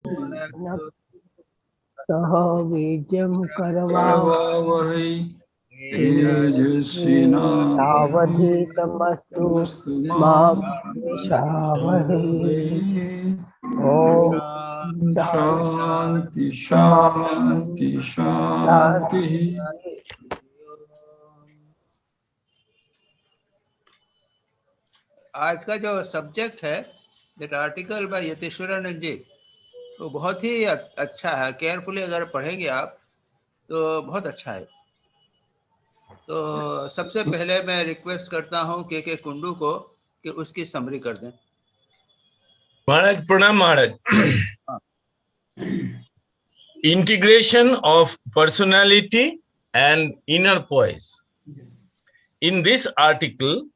सह वीर्यं करवावहै तेजस्विनावधीतमस्तु मा विद्विषावहै। ओम शांति शांति शांति। आज का जो सब्जेक्ट है दैट आर्टिकल बाय यतीश्वरानंद जी, तो बहुत ही अच्छा है। केयरफुली अगर पढ़ेंगे आप तो बहुत अच्छा है। तो सबसे पहले मैं रिक्वेस्ट करता हूं के कुंडू को कि उसकी समरी कर दें। महाराज प्रणाम महाराज। Integration of personality and inner poise. In this article,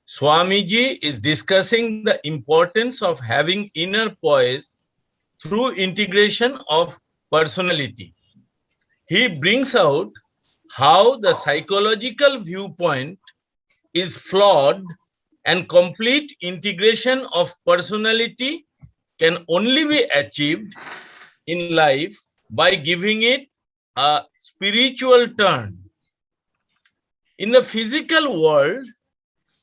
Swamiji is discussing the importance of having inner poise through integration of personality. He brings out how the psychological viewpoint is flawed and complete integration of personality can only be achieved in life by giving it a spiritual turn. In the physical world,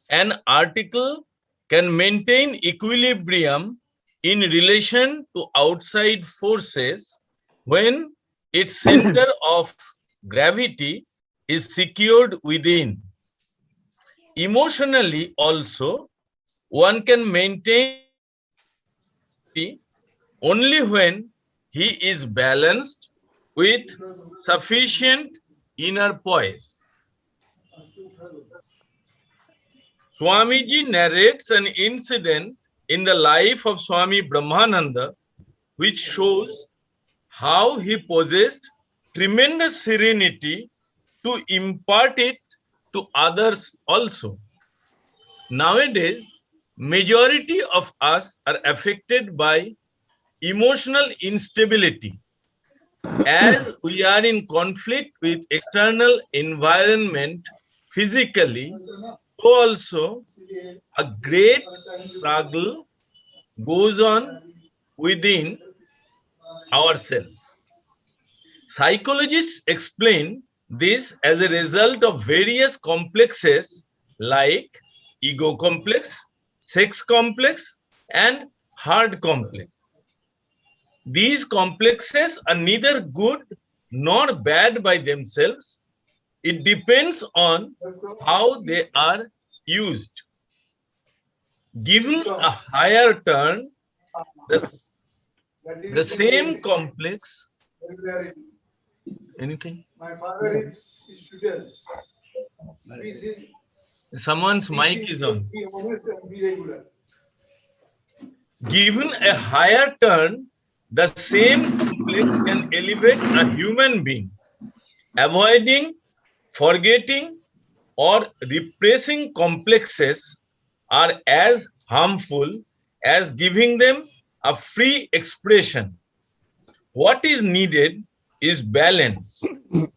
an article can maintain equilibrium in relation to outside forces when its center of gravity is secured within. Emotionally also, one can maintain only when he is balanced with sufficient inner poise. Swamiji narrates an incident in the life of Swami Brahmananda which shows how he possessed tremendous serenity to impart it to others also. Nowadays, majority of us are affected by emotional instability. As we are in conflict with external environment physically, so also a great struggle goes on within ourselves. Psychologists explain this as a result of various complexes like ego complex, sex complex, and heart complex. These complexes are neither good nor bad by themselves. It depends on how they are used. Given a higher turn, the same complex. Anything? My father is student. Someone's mic is on. Be honest and be regular. Given a higher turn, the same complex can elevate a human being. Avoiding, forgetting, or repressing complexes are as harmful as giving them a free expression. What is needed is balance,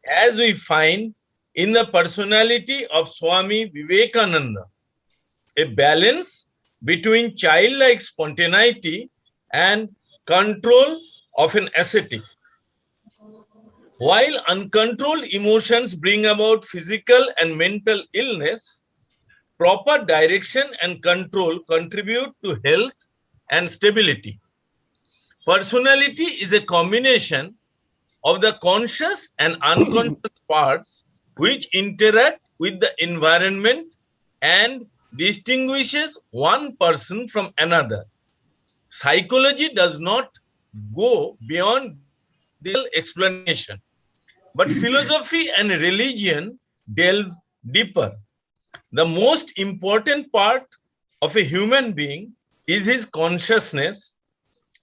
as we find in the personality of Swami Vivekananda. A balance between childlike spontaneity and control of an ascetic. While uncontrolled emotions bring about physical and mental illness, proper direction and control contribute to health and stability. Personality is a combination of the conscious and unconscious parts which interact with the environment and distinguishes one person from another. Psychology does not go beyond this explanation, but philosophy and religion delve deeper. The most important part of a human being is his consciousness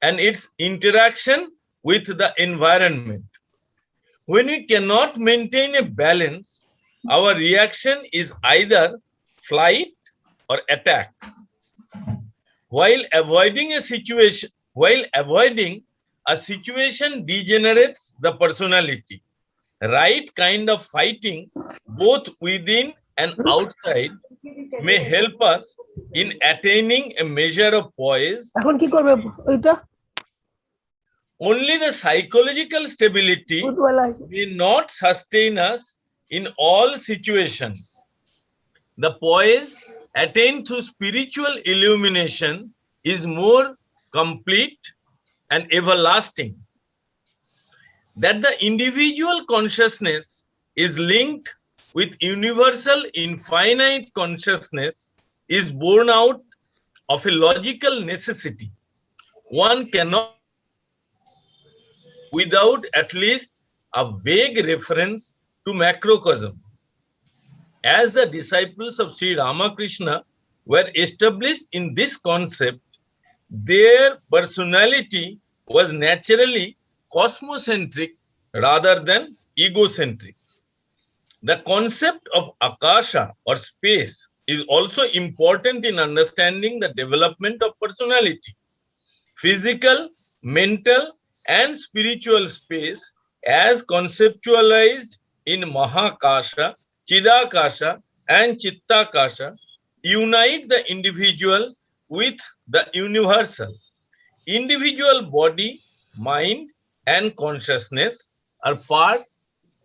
and its interaction with the environment. When we cannot maintain a balance, our reaction is either flight or attack. While avoiding a situation degenerates the personality. Right kind of fighting, both within and outside, may help us in attaining a measure of poise. এখন কি করবে ওইটা? Only the psychological stability दूध वाला है। may not sustain us in all situations. The poise attained through spiritual illumination is more complete and everlasting. That the individual consciousness is linked with universal infinite consciousness is born out of a logical necessity. One cannot, without at least a vague reference to macrocosm. As the disciples of Sri Ramakrishna were established in this concept, their personality was naturally cosmocentric rather than egocentric. The concept of akasha or space is also important in understanding the development of personality. Physical, mental, and spiritual space, as conceptualized in Mahakasha, Chidakasha, and Chittakasha, unite the individual with the universal. Individual body, mind, and consciousness are part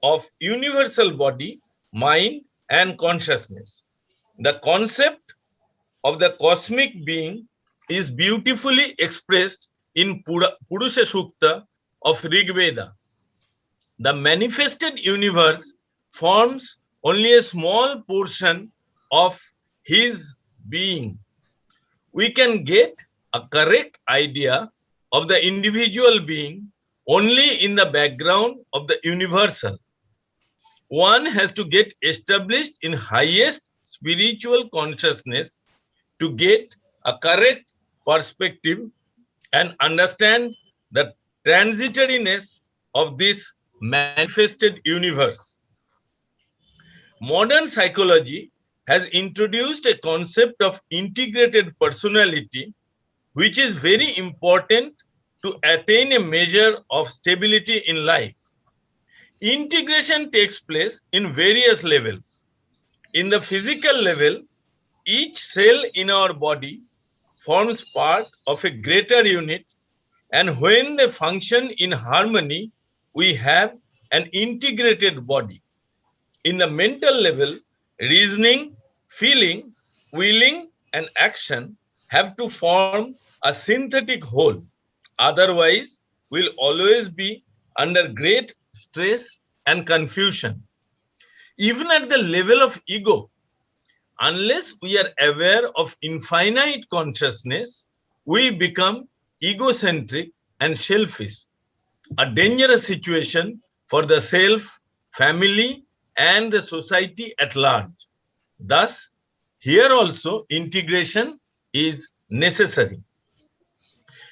of universal body, mind, and consciousness. The concept of the cosmic being is beautifully expressed in Purusha Sukta of Rig Veda. The manifested universe forms only a small portion of his being. We can get a correct idea of the individual being only in the background of the universal. One has to get established in highest spiritual consciousness to get a correct perspective and understand the transitoriness of this manifested universe. Modern psychology has introduced a concept of integrated personality, which is very important to attain a measure of stability in life. Integration takes place in various levels. In the physical level, each cell in our body forms part of a greater unit, and when they function in harmony, we have an integrated body. In the mental level, reasoning, feeling, willing, and action have to form a synthetic whole. Otherwise, we'll always be under great stress and confusion. Even at the level of ego, unless we are aware of infinite consciousness, we become egocentric and selfish, a dangerous situation for the self, family, and the society at large. Thus, here also integration is necessary.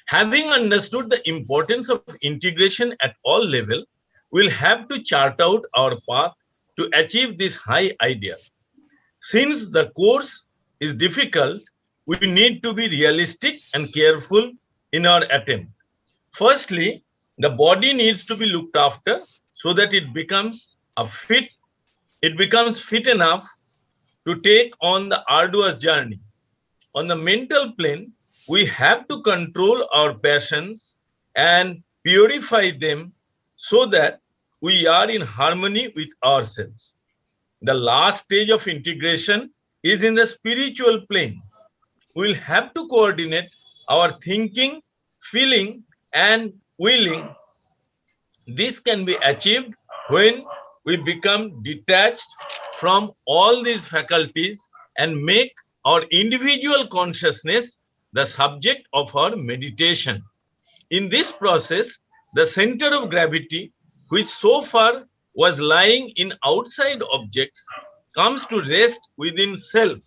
Having understood the importance of integration at all levels, we'll have to chart out our path to achieve this high idea. Since the course is difficult, we need to be realistic and careful in our attempt. Firstly, the body needs to be looked after so that it becomes fit enough to take on the arduous journey. On the mental plane, we have to control our passions and purify them so that we are in harmony with ourselves. The last stage of integration is in the spiritual plane. We'll have to coordinate our thinking, feeling, and willing. This can be achieved when we become detached from all these faculties and make our individual consciousness the subject of our meditation. In this process, the center of gravity, which so far was lying in outside objects, comes to rest within self,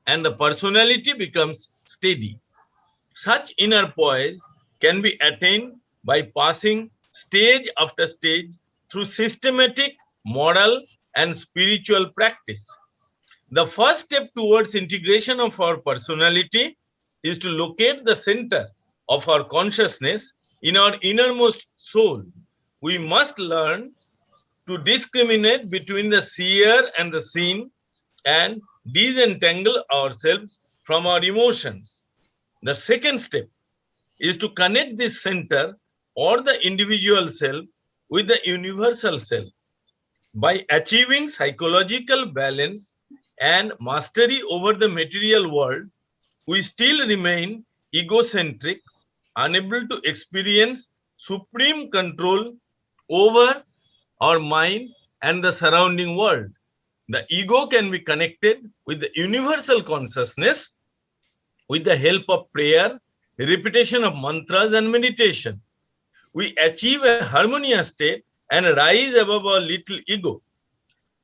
and the personality becomes steady. Such inner poise can be attained by passing stage after stage through systematic, moral, and spiritual practice. The first step towards integration of our personality is to locate the center of our consciousness in our innermost soul. We must learn to discriminate between the seer and the seen and disentangle ourselves from our emotions. The second step is to connect this center or the individual self with the universal self. By achieving psychological balance and mastery over the material world, we still remain egocentric, unable to experience supreme control over our mind and the surrounding world. The ego can be connected with the universal consciousness with the help of prayer, repetition of mantras, and meditation. We achieve a harmonious state and rise above our little ego.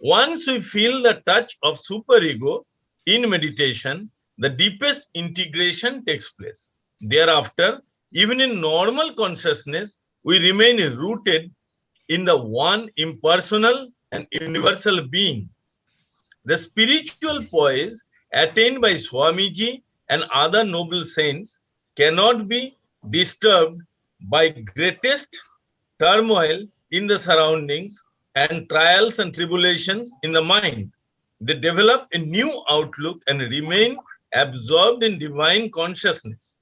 Once we feel the touch of superego in meditation, the deepest integration takes place. Thereafter, even in normal consciousness, we remain rooted in the one impersonal and universal being. The spiritual poise attained by Swamiji and other noble saints cannot be disturbed by greatest turmoil in the surroundings and trials and tribulations in the mind. They develop a new outlook and remain absorbed in divine consciousness.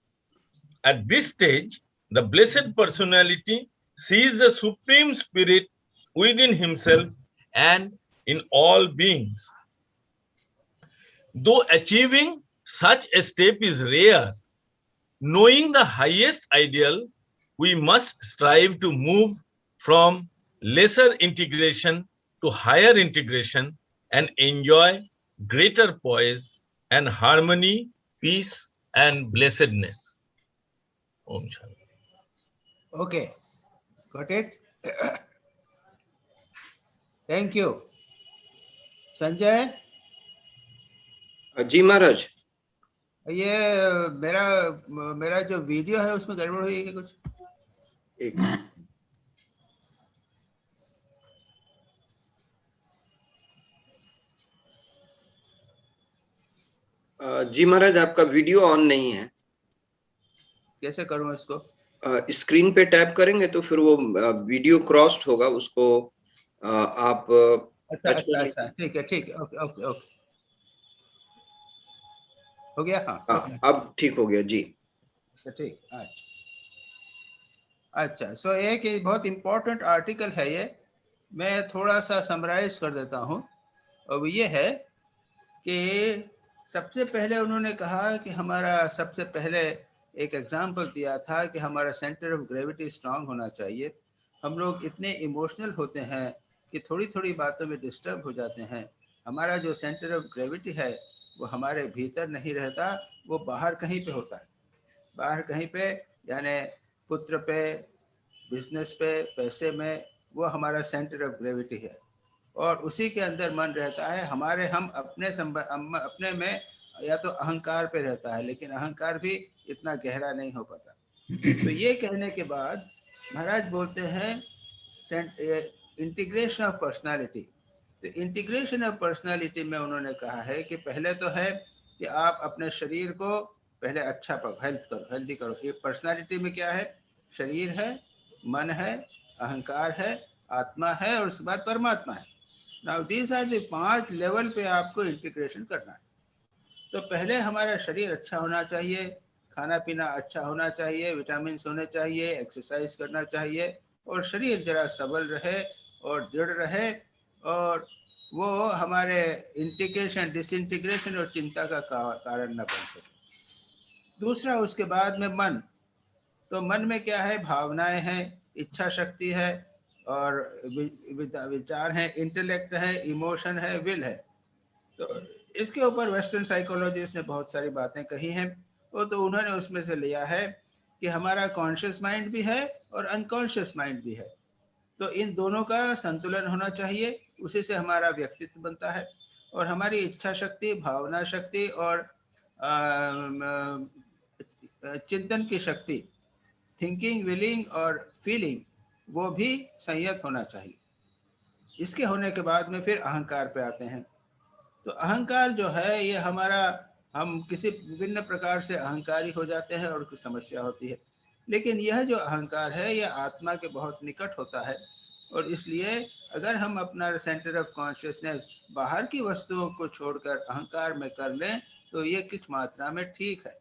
At this stage, the Blessed Personality sees the Supreme Spirit within himself and in all beings. Though achieving such a step is rare, knowing the highest ideal, we must strive to move from lesser integration to higher integration and enjoy greater poise and harmony, peace and blessedness. Om Shanti. Okay, got it? Thank you. Sanjay, जी महाराज। ये मेरा जो video है उसमें गड़बड़ हुई है कुछ? एक जी महाराज, आपका वीडियो ऑन नहीं है। कैसे करूं इसको? स्क्रीन पे टैप करेंगे तो फिर वो वीडियो क्रॉस्ड होगा, उसको आप अच्छा, ठीक है, ओके, हो गया? हाँ, अब ठीक हो गया जी। ठीक, अच्छा। सो एक बहुत इम्पोर्टेंट आर्टिकल है ये, मैं थोड़ा सा समराइज कर देता हूँ। और ये है कि सबसे पहले उन्होंने कहा कि हमारा सबसे पहले एक एग्जाम्पल दिया था कि हमारा सेंटर ऑफ ग्रेविटी स्ट्रांग होना चाहिए। हम लोग इतने इमोशनल होते हैं कि थोड़ी थोड़ी बातों में डिस्टर्ब हो जाते हैं। हमारा जो सेंटर ऑफ ग्रेविटी है वो हमारे भीतर नहीं रहता, वो बाहर कहीं पे होता है। बाहर कहीं पे, यानी पुत्र पे, बिजनेस पे, पैसे में, वो हमारा सेंटर ऑफ ग्रेविटी है। और उसी के अंदर मन रहता है। हम अपने में या तो अहंकार पे रहता है, लेकिन अहंकार भी इतना गहरा नहीं हो पाता। तो ये कहने के बाद महाराज बोलते हैं इंटीग्रेशन ऑफ पर्सनालिटी। तो इंटीग्रेशन ऑफ पर्सनालिटी में उन्होंने कहा है कि पहले तो है कि आप अपने शरीर को पहले अच्छा हेल्दी करो। ये पर्सनालिटी में क्या है? शरीर है, मन है, अहंकार है, आत्मा है और उसके बाद परमात्मा है। Now these are the 5 level पे आपको इंटीग्रेशन करना है। तो पहले हमारा शरीर अच्छा होना चाहिए, खाना पीना अच्छा होना चाहिए, विटामिन होने चाहिए, एक्सरसाइज करना चाहिए और शरीर जरा सबल रहे और दृढ़ रहे, और वो हमारे इंटीग्रेशन, डिसइंटीग्रेशन और चिंता का कारण न बन सके। दूसरा, उसके बाद में मन। तो मन में क्या है? भावनाएं हैं, इच्छा शक्ति है और विचार है, इंटेलेक्ट है, इमोशन है, विल है। तो इसके ऊपर वेस्टर्न साइकोलॉजिस्ट ने बहुत सारी बातें कही हैं। वो तो उन्होंने उसमें से लिया है कि हमारा कॉन्शियस माइंड भी है और अनकॉन्शियस माइंड भी है। तो इन दोनों का संतुलन होना चाहिए, उसी से हमारा व्यक्तित्व बनता है। और हमारी इच्छा शक्ति, भावना शक्ति और चिंतन की शक्ति, थिंकिंग, विलिंग और फीलिंग, वो भी संयत होना चाहिए। इसके होने के बाद में फिर अहंकार पे आते हैं। तो अहंकार जो है ये हमारा, हम किसी विभिन्न प्रकार से अहंकारी हो जाते हैं और कुछ समस्या होती है। लेकिन यह जो अहंकार है यह आत्मा के बहुत निकट होता है, और इसलिए अगर हम अपना सेंटर ऑफ कॉन्शियसनेस बाहर की वस्तुओं को छोड़कर अहंकार में कर लें तो ये कुछ मात्रा में ठीक है।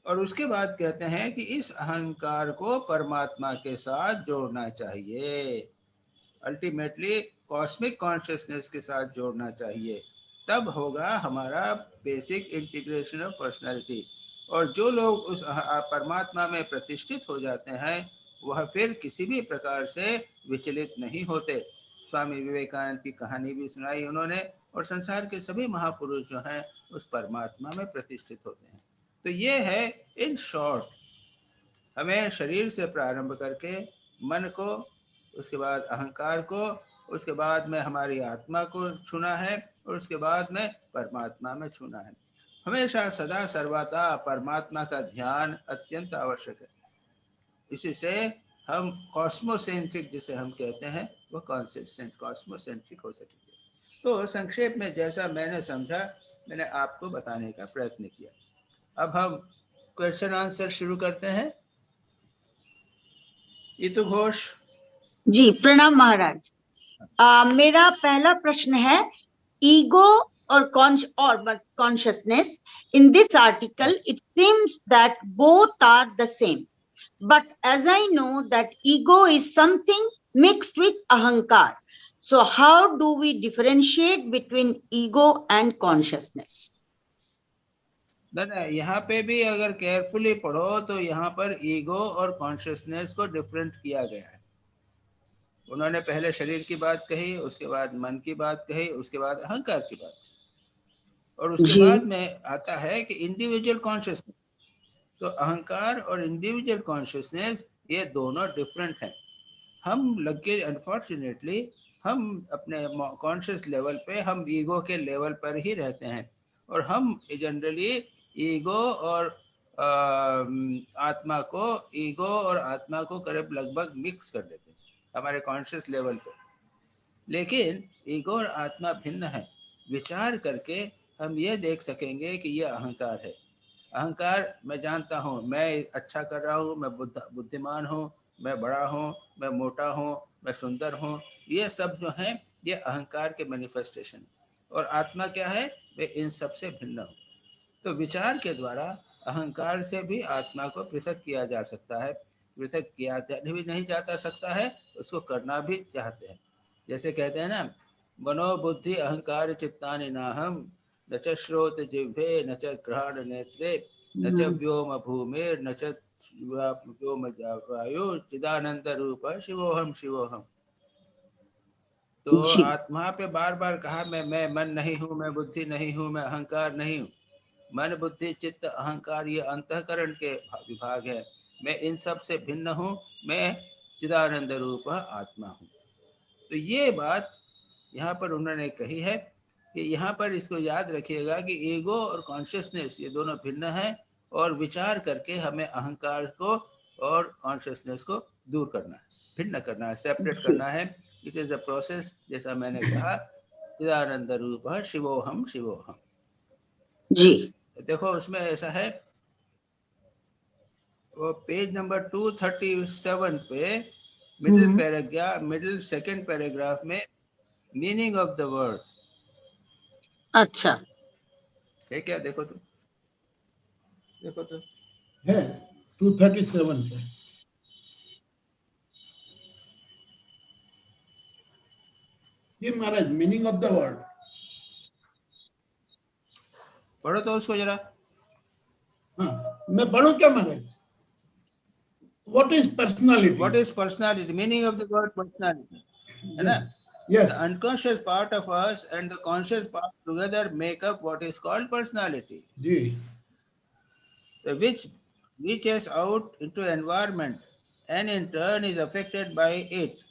और उसके बाद कहते हैं कि इस अहंकार को परमात्मा के साथ जोड़ना चाहिए, अल्टीमेटली कॉस्मिक कॉन्शियसनेस के साथ जोड़ना चाहिए, तब होगा हमारा बेसिक इंटीग्रेशन ऑफ पर्सनालिटी। और जो लोग उस परमात्मा में प्रतिष्ठित हो जाते हैं वह फिर किसी भी प्रकार से विचलित नहीं होते। स्वामी विवेकानंद की कहानी भी सुनाई उन्होंने, और संसार के सभी महापुरुष जो हैं उस परमात्मा में प्रतिष्ठित होते हैं। तो ये है इन शॉर्ट, हमें शरीर से प्रारंभ करके मन को, उसके बाद अहंकार को, उसके बाद में हमारी आत्मा को छूना है, और उसके बाद में परमात्मा में छूना है। हमेशा सदा सर्वदा परमात्मा का ध्यान अत्यंत आवश्यक है। इसी से हम कॉस्मोसेंट्रिक जिसे हम कहते हैं वो कॉस्मोसेंट्रिक हो सकेंगे। तो संक्षेप में जैसा मैंने समझा मैंने आपको बताने का प्रयत्न किया। अब हम क्वेश्चन आंसर शुरू करते हैं। इतु घोष। जी प्रणाम महाराज। मेरा पहला प्रश्न है, ईगो और consciousness, in this article it seems that both are the same, but as I know that ego is something mixed with ahankar, so how do we differentiate between ego and consciousness? ना यहाँ पे भी अगर carefully पढ़ो तो यहाँ पर ego और कॉन्शियसनेस को डिफरेंट किया गया है। उन्होंने पहले शरीर की बात कही, उसके बाद मन की बात कही, उसके बाद अहंकार की बात, और उसके बाद में आता है कि इंडिविजुअल कॉन्शियसनेस। तो अहंकार और इंडिविजुअल कॉन्शियसनेस ये दोनों डिफरेंट हैं। हम लगे अनफॉर्चुनेटली हम अपने कॉन्शियस लेवल पे हम ईगो के लेवल पर ही रहते हैं, और हम जनरली ईगो और आत्मा को करीब लगभग मिक्स कर देते हैं हमारे कॉन्शियस लेवल पे। लेकिन ईगो और आत्मा भिन्न है। विचार करके हम ये देख सकेंगे कि ये अहंकार है। अहंकार, मैं जानता हूँ, मैं अच्छा कर रहा हूँ, मैं बुद्धिमान हूँ, मैं बड़ा हूँ, मैं मोटा हूँ, मैं सुंदर हूँ, ये सब जो हैं ये अहंकार के मैनिफेस्टेशन। और आत्मा क्या है? वे इन सब से भिन्न हूँ। तो विचार के द्वारा अहंकार से भी आत्मा को पृथक किया जा सकता है। पृथक किया भी नहीं जाता सकता है, उसको करना भी चाहते हैं। जैसे कहते हैं ना, मनोबुद्धि अहंकार चित्तानि नाहम, न च श्रोत जिह्वे न च घ्राण नेत्रे न च व्योम भूमिर न च व्योम वायु चिदानंद रूप शिवोहम शिवोहम। तो आत्मा पे बार बार कहा मैं मन नहीं हूँ, मैं बुद्धि नहीं हूँ, मैं अहंकार नहीं हूँ। मन बुद्धि चित्त अहंकार ये अंतःकरण के विभाग है। मैं इन सब से भिन्न हूँ, मैं चिदानंद रूप आत्मा हूँ। तो ये बात यहाँ पर उन्होंने कही है कि यहाँ पर इसको याद रखिएगा कि ईगो और कॉन्शियसनेस ये दोनों भिन्न हैं, और विचार करके हमें अहंकार को और कॉन्शियसनेस को दूर करना है, भिन्न करना है, सेपरेट करना है। इट इज अ प्रोसेस, जैसा मैंने कहा, चिदानंद रूप शिवोहम शिवोहम। जी देखो उसमें ऐसा है, वो पेज नंबर 237 पे मिडिल सेकंड पैराग्राफ में मीनिंग ऑफ द वर्ड। अच्छा है क्या? देखो तो है 237 पे। ये महाराज मीनिंग ऑफ द वर्ड पढ़ो तो उसको जरा। हाँ, मैं पढ़ूं क्या महाराज? What is personality? What is personality? Meaning of the word personality, है ना? Yes. The unconscious part of us and the conscious part together make up what is called personality. Ji. Which reaches out into environment and in turn is affected by it.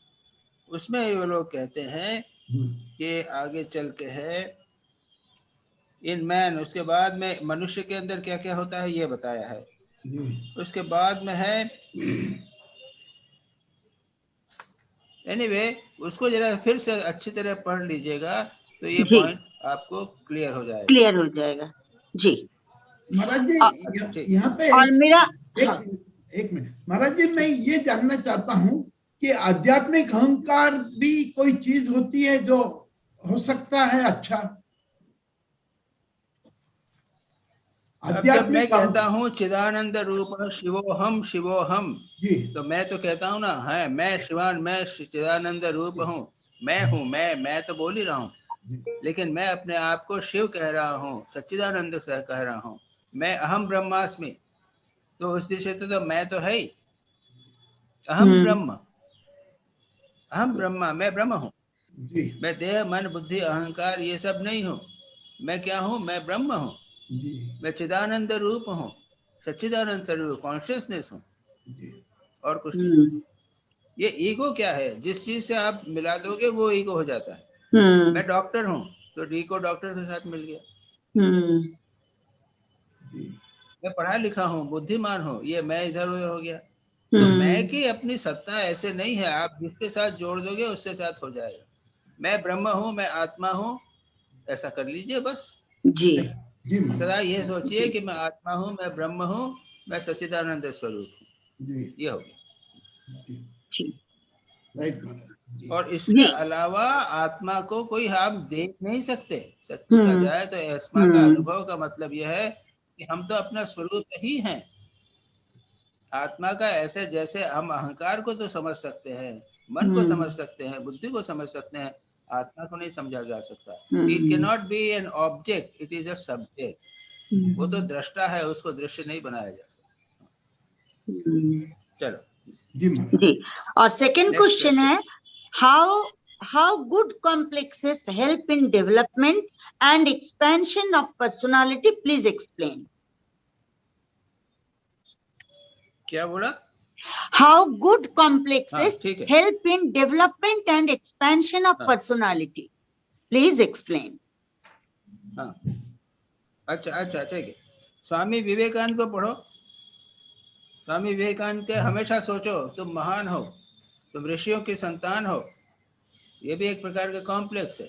उसमें ये लोग कहते हैं कि आगे चल के है इन मैन, उसके बाद में मनुष्य के अंदर क्या क्या होता है ये बताया है। उसके बाद में है एनीवे, उसको जरा फिर से अच्छी तरह पढ़ लीजिएगा तो ये पॉइंट आपको क्लियर हो जाएगा। जी महाराज जी, यहाँ पे और मेरा एक मिनट महाराज जी, मैं ये जानना चाहता हूँ कि आध्यात्मिक अहंकार भी कोई चीज होती है जो हो सकता है अच्छा? अब जब आध्यात्मिक मैं कहता हूँ चिदानंद रूप शिवोहम शिवोहम, जी तो मैं तो कहता हूँ ना, है मैं चिदानंद रूप हूँ, मैं हूँ, मैं तो बोल ही रहा हूँ, जी लेकिन मैं अपने आप को शिव कह रहा हूँ, सच्चिदानंद से कह रहा हूँ, मैं अहम ब्रह्मास्मि, तो उस दिशा से तो मैं तो है ही अहम ब्रह्मा, मैं ब्रह्म हूँ, जी मैं देह मन बुद्धि अहंकार ये सब नहीं हूँ, मैं क्या हूँ, मैं ब्रह्म हूँ, जी मैं चिदानंद रूप हूँ, सच्चिदानंद स्वरूप कॉन्शियसनेस हूँ, जी और कुछ नहीं। ये ईगो क्या है, जिस चीज से आप मिला दोगे वो ईगो हो जाता है। मैं डॉक्टर हूँ, तो डी को डॉक्टर के साथ मिल गया। जी मैं पढ़ा लिखा हूँ, बुद्धिमान हूँ, ये मैं इधर उधर हो गया। तो मैं की अपनी सत्ता ऐसे नहीं है, आप जिसके साथ जोड़ दोगे उसके साथ हो जाएगा। मैं ब्रह्म हूँ, मैं आत्मा हूँ, ऐसा कर लीजिए बस। जी जी महाराज सदा ये सोचिए कि मैं आत्मा हूँ, मैं ब्रह्म हूँ, मैं सच्चिदानंद स्वरूप हूँ, जी ये हो गया। जी जी राइट महाराज जी और इसके अलावा आत्मा को कोई आप देख नहीं सकते। सच पूछा जाए तो आत्मा का अनुभव का मतलब यह है कि हम तो अपना स्वरूप ही हैं। आत्मा का ऐसे जैसे हम अहंकार को तो समझ सकते हैं, मन को समझ सकते हैं, बुद्धि को समझ सकते हैं, आत्मा को नहीं समझा जा सकता। It can not be an object, it is a subject. वो तो दृष्टा है, उसको दृश्य नहीं बनाया जा सकता। चलो जी महाराज जी। और सेकंड Next क्वेश्चन question. है, how good complexes help in development and expansion of personality, please explain. क्या बोला? How good हाँ, complexes ठीक है। help in development and expansion of हाँ। personality, please explain. हाँ, अच्छा ठीक है। स्वामी विवेकानंद को पढ़ो। स्वामी विवेकानंद के हमेशा सोचो तुम महान हो, तुम ऋषियों की संतान हो। ये भी एक प्रकार का कॉम्प्लेक्स है।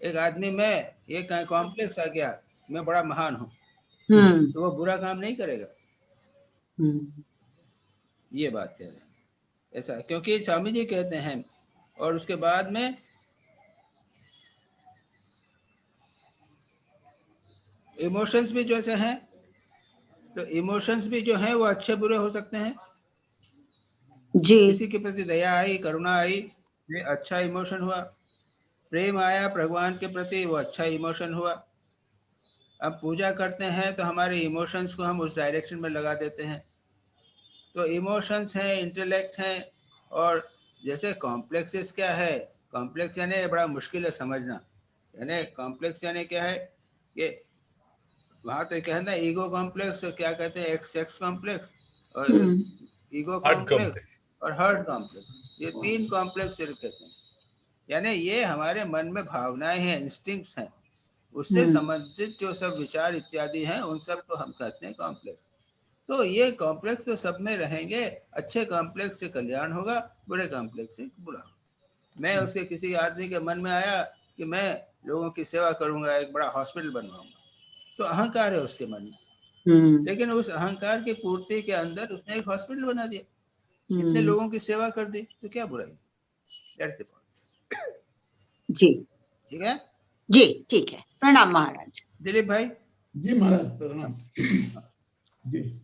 एक आदमी में ये कॉम्प्लेक्स आ गया, मैं बड़ा महान हूँ, तो वो बुरा काम नहीं करेगा। ये बात कह रहे हैं ऐसा, क्योंकि स्वामी जी कहते हैं। और उसके बाद में इमोशंस भी जैसे हैं, तो इमोशंस भी जो हैं वो अच्छे बुरे हो सकते हैं। जी किसी के प्रति दया आई, करुणा आई, ये अच्छा इमोशन हुआ। प्रेम आया भगवान के प्रति, वो अच्छा इमोशन हुआ। अब पूजा करते हैं तो हमारे इमोशंस को हम उस डायरेक्शन में लगा देते हैं। तो इमोशंस हैं, इंटेलेक्ट हैं। और जैसे कॉम्प्लेक्सेस क्या है, कॉम्प्लेक्स यानी बड़ा मुश्किल है समझना। यानी कॉम्प्लेक्स यानी क्या है कि वहां तो कहना ईगो कॉम्प्लेक्स, क्या कहते हैं, सेक्स कॉम्प्लेक्स और ईगो कॉम्प्लेक्स और हर्ट कॉम्प्लेक्स, ये तीन कॉम्प्लेक्स कहते हैं। यानी ये हमारे मन में भावनाएं हैं, इंस्टिंक्ट्स हैं, उससे संबंधित जो सब विचार इत्यादि हैं उन सब को हम कहते हैं कॉम्प्लेक्स। तो ये कॉम्प्लेक्स तो सब में रहेंगे। अच्छे कॉम्प्लेक्स से कल्याण होगा, बुरे कॉम्प्लेक्स से बुरा होगा। मैं उसके किसी आदमी के मन में आया कि मैं लोगों की सेवा करूंगा, एक बड़ा हॉस्पिटल बनवाऊंगा, तो अहंकार है उसके मन में। लेकिन उस अहंकार की पूर्ति के अंदर उसने एक हॉस्पिटल बना दिया, इतने लोगों की सेवा कर दी, तो क्या बुराई? That's the point. जी ठीक है जी, ठीक है। प्रणाम महाराज। दिलीप भाई। जी महाराज प्रणाम। जी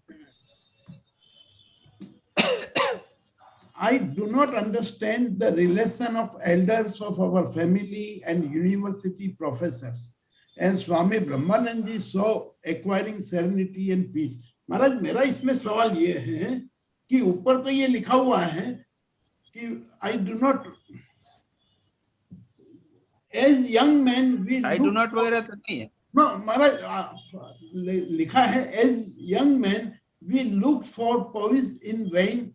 I do not understand the relation of elders of our family and university professors and Swami Brahmanand ji saw acquiring serenity and peace. महाराज मेरा इसमें सवाल ये है कि ऊपर तो ये लिखा हुआ है कि I do not, as young men we I do not वगैरह तो नहीं है। No, महाराज लिखा है as young men we look for poise in vain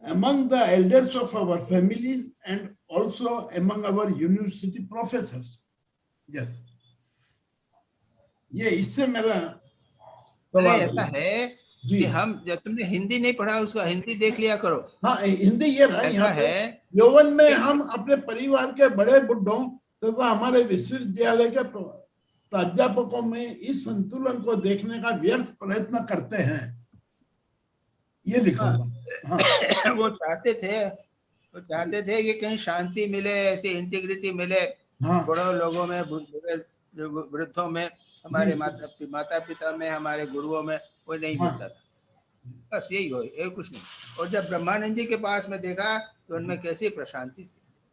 among the elders of our families and also among our university professors. Yes. ये इससे मेरा सवाल ऐसा है कि हम, जब तुमने हिंदी नहीं पढ़ा उसका हिंदी देख लिया करो। हाँ हिंदी ये रहा ऐसा है यौवन में हम अपने परिवार के बड़े बुढ़ों तथा हमारे विश्वविद्यालय के प्राध्यापकों में इस संतुलन को देखने का व्यर्थ प्रयत्न करते हैं, ये लिखा हुआ। हाँ। वो चाहते थे कि कहीं शांति मिले, ऐसी इंटीग्रिटी मिले, बड़ों लोगों में, वृद्धों में, हमारे जी। माता पिता में, हमारे गुरुओं में वो नहीं हाँ। मिलता था। बस यही हो, ये कुछ नहीं। और जब ब्रह्मानंद जी के पास में देखा तो उनमें कैसी प्रशांति थी,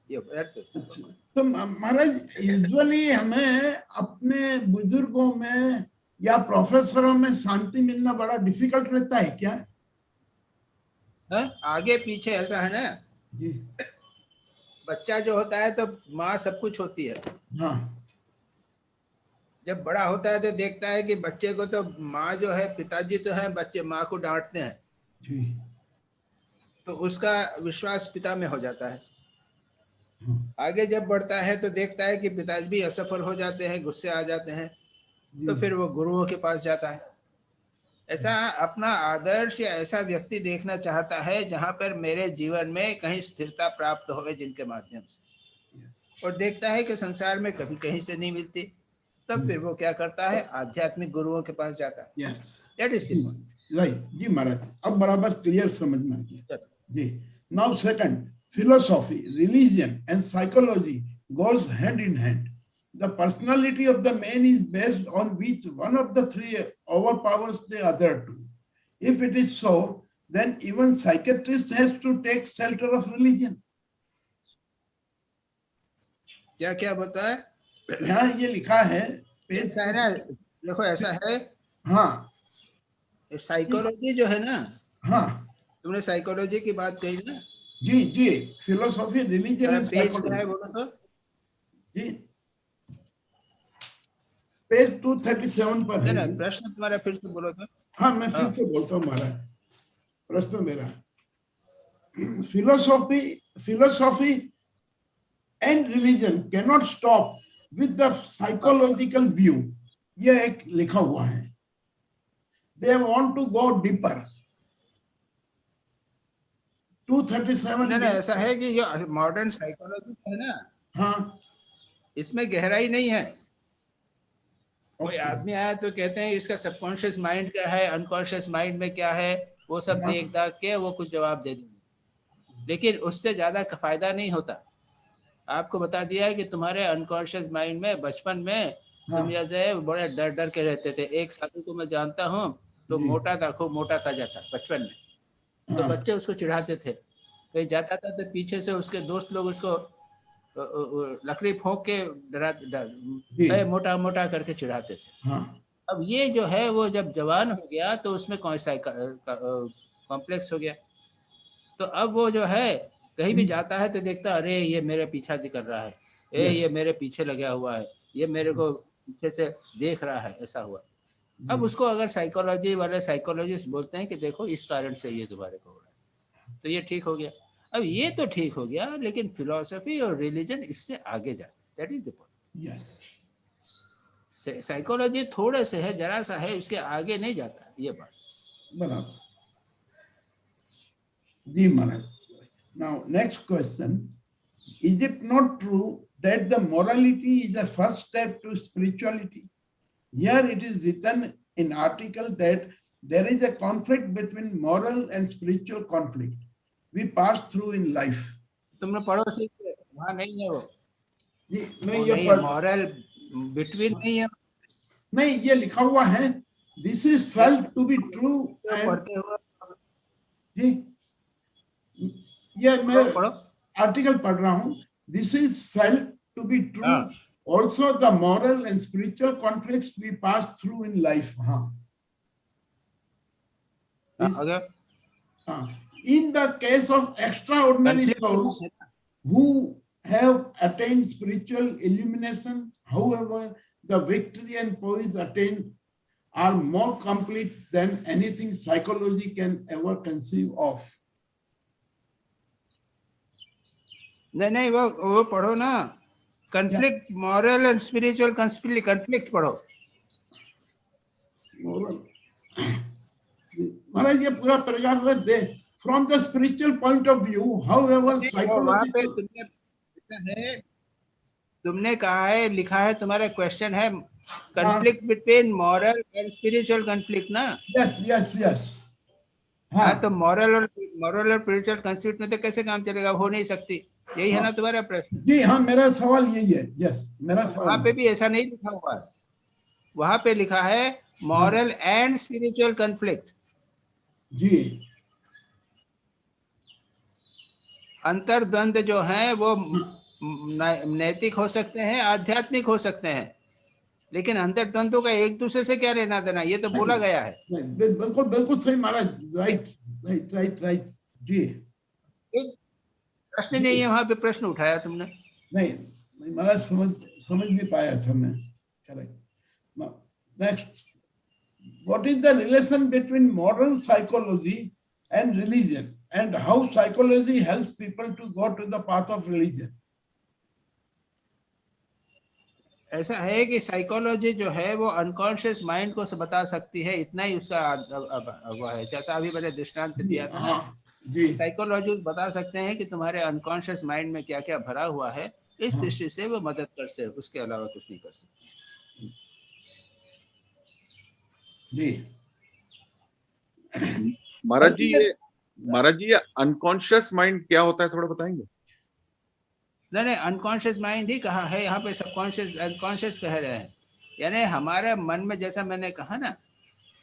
ये that's it। अच्छा, तो महाराज यूजुअली हमें अपने बुजुर्गों में या प्रोफेसरों में शांति मिलना बड़ा डिफिकल्ट रहता है क्या? हैं? आगे पीछे ऐसा है ना, जी। बच्चा जो होता है तो माँ सब कुछ होती है, हाँ। जब बड़ा होता है तो देखता है कि बच्चे को तो माँ जो है, पिताजी तो है, बच्चे माँ को डांटते हैं, जी। तो उसका विश्वास पिता में हो जाता है। हाँ, आगे जब बढ़ता है तो देखता है कि पिताजी भी असफल हो जाते हैं, गुस्से आ जाते हैं, तो जी। फिर वो गुरुओं के पास जाता है। ऐसा अपना आदर्श या ऐसा व्यक्ति देखना चाहता है जहां पर मेरे जीवन में कहीं स्थिरता प्राप्त होवे, जिनके माध्यम से, और देखता है कि संसार में कभी कहीं से नहीं मिलती, तब फिर वो क्या करता है, आध्यात्मिक गुरुओं के पास जाता है। Yes, that is the point. Right जी महाराज, अब बराबर क्लियर समझ में आ गया जी। Now second, philosophy, religion and psychology goes hand in hand. The personality of the man is based on which one of the three overpowers the other two. If it is so, then even psychiatrist has to take shelter of religion. क्या क्या बताया यहाँ ये लिखा है page, ऐसा है ना, देखो ऐसा है, हाँ साइकोलॉजी जो है ना, हाँ तुमने साइकोलॉजी की बात कही ना, जी जी, फिलोसॉफी, रिलीजन एंड पेज क्या है साइकोलॉजी बोलो तो। जी, पेज 237 पर है। ना प्रश्न तुम्हारा फिर से बोलो तो। हाँ, मैं फिर से बोलता हूँ महाराज, प्रश्न मेरा, philosophy and religion can not stop with the psychological view, ये एक लिखा हुआ है। They want to go deeper. 237 ना ऐसा है कि जो मॉडर्न साइकोलॉजी है ना, हाँ, इसमें गहराई नहीं है। कोई ओके, आदमी आया तो कहते हैं इसका सबकॉन्शियस माइंड क्या है, अनकॉन्शियस माइंड में क्या है, वो सब हाँ। देख दाख के वो कुछ जवाब दे देंगे, लेकिन उससे ज्यादा फायदा नहीं होता। आपको बता दिया है कि तुम्हारे अनकॉन्शियस माइंड में बचपन में तुम जैसे बड़े डर डर के रहते थे। एक साधु को मैं जानता हूँ, तो जी। मोटा था, खूब मोटा ताजा था बचपन में, तो हाँ, बच्चे उसको चिढ़ाते थे। कहीं जाता था तो पीछे से उसके दोस्त लोग उसको लकड़ी फोंक के जी। मोटा मोटा करके चिढ़ाते थे। हाँ, अब ये जो है वो जब जवान हो गया तो उसमें कौन सा कॉम्प्लेक्स हो गया, तो अब वो जो है कहीं भी जाता है तो देखता, अरे ये मेरे पीछा कर रहा है, ये मेरे पीछे लगा हुआ है, ये मेरे को पीछे से देख रहा है, ऐसा हुआ। अब उसको अगर साइकोलॉजी वाले साइकोलॉजिस्ट बोलते हैं कि देखो इस कारण से ये तुम्हारे को हो रहा है, तो ये ठीक हो गया। अब ये तो ठीक हो गया, लेकिन फिलॉसफी और रिलीजन इससे आगे जाते हैं। That is the point. Yes, psychology थोड़े से है, जरा सा है, उसके आगे नहीं जाता ये बात। बराबर जी महाराज। Now next question, is it not true that the morality is the first step to spirituality? Here it is written in article that there is a conflict between moral and spiritual conflict we pass through in life. तुमने पढ़ो सीख, वहाँ नहीं है वो जी, मैं ये पढ़, मॉरल बिटवीन नहीं है, नहीं ये लिखा हुआ है, this is felt to be true तो and पढ़ते हुए जी, ये मैं पढ़ो। आर्टिकल पढ़ रहा हूँ, this is felt to be true हाँ। also the moral and spiritual conflicts we pass through in life. हाँ, in the case of extraordinary souls who have attained spiritual illumination, however, the victory and poise attained are more complete than anything psychology can ever conceive of. नहीं वो पढ़ो ना, conflict moral and spiritual conflict पढ़ो। महाराज ये पूरा paragraph they, from the spiritual point of view, however psychological, तुमने कहा है, लिखा है, तुम्हारा क्वेश्चन है conflict between moral and spiritual conflict ना। yes, हाँ, तो moral और spiritual conflict में तो कैसे काम चलेगा, हो नहीं सकती, यही है ना तुम्हारा प्रश्न। जी हाँ, मेरा सवाल यही है। यस, मेरा सवाल वहाँ पे भी ऐसा नहीं लिखा हुआ है। वहां पे लिखा है मॉरल एंड स्पिरिचुअल कॉन्फ्लिक्ट। जी अंतर्द्वंद जो है वो नैतिक हो सकते हैं, आध्यात्मिक हो सकते हैं, लेकिन अंतर्द्वंदों का एक दूसरे से क्या लेना देना, ये तो बोला गया है। बिल्कुल बिल्कुल सही महाराज, राइट राइट राइट राइट। जी प्रश्न नहीं है वहां पे, प्रश्न उठाया तुमने। नहीं महाराज, समझ नहीं पाया था मैं। Correct. Next, what is the relation between modern psychology and religion, and how psychology helps people to go to the path of religion? ऐसा है कि साइकोलॉजी जो है वो अनकॉन्शियस माइंड को बता सकती है, इतना ही उसका वो है। जैसा अभी मैंने दृष्टांत दिया था ना, जी साइकोलॉजी बता सकते हैं कि तुम्हारे अनकॉन्शियस माइंड में क्या क्या भरा हुआ है, इस दृष्टि से वो मदद कर सकते, उसके अलावा कुछ नहीं कर सकते। जी महाराज जी ये अनकॉन्शियस माइंड क्या होता है, थोड़ा बताएंगे? नहीं, अनकॉन्शियस माइंड ही कहा है यहाँ पे, सबकॉन्शियस अनकॉन्शियस कह रहे हैं। यानी हमारे मन में, जैसा मैंने कहा ना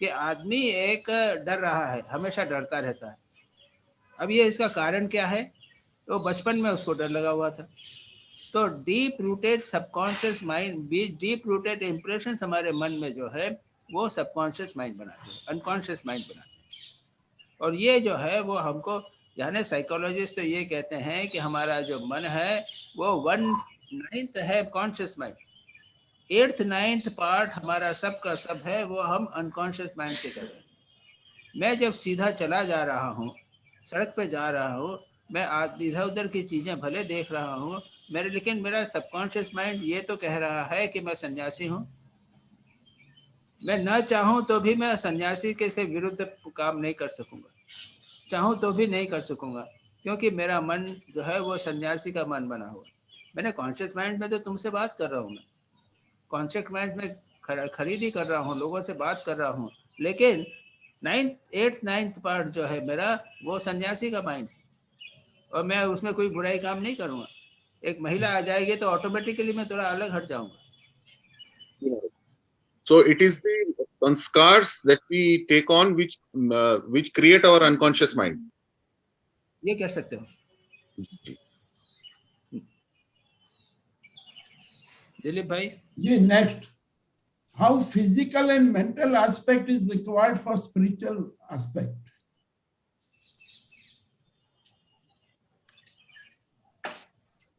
कि आदमी एक डर रहा है, हमेशा डरता रहता है। अब ये इसका कारण क्या है? तो बचपन में उसको डर लगा हुआ था, तो deep rooted subconscious mind, deep rooted impression हमारे मन में जो है वो सबकॉन्शियस माइंड बनाते हैं, अनकॉन्शियस माइंड बनाते हैं। और ये जो है वो हमको, यानी साइकोलॉजिस्ट तो ये कहते हैं कि हमारा जो मन है वो 1/9 है कॉन्शियस माइंड, 8th-9th पार्ट हमारा सब का सब है वो हम अनकॉन्शियस माइंड से कर रहे हैं। मैं जब सीधा चला जा रहा हूँ, सड़क पे जा रहा हूँ, मैं इधर उधर की चीजें भले देख रहा हूँ लेकिन मेरा सबकॉन्शियस माइंड ये तो कह रहा है कि मैं सन्यासी हूँ। मैं न चाहूँ तो भी मैं सन्यासी के से विरुद्ध काम नहीं कर सकूंगा, चाहूँ तो भी नहीं कर सकूंगा, क्योंकि मेरा मन जो है वो सन्यासी का मन बना हुआ। मैंने कॉन्शियस माइंड में तो तुमसे बात कर रहा हूँ, मैं कॉन्शियस माइंड में खरीदी कर रहा हूँ, लोगों से बात कर रहा हूँ, लेकिन 8th-9th पार्ट जो है मेरा वो सन्यासी का माइंड, और मैं उसमें कोई बुराई काम नहीं करूँगा। एक महिला आ जाएगी तो ऑटोमेटिकली मैं थोड़ा अलग हट जाऊंगा। So it is the sanskars that we take on which create our unconscious mind. ये कह सकते हो। दिलीप भाई जी next, how physical and mental aspect is required for spiritual aspect?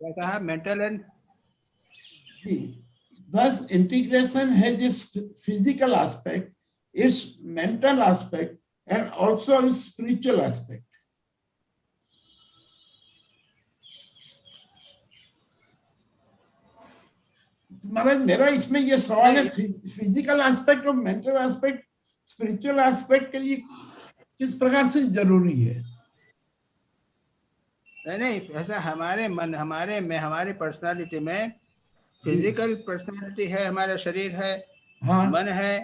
क्या कहा? Mental and, thus integration has its physical aspect, its mental aspect, and also its spiritual aspect. महाराज मेरा इसमें ये सवाल है, फिजिकल एस्पेक्ट और मेंटल एस्पेक्ट स्पिरिचुअल एस्पेक्ट के लिए किस प्रकार से जरूरी है? नहीं, ऐसा हमारे मन, हमारी पर्सनालिटी में फिजिकल पर्सनालिटी है, हमारा शरीर है, हाँ, मन है,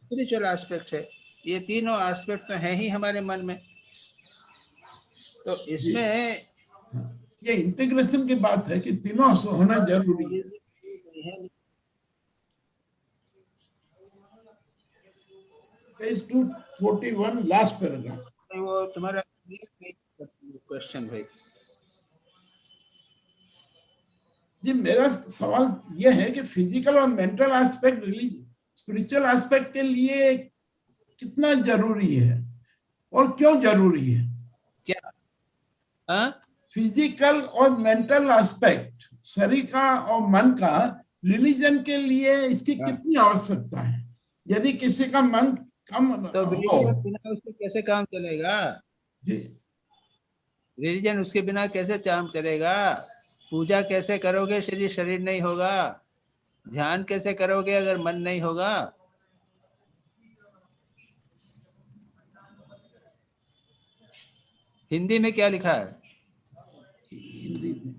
स्पिरिचुअल एस्पेक्ट है। ये तीनों एस्पेक्ट तो है ही हमारे मन में। तो इसमें ये इंटीग्रेशन की बात है कि तीनों होना जरूरी है। Page 241 last paragraph. वो तुम्हारा क्वेश्चन भाई जी, मेरा सवाल ये है कि फिजिकल और मेंटल एस्पेक्ट स्पिरिचुअल एस्पेक्ट के लिए कितना जरूरी है और क्यों जरूरी है? क्या फिजिकल और मेंटल एस्पेक्ट शरीर का और मन का रिलीजन के लिए इसकी कितनी आवश्यकता है? यदि किसी का मन कम तो हो, बिना उसके कैसे काम चलेगा? जी रिलीजन उसके बिना कैसे काम चलेगा? पूजा कैसे करोगे शरीर नहीं होगा? ध्यान कैसे करोगे अगर मन नहीं होगा? हिंदी में क्या लिखा है? हिंदी में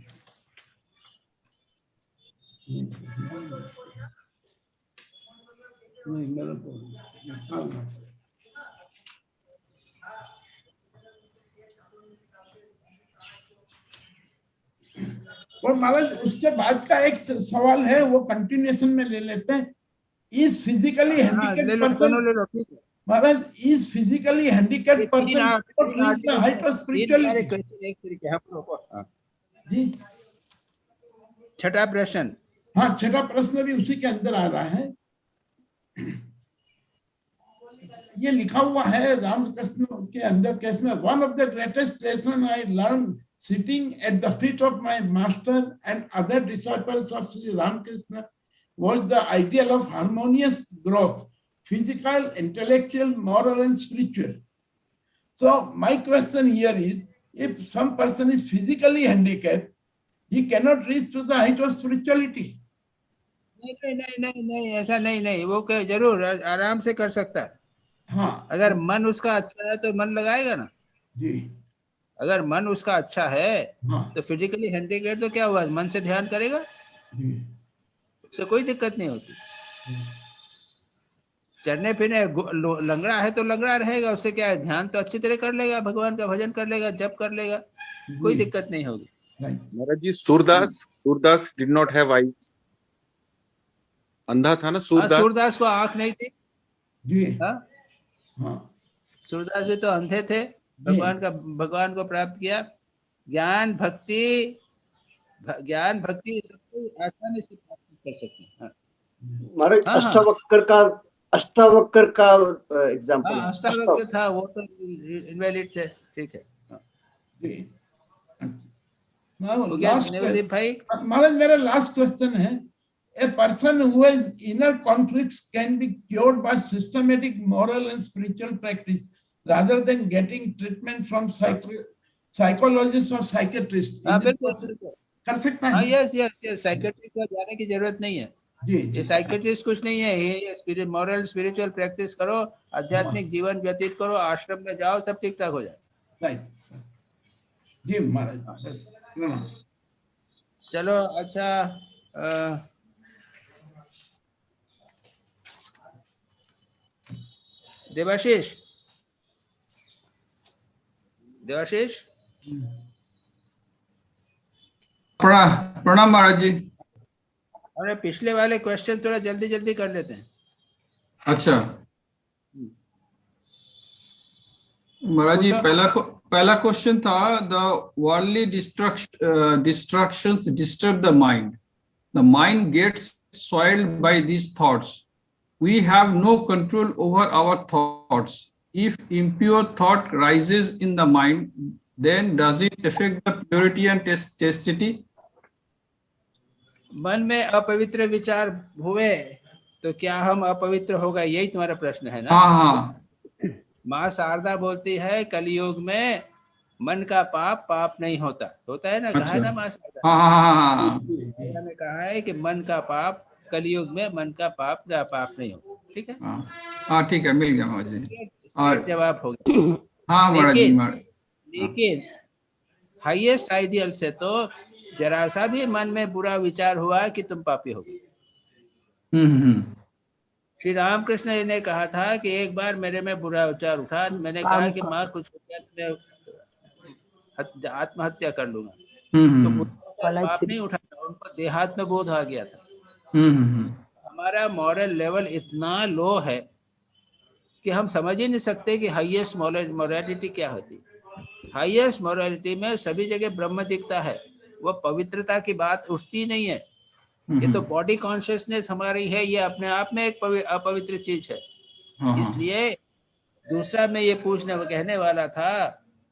नहीं, मेरा तो निकालना। और महाराज उसके बाद का एक सवाल है, वो कंटिन्यूएशन में ले लेते हैं। is physically हाँ, handicapped ले लो, person, दोनों ले लो, ठीक है। Maharaj, is physically handicapped person तीन cannot reach the height of सारे spirituality. क्वेश्चन एक तरीके हम लोग को। हाँ। जी छठा प्रश्न, हाँ, छठा प्रश्न भी उसी के अंदर आ रहा है। ये लिखा हुआ है रामकृष्ण के अंदर केस में, one of the greatest lesson I learn sitting at the feet of my master and other disciples of Shri Ramakrishna was the ideal of harmonious growth, physical, intellectual, moral and spiritual. So my question here is, if some person is physically handicapped, he cannot reach to the height of spirituality. नहीं, ऐसा नहीं, वो क्या जरूर आराम से कर सकता है। हाँ, अगर मन उसका अच्छा है तो मन लगाएगा ना जी। अगर मन उसका अच्छा है हाँ, तो फिजिकली हैंडिकैप तो क्या हुआ, मन से ध्यान करेगा, जी। उससे कोई दिक्कत नहीं होती। चढ़ने फिरने लंगड़ा है तो लंगड़ा रहेगा, उससे क्या है, ध्यान तो अच्छी तरह कर लेगा, भगवान का भजन कर लेगा, जप कर लेगा, कोई दिक्कत नहीं होगी। महाराज जी, Surdas did not have eyes. अंधा था ना सूरदास? सूरदास को आंख नहीं थी जी। हाँ, सूरदास जी तो अंधे थे, भगवान को प्राप्त किया। ज्ञान भक्ति सबको आसानी से प्राप्त कर सकते हैं। महाराज अष्टावक्र का एग्जांपल, अष्टावक्र था, वो तो इनवैलिड थे, ठीक है। भाई महाराज, मेरा लास्ट क्वेश्चन है, a person who has inner conflicts can be cured by systematic moral and spiritual practice rather than getting treatment from psychologists or psychiatrists. कर सकता है? यस, साइकियाट्रिस्ट को जाने की जरूरत नहीं है जी। ये साइकियाट्रिस्ट कुछ नहीं है, ये मॉरल स्पिरिचुअल प्रैक्टिस करो, आध्यात्मिक जीवन व्यतीत करो, आश्रम में जाओ, सब ठीक ठाक हो जाए। राइट जी महाराज। चलो अच्छा, देवाशीष प्रणाम महाराज जी। अरे पिछले वाले क्वेश्चन थोड़ा जल्दी कर लेते हैं। अच्छा महाराज जी, पहला क्वेश्चन था, the worldly distractions disturb the mind gets soiled by these thoughts. We have no control over our thoughts. If impure thought rises in the mind, then does it affect the purity and chastity? मन में अपवित्र विचार हुए तो क्या हम अपवित्र होगा, यही तुम्हारा प्रश्न है ना? हाँ। माँ शारदा बोलती है कलयुग में मन का पाप नहीं होता है ना, कहा है ना माँ शारदा। हाँ। ने कहा है कि मन का पाप, कलयुग में मन का पाप नहीं होता, ठीक है। हाँ ठीक है, मिल गया महाराज जी। और जवाब हो गया। हाँ महाराज जी। लेकिन हाईएस्ट आइडियल से तो जरा सा भी मन में बुरा विचार हुआ कि तुम पापी हो गए। श्री रामकृष्ण जी ने कहा था कि एक बार मेरे में बुरा विचार उठा, मैंने कहा कि माँ कुछ हो गया तो मैं आत्महत्या कर लूंगा, तो पाप नहीं उठा था, उनको देहात्म बोध आ गया था। हमारा मॉरल लेवल इतना लो है कि हम समझ ही नहीं सकते कि हाईएस्ट मोरालिटी क्या होती है। हाईएस्ट मोरालिटी में सभी जगह ब्रह्म दिखता है, वो पवित्रता की बात उठती नहीं है। ये तो बॉडी कॉन्शियसनेस हमारी है, ये अपने आप में एक अपवित्र चीज है। इसलिए दूसरा मैं ये कहने वाला था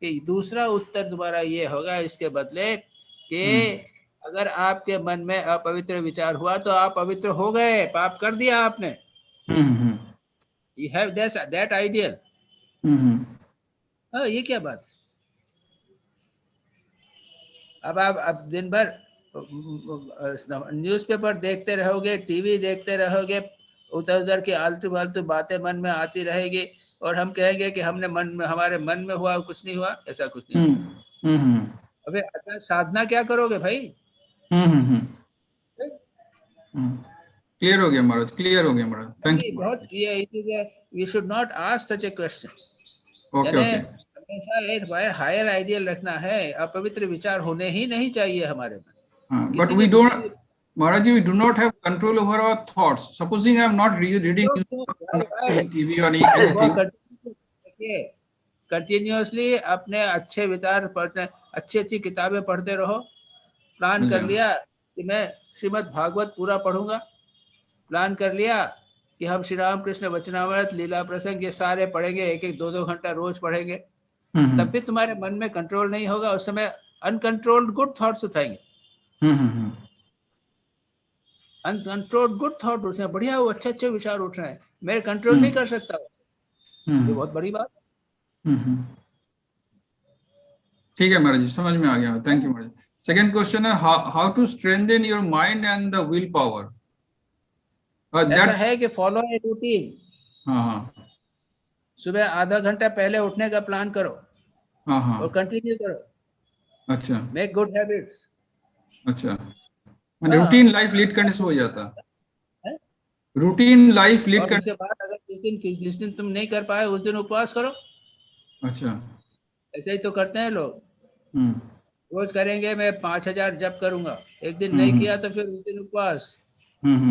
कि दूसरा उत्तर तुम्हारा ये होगा इसके बदले कि अगर आपके मन में अपवित्र विचार हुआ तो आप पवित्र हो गए, पाप कर दिया आपने। You have that ideal। ये क्या बात है? अब आप दिन भर न्यूज़पेपर देखते रहोगे, टीवी देखते रहोगे, उधर की आलतू फालतू बातें मन में आती रहेगी और हम कहेंगे कि हमारे मन में हुआ, कुछ नहीं हुआ, ऐसा कुछ नहीं। अबे साधना क्या करोगे भाई? क्लियर हो गया महाराज, क्लियर हो गया महाराज, थैंक यू। बहुत we should not ask such a question. Okay. हमेशा एक हायर आइडियल रखना है, अपवित्र विचार होने ही नहीं चाहिए हमारे में। But we don't, Maharaji, we do not have control over our thoughts. Supposing I am not reading TV or anything. Continuously अपने अच्छे विचार पढ़ने, अच्छी अच्छी किताबें पढ़ते रहो। प्लान कर लिया कि मैं श्रीमद् भागवत पूरा पढ़ूंगा, प्लान कर लिया कि हम श्री राम कृष्ण वचनामृत, लीला प्रसंग ये सारे पढ़ेंगे, एक एक 2-2 घंटा रोज पढ़ेंगे, तब भी तुम्हारे मन में कंट्रोल नहीं होगा। उस समय अनकंट्रोल्ड गुड थॉट्स उठाएंगे, अनकंट्रोल्ड गुड थॉट उठ रहे हैं, बढ़िया, वो अच्छे विचार उठ रहे हैं, मैं कंट्रोल नहीं कर सकता। ये बहुत बड़ी बात। ठीक है महाराज जी, समझ में आ गया। थैंक यू महाराज। सेकंड क्वेश्चन है how to strengthen your mind and the will power. ऐसा है कि फॉलो ए रूटीन। हाँ, सुबह आधा घंटा पहले उठने का प्लान करो, हाँ, और कंटिन्यू करो। अच्छा, मेक गुड हैबिट्स। अच्छा, रूटीन लाइफ लीड करने से हो जाता है। रूटीन लाइफ लीड करने उसके बाद अगर जिस दिन तुम नहीं कर पाए उस दिन उपवास करो। अच्छा, ऐसे ही तो करते हैं लोग। रोज करेंगे मैं 5000 जप करूंगा, एक दिन नहीं किया तो फिर उस दिन उपवास।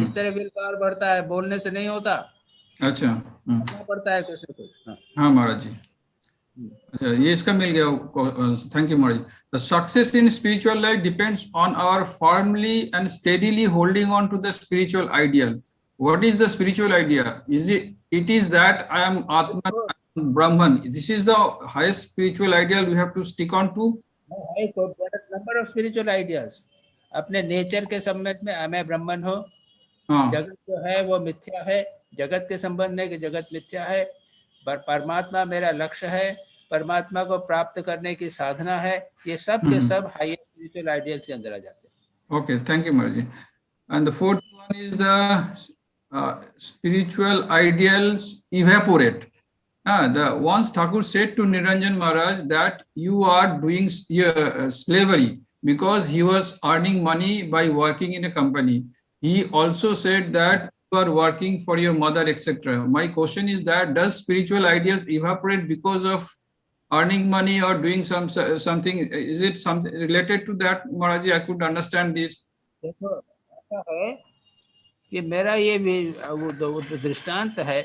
इस तरह विल पावर बढ़ता है, बोलने से नहीं होता। अच्छा, करना पड़ता है कुछ न कुछ। हाँ महाराज जी, अच्छा, ये इसका मिल गया। Thank you Maharaj. The success in spiritual life depends on our firmly and steadily holding on to the spiritual ideal. What is the spiritual idea? It is that I am atma Brahman. This is the highest spiritual ideal we have to stick on to. Number of spiritual ideas. अपने nature के संबंध में मैं ब्राह्मण हूँ, जगत जो है वो मिथ्या है, जगत के संबंध में कि जगत मिथ्या है, पर परमात्मा मेरा लक्ष्य है, परमात्मा को प्राप्त करने की साधना है, ये सब के सब हाईएस्ट स्पिरिचुअल आइडियल्स के अंदर आ जाते हैं। Okay, thank you Maharaj ji. And the fourth one is the spiritual ideals evaporate. Once Thakur said to Niranjan Maharaj that you are doing slavery because he was earning money by working in a company. He also said that you are working for your mother, etc. My question is that does spiritual ideals evaporate because of earning money or doing something? Is it something related to that, Maharaj ji? I could understand this. देखो, ऐसा है कि मेरा ये दृष्टांत है,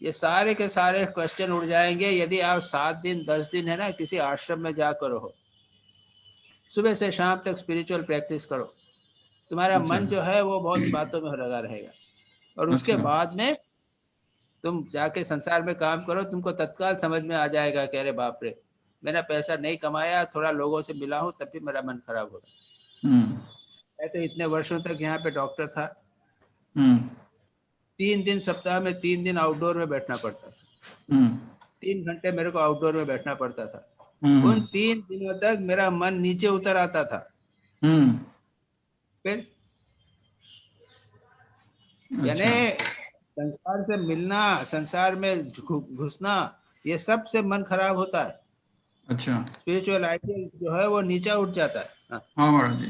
ये सारे के सारे क्वेश्चन उड़ जाएंगे यदि आप 7 दिन 10 दिन है ना किसी आश्रम में जाकर हो, सुबह से शाम तक स्पिरिचुअल प्रैक्टिस करो, तुम्हारा मन जो है वो बहुत बातों में लगा रहेगा, और उसके बाद में तुम जाके संसार में काम करो, तुमको तत्काल समझ में आ जाएगा कि अरे बाप रे, मैंने पैसा नहीं कमाया, थोड़ा लोगों से मिला हूँ तब भी मेरा मन खराब हो रहा। मैं तो इतने वर्षों तक यहाँ पे डॉक्टर था, 3 दिन सप्ताह में 3 दिन आउटडोर में बैठना पड़ता था। 3 घंटे मेरे को आउटडोर में बैठना पड़ता था। उन 3 दिनों तक मेरा मन नीचे उतर आता था। फिर यानी संसार से मिलना, संसार में घुसना, ये सब से मन खराब होता है। अच्छा, स्पिरिचुअल आइडियल जो है वो नीचे उठ जाता है। हाँ महाराज जी,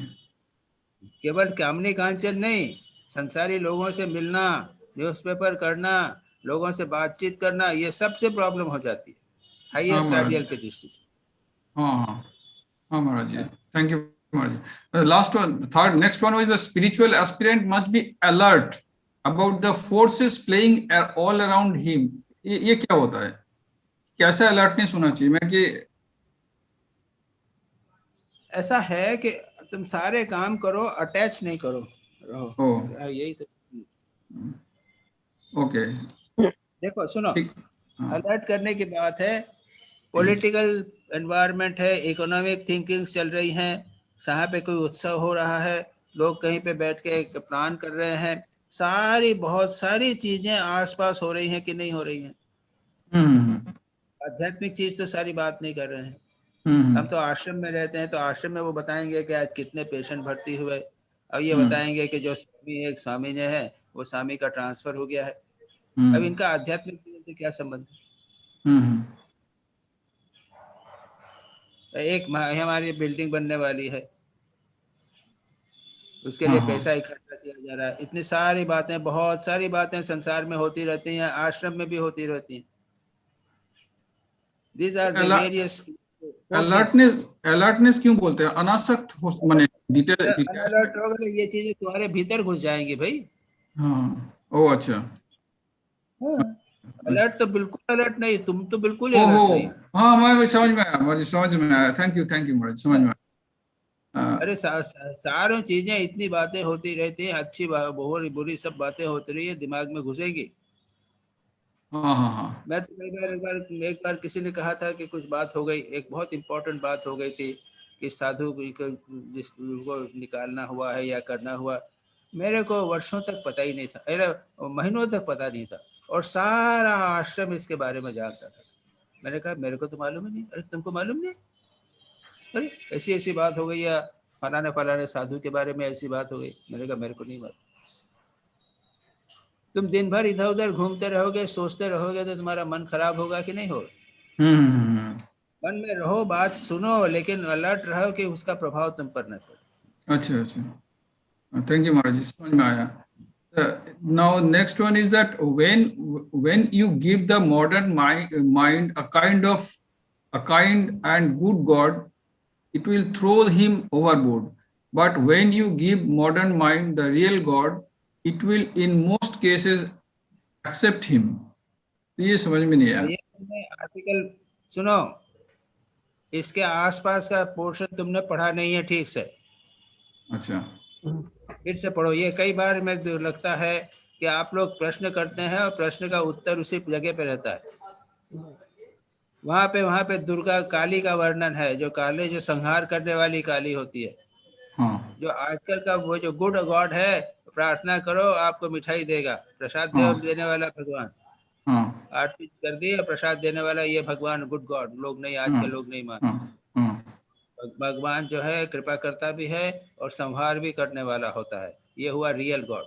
केवल कामनी कांचन नहीं, संसारी लोगों से मिलना, न्यूज़पेपर करना, लोगों से बातचीत करना, ये सबसे प्रॉब्लम हो जाती है हाईएस्ट आइडियल की दृष्टि से। हाँ महाराज जी, थैंक यू महाराज जी। Last one, third, next one was the spiritual aspirant must be alert about the forces playing all around him. ये क्या होता है? कैसा अलर्टनेस होना चाहिए? मैं कि ऐसा है कि तुम सारे काम करो, अटैच नहीं करो रहो। यही तो। ओके, देखो सुनो, अलर्ट करने की बात है। पॉलिटिकल एनवायरनमेंट है, इकोनॉमिक थिंकिंग्स चल रही हैं, यहाँ पे कोई उत्सव हो रहा है, लोग कहीं पे बैठ के प्लान कर रहे हैं, बहुत सारी चीजें आसपास हो रही हैं कि नहीं हो रही हैं। आध्यात्मिक चीज तो सारी बात नहीं कर रहे हैं। हम तो आश्रम में रहते हैं, तो आश्रम में वो बताएंगे कि आज कितने पेशेंट भर्ती हुए, और ये बताएंगे कि जो स्वामी एक स्वामी ने है वो स्वामी का ट्रांसफर हो गया है। अब इनका आध्यात्मिक जीवन से क्या संबंध है? एक हमारी बिल्डिंग बनने वाली है, उसके लिए पैसा इकट्ठा किया जा रहा है। इतनी सारी बातें, बहुत सारी बातें संसार में होती रहती हैं, आश्रम में भी होती रहती हैं। These are the various alertness क्यों बोलते हैं? अनासक्त माने डिटेल अनअलर्ट हो गए, ये चीजें तुम्हारे भीतर घुस जाएंगी भाई। हाँ, ओ अच्छा, अलर्ट तो बिल्कुल अलर्ट नहीं, तुम तो बिल्कुल ही ओहो, अलर्ट नहीं। हाँ मैं समझ में आया महाराज, समझ में आया, थैंक यू महाराज, समझ में आया। अरे सारों चीजें, इतनी बातें होती रहती हैं, अच्छी बुरी बुरी सब बातें होती रही है, दिमाग में घुसेंगी। हाँ हाँ हाँ, मैं तो एक बार किसी ने कहा था कि कुछ बात हो गई, एक बहुत इंपॉर्टेंट बात हो गई थी कि साधु जिसको निकालना हुआ है या करना हुआ, मेरे को वर्षों तक पता ही नहीं था, अरे महीनों तक पता नहीं था, और सारा आश्रम इसके बारे में जानता था। मैंने कहा मेरे को तो मालूम ही नहीं। अरे तुमको मालूम नहीं? अरे ऐसी ऐसी बात हो गई, या फलाने साधु के बारे में ऐसी बात हो गई। मैंने कहा मेरे को नहीं मालूम। तुम दिन भर इधर उधर घूमते रहोगे, सोचते रहोगे, तो तुम्हारा मन खराब होगा कि नहीं होगा? मन में रहो, बात सुनो, लेकिन अलर्ट रहो कि उसका प्रभाव तुम पर न पड़े। अच्छा अच्छा, थैंक यू महाराज जी, समझ में आया। Now next one is that when you give the modern mind a kind and good God, it will throw him overboard. But when you give modern mind the real God, it will in most cases accept him. ये समझ में नहीं आया। ये article सुनो, इसके आसपास का पोर्शन तुमने पढ़ा नहीं है ठीक से। अच्छा, फिर से पढ़ो। ये कई बार मैं लगता है कि आप लोग प्रश्न करते हैं और प्रश्न का उत्तर उसी जगह पे रहता है। वहां पे दुर्गा काली का वर्णन है, जो काली, जो संहार करने वाली काली होती है। हाँ, जो आजकल का वो जो गुड गॉड है, प्रार्थना करो आपको मिठाई देगा, प्रसाद देने वाला भगवान। हाँ, आरती कर दी और प्रसाद देने वाला ये भगवान गुड गॉड, लोग नहीं, आजकल लोग नहीं मानते। भगवान जो है कृपा करता भी है और संहार भी करने वाला होता है, ये हुआ रियल गॉड।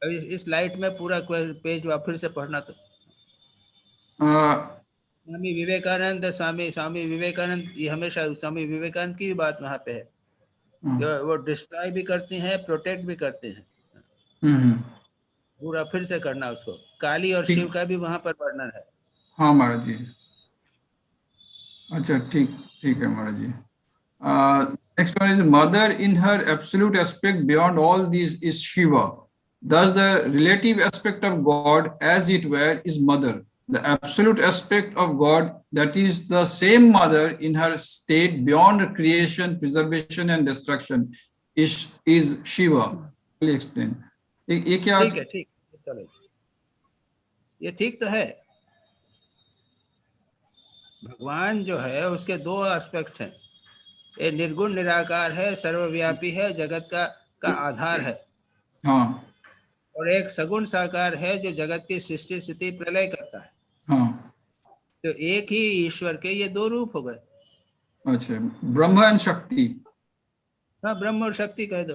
अब इस लाइट में पूरा पेज फिर से पढ़ना। तो स्वामी विवेकानंद, स्वामी विवेकानंद, ये हमेशा स्वामी विवेकानंद की भी बात वहां पे है, जो वो डिस्ट्रॉय भी करते हैं, प्रोटेक्ट भी करते हैं। पूरा फिर से करना उसको। काली और शिव का भी वहां पर वर्णन है। हाँ महाराज जी, अच्छा ठीक है महाराज जी। Next one is mother in her absolute aspect beyond all these is Shiva. Thus the relative aspect of God as it were is mother. The absolute aspect of God, that is the same mother in her state beyond creation, preservation and destruction is Shiva. Please explain. ये क्या? ठीक है, ठीक, चलो ये ठीक तो है। भगवान जो है उसके दो एस्पेक्ट हैं, एक निर्गुण निराकार है, सर्वव्यापी है, जगत का आधार है। हाँ। और एक सगुण साकार है जो जगत की सृष्टि स्थिति प्रलय करता है। हाँ। तो एक ही ईश्वर के ये दो रूप हो गए। अच्छा, ब्रह्म एंड शक्ति। हाँ, ब्रह्म और शक्ति कह दो।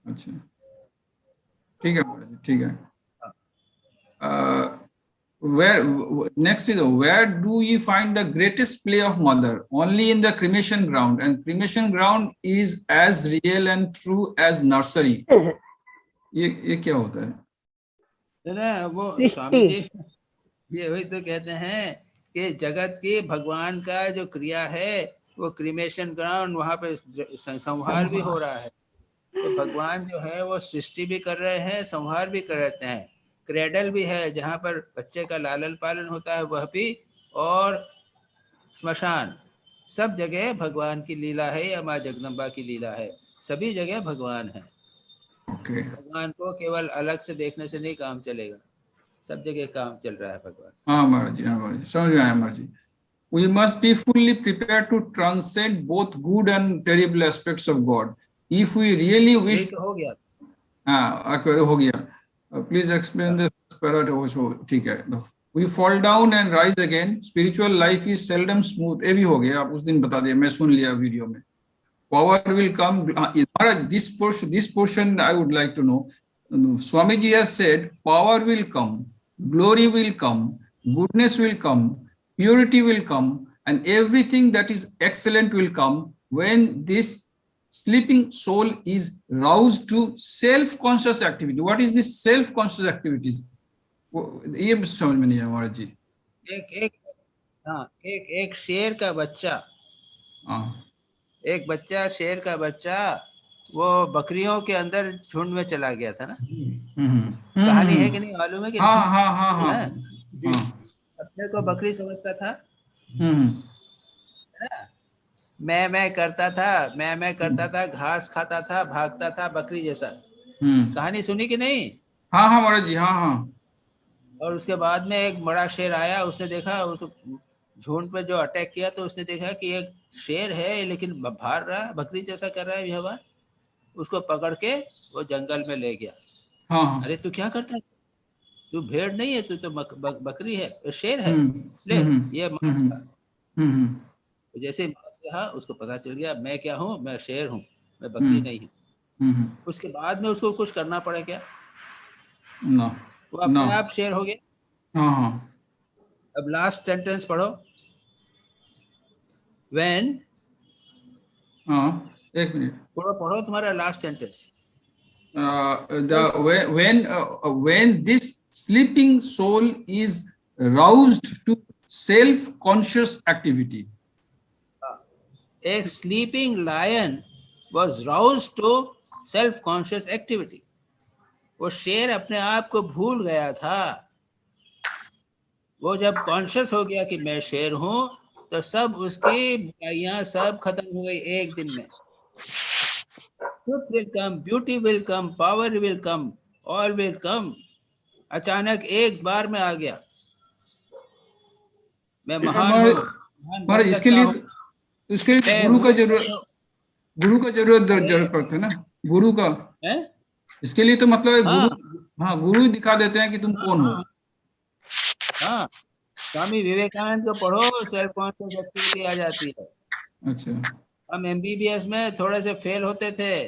अच्छा ठीक है महाराज, ठीक है। Where next is where do you find the greatest play of mother? Only in the cremation ground, and cremation ground is as real and true as nursery. ये क्या होता है? ना वो स्वामी जी ये वही तो कहते हैं कि जगत की भगवान का जो क्रिया है वो क्रिमेशन ग्राउंड, वहां पे संहार भी हो रहा है। तो भगवान जो है वो सृष्टि भी कर रहे हैं, संहार भी कर रहे हैं। क्रेडल भी है जहाँ पर बच्चे का लालन पालन होता है, वह भी, और स्मशान, सब जगह भगवान की लीला है या माँ जगदम्बा की लीला है। सभी जगह भगवान है। भगवान को केवल अलग से देखने से नहीं काम चलेगा, सब जगह काम चल रहा है भगवान। हाँ महाराज जी, हाँ महाराज जी, समझ में आया महाराज जी। We must be fully prepared to transcend both good and terrible aspects of God. If we really wish, तो हो गया। हाँ हो गया। Please explain this para also. ठीक है। We fall down and rise again. Spiritual life is seldom smooth. ये भी हो गया, आप उस दिन बता दिया, मैं सुन लिया वीडियो में। Power will come. Maharaj, this portion I would like to know. Swamiji has said, power will come, glory will come, goodness will come, purity will come, and everything that is excellent will come when this sleeping soul is roused to self-conscious activity. What is this self-conscious activities? ये समझ में नहीं है महाराज जी। हाँ, एक शेर का बच्चा, हाँ, एक बच्चा शेर का बच्चा वो बकरियों के अंदर झुंड में चला गया था ना। कहानी है कि नहीं मालूम है कि हाँ नहीं? हाँ हाँ हाँ हाँ? हाँ, अपने को बकरी समझता था, हम्म, है ना? मैं करता था, मैं करता था, घास खाता था, भागता था बकरी जैसा। कहानी सुनी कि नहीं? हाँ हाँ महाराज जी, हाँ हाँ, और उसके बाद में एक बड़ा शेर आया, उसने देखा उसको झुंड पे जो अटैक किया, तो उसने देखा कि एक शेर है लेकिन भाग रहा है, बकरी जैसा कर रहा है व्यवहार। उसको पकड़ के वो जंगल में ले गया। हाँ हाँ, अरे तू क्या करता है, तू भेड़ नहीं है, तू तो बकरी है, शेर है, ले ये मांस खा। तो जैसे ही मांस कहा, उसको पता चल गया मैं क्या हूँ, मैं शेर हूँ, मैं बकरी नहीं हूँ। उसके बाद में उसको कुछ करना पड़े क्या? ना वो ना, अपने आप शेर हो गया। हाँ हाँ, अब लास्ट सेंटेंस पढ़ो। व्हेन, हाँ, एक मिनट, पढ़ो पढ़ो तुम्हारा last sentence. when this sleeping soul is roused to self-conscious activity. A sleeping lion was roused to self-conscious activity. वो शेर अपने आप को भूल गया था। वो जब कॉन्शियस हो गया कि मैं शेर हूं, तो सब उसकी बुराइयां सब खत्म हो गई एक दिन में। Truth will come, beauty will come, power will come, all will come. अचानक एक बार में आ गया, मैं महान हूँ, महान बन महाराज सकता हूँ। इसके लिए मैं गुरु का हूँ, जरूरत पड़ता है ना, गुरु का। है? इसके लिए तो मतलब हाँ, हाँ, गुरु ही दिखा देते हैं कि तुम कौन हो। हाँ, स्वामी विवेकानंद को पढ़ो, सेल्फ कॉन्शियस एक्टिविटी आ जाती है। अच्छा, हम एमबीबीएस में थोड़े से फेल होते थे,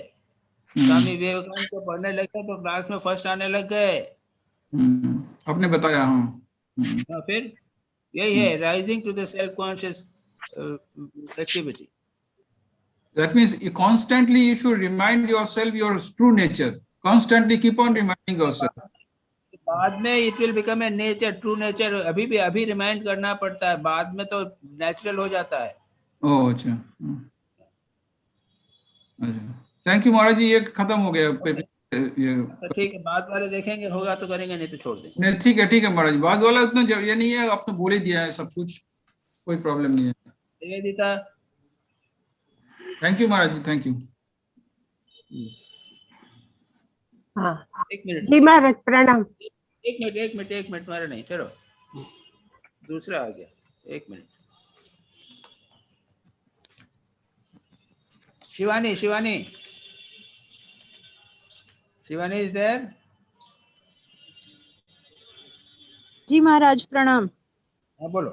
स्वामी विवेकानंद को पढ़ने लगे तो क्लास में फर्स्ट आने लग गए। आपने बताया, हाँ, हाँ, फिर यही है rising to the self conscious activity. That means constantly you should remind yourself your true nature. Constantly keep on reminding yourself. बाद में it will become a nature, true nature. अभी रिमाइंड करना पड़ता है, बाद में तो नेचुरल हो जाता है। ओह, अच्छा, अच्छा, थैंक यू महाराज जी, ये खत्म हो गया। ये ठीक है, बाद वाले देखेंगे, होगा तो करेंगे, नहीं तो छोड़ देंगे। नहीं, ठीक है महाराज जी, बाद वाला उतना ये नहीं है, आप तो बोल ही दिया है सब कुछ, कोई प्रॉब्लम नहीं है। Nivedita, thank you Maharaj ji, thank you. हाँ एक मिनट जी महाराज, प्रणाम। एक मिनट तुम्हारा नहीं, चलो दूसरा आ गया, एक मिनट। Shivani is there? जी महाराज, प्रणाम। हाँ, बोलो।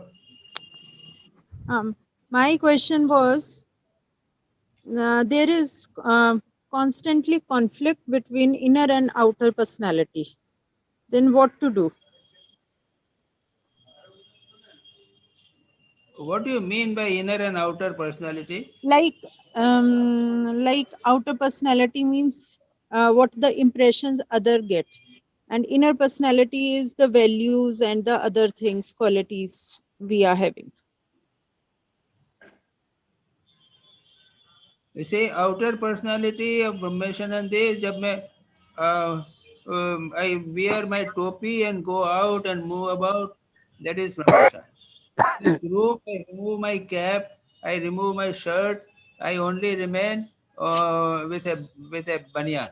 My question was, there is constantly conflict between inner and outer personality. Then what to do? What do you mean by inner and outer personality? Like outer personality means what the impressions other get, and inner personality is the values and the other things, qualities we are having. You see, outer personality of Brahmeshanand is जब मैं I wear my topi and go out and move about, that is Brahmeshanand. In group, I remove my cap, I remove my shirt, I only remain with a banyan.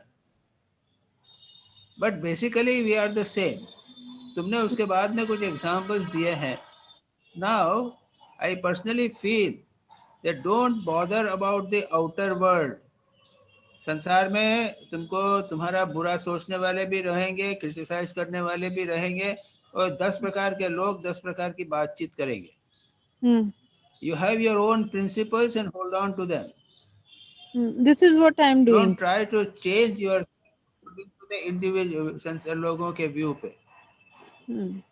But basically we are the same. तुमने उसके बाद में कुछ examples दिए हैं. Now, I personally feel that don't bother about the outer world. संसार में तुमको तुम्हारा बुरा सोचने वाले भी रहेंगे, क्रिटिसाइज करने वाले भी रहेंगे, और 10 प्रकार के लोग 10 प्रकार की बातचीत करेंगे. You have your own principles and hold on to them. This is what I am doing. Don't try to change your to the individual संसार लोगों के व्यू पे.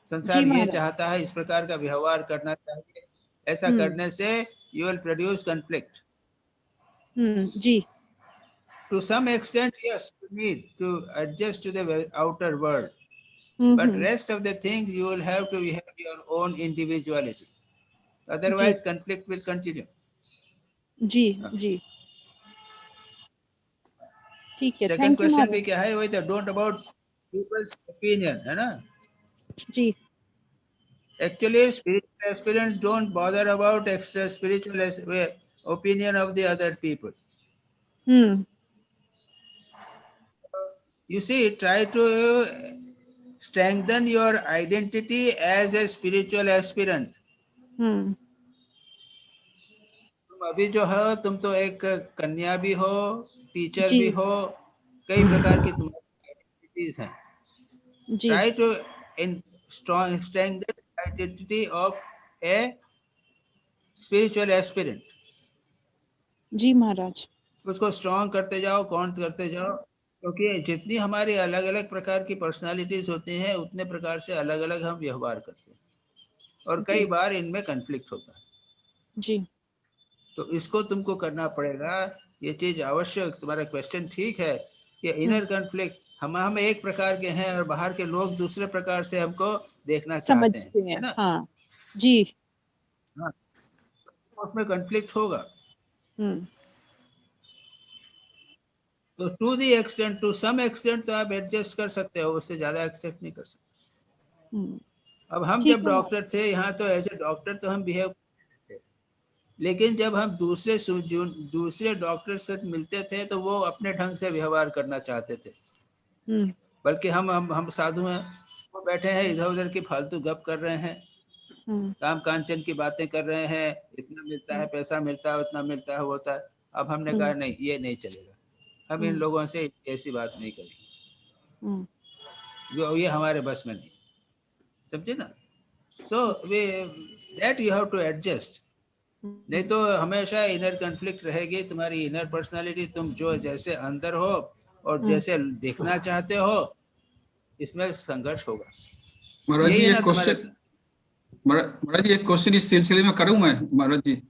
संसार ये चाहता है, इस प्रकार का व्यवहार करना चाहिए, ऐसा करने से you will produce conflict. Ji. To some extent, yes, you need to adjust to the outer world. But rest of the things you will have to have your own individuality. Otherwise, conflict will continue. जी जी ठीक है, Second thank you question भी महाराज क्या है, वही तो don't about people's opinion, है ना? जी Actually, spiritual aspirants don't bother about extra spiritual opinion of the other people. You see, try to strengthen your identity as a spiritual aspirant. तुम अभी जो हो, तुम तो एक कन्या भी हो, टीचर जी भी हो, कई प्रकार की तुम्हारी आइडेंटिटीज हैं. जी Try to strengthen the identity of a spiritual aspirant. जी महाराज उसको स्ट्रॉन्ग करते जाओ, काउंट करते जाओ, क्योंकि जितनी हमारी अलग अलग प्रकार की पर्सनालिटीज होती हैं, उतने प्रकार से अलग अलग हम व्यवहार करते हैं, और कई बार इनमें कन्फ्लिक्ट होता है. जी तो इसको तुमको करना पड़ेगा. ये चीज आवश्यक. तुम्हारा क्वेश्चन ठीक है कि इनर कन्फ्लिक्ट, हम एक प्रकार के हैं और बाहर के लोग दूसरे प्रकार से हमको देखना चाहते समझते हैं, हैं है ना? हाँ जी हाँ, उसमें कन्फ्लिक्ट होगा. तो to the extent, to some extent तो आप एडजस्ट कर सकते हो, उससे ज्यादा एक्सेप्ट नहीं कर सकते. अब हम ठीक जब है डॉक्टर थे यहाँ, तो एज ए डॉक्टर तो हम बिहेव थे, लेकिन जब हम दूसरे डॉक्टर से मिलते थे, तो वो अपने ढंग से व्यवहार करना चाहते थे. बल्कि हम साधु हैं, वो बैठे हैं इधर उधर की फालतू गप कर रहे हैं, काम कांचन की बातें कर रहे हैं, इतना मिलता है, पैसा मिलता है, उतना मिलता है, होता है. अब हमने कहा नहीं, ये नहीं चलेगा, हम इन लोगों से ऐसी बात नहीं करेंगे, ये हमारे बस में नहीं. समझे ना? So that you have to adjust. नहीं तो हमेशा इनर कॉन्फ्लिक्ट रहेगी. तुम्हारी इनर पर्सनालिटी, तुम जो जैसे अंदर हो और जैसे देखना चाहते हो, इसमें संघर्ष होगा. महाराज जी, एक क्वेश्चन, महाराज जी एक क्वेश्चन इस सिलसिले में करूं मैं. महाराज जी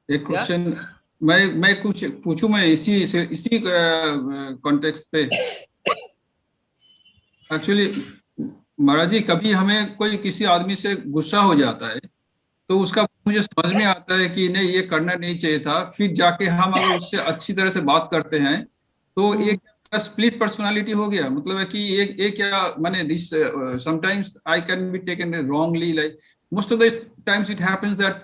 एक क्वेश्चन मैं कुछ पूछूं मैं इसी कॉन्टेक्स्ट पे. एक्चुअली महाराज जी, कभी हमें कोई किसी आदमी से गुस्सा हो जाता है, तो उसका मुझे समझ में आता है कि नहीं, ये करना नहीं चाहिए था. फिर जाके हम अगर उससे अच्छी तरह से बात करते हैं, तो एक स्प्लिट पर्सनालिटी हो गया. मतलब है कि एक क्या माने, this sometimes I can be taken wrongly, like most of the times it happens that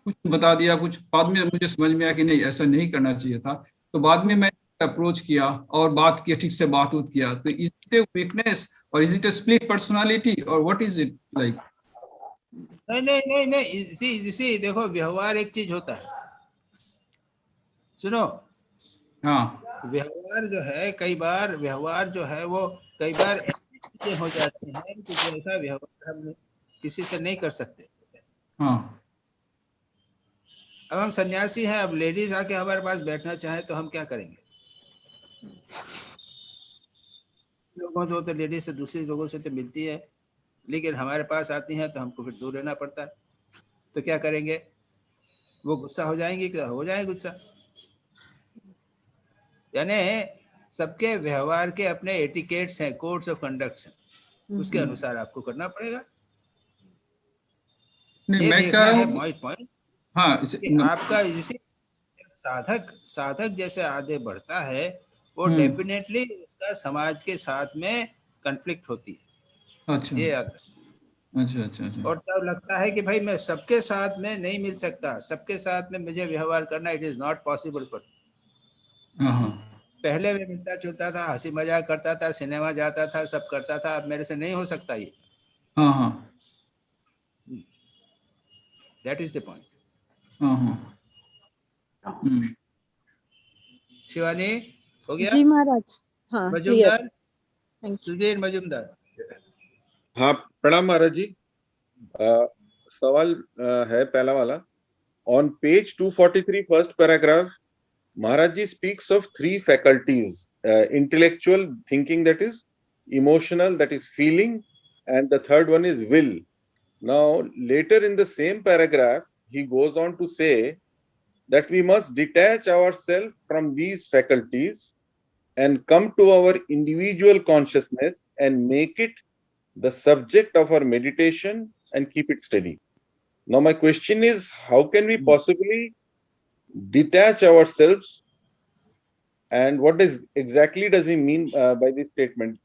कुछ बता दिया, कुछ बाद में मुझे समझ में आया कि नहीं, ऐसा नहीं करना चाहिए था. तो बाद में मैं अप्रोच किया और बात की, ठीक से बात किया. तो इज इट ए वीकनेस और is it A split personality और व्हाट इज इट लाइक? नहीं, इसी देखो, व्यवहार एक चीज होता है. सुनो, हाँ, व्यवहार जो है, कई बार व्यवहार जो है वो कई बार ऐसी चीजें हो जाती हैं कि जैसा व्यवहार हम किसी से नहीं कर सकते. हाँ. अब हम सन्यासी हैं, अब लेडीज आके हमारे पास बैठना चाहे तो हम क्या करेंगे? लोगों तो लेडीज से दूसरे लोगों से तो मिलती है, लेकिन हमारे पास आती हैं तो हमको फिर दूर रहना पड़ता है. तो क्या करेंगे? वो गुस्सा हो जाएंगे, क्या हो जाए गुस्सा. यानी सबके व्यवहार के अपने एटिकेट्स हैं, कोड्स ऑफ कंडक्ट हैं, उसके अनुसार आपको करना पड़ेगा. नहीं, ये मैं देखना कह रहा है हूँ. पॉइंट हाँ, आपका साधक जैसे आगे बढ़ता है, वो डेफिनेटली उसका समाज के साथ में कॉन्फ्लिक्ट होती है. अच्छा, ये याद रखना. अच्छा. और तब लगता है कि भाई मैं सबके साथ में नहीं मिल सकता, सबके साथ में मुझे व्यवहार करना, it is not possible for. पहले मैं मिलता जुलता था, हंसी मजाक करता था, सिनेमा जाता था, सब करता था. अब मेरे से नहीं हो सकता ये. That is the point. Shivani, हो गया? जी महाराज, हाँ मजुमदार, सुधीर मजुमदार. हाँ, प्रणाम महाराज जी. सवाल है पहला वाला. On page 243, first paragraph, Maharaj ji speaks of three faculties: intellectual thinking, that is emotional, that is feeling, and the third one is will. Now, later in the same paragraph, he goes on to say that we must detach ourselves from these faculties and come to our individual consciousness and make it the subject of our meditation and keep it steady. Now my question is, how can we possibly detach ourselves, and what exactly does he mean by this statement,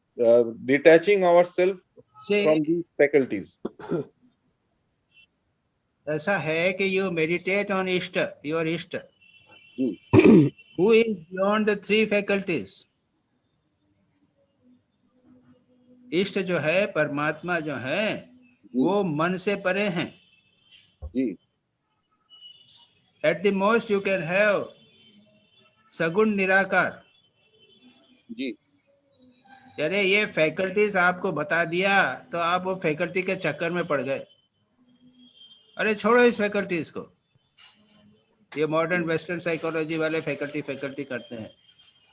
detaching ourselves See, from these faculties? ऐसा है कि you meditate on Ishta, your Ishta, who is beyond the three faculties. इष्ट जो है, परमात्मा जो है, वो मन से परे हैं. जी. At the most you can have सगुण निराकार. जी. अरे ये फैकल्टीज आपको बता दिया तो आप वो फैकल्टी के चक्कर में पड़ गए. अरे छोड़ो इस फैकल्टीज को. ये मॉडर्न वेस्टर्न साइकोलॉजी वाले फैकल्टी करते हैं.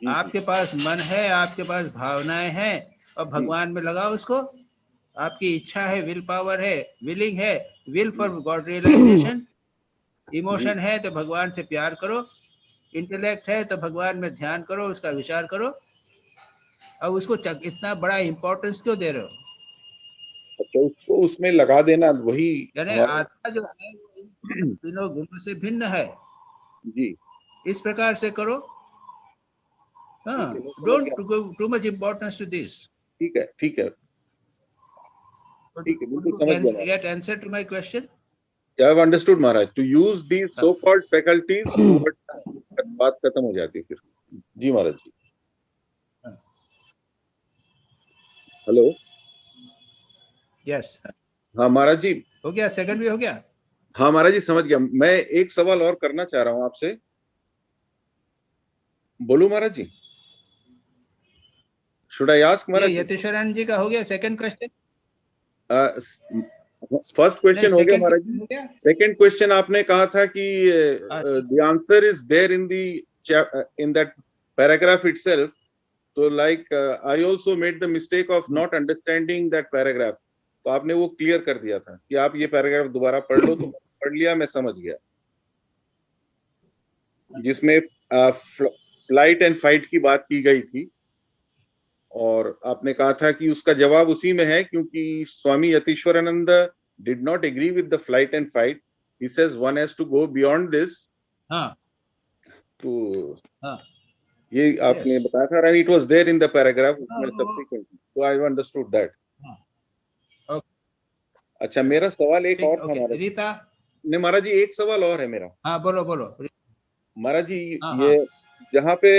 आपके पास मन है, आपके पास भावनाएं हैं, और भगवान में लगाओ उसको. आपकी इच्छा है, विल पावर है, विलिंग है, will for God realization. Emotion है तो भगवान से प्यार करो. इंटेलेक्ट है तो भगवान में ध्यान करो, उसका विचार करो. अब उसको इतना बड़ा इंपॉर्टेंस क्यों दे रहे हो? अच्छा, उसको उसमें लगा देना, वही यानी आत्मा जो है वो तीनों गुणों से भिन्न है. जी. इस प्रकार से करो. हाँ, don't give too much importance to this. ठीक है, ठीक है, ठीक है, बिल्कुल समझ गया. Get answer to my question? I have understood, Maharaj. To use these so-called faculties, बात खत्म हो जाती है फिर. जी महाराज जी. हेलो. Yes. हाँ महाराज जी. हो गया, सेकंड भी हो गया. हाँ महाराज जी, समझ गया. मैं एक सवाल और करना चाह रहा हूँ आपसे. बोलूं महाराज जी? Should I ask महाराज? यतीश्वरन जी का हो गया सेकंड क्वेश्चन. फर्स्ट क्वेश्चन हो गया महाराज जी. सेकंड क्वेश्चन आपने कहा था कि the answer is there in that paragraph itself. तो like I also made the mistake of not understanding that paragraph. तो आपने वो क्लियर कर दिया था कि आप ये पैराग्राफ दोबारा पढ़ लो. तो पढ़ लिया, मैं समझ गया, जिसमें फ्लाइट एंड फाइट की बात की गई थी. और आपने कहा था कि उसका जवाब उसी में है, क्योंकि स्वामी Yatishwaranand did not agree with the flight and fight. He says one has to go beyond this. हाँ. तो हाँ. ये आपने बताया था, and it was there in the paragraph subsequently. So I understood that. अच्छा, मेरा सवाल एक और था महाराज. रीता नहीं महाराज जी, एक सवाल और है मेरा. हाँ, बोलो बोलो महाराज जी. ये जहाँ पे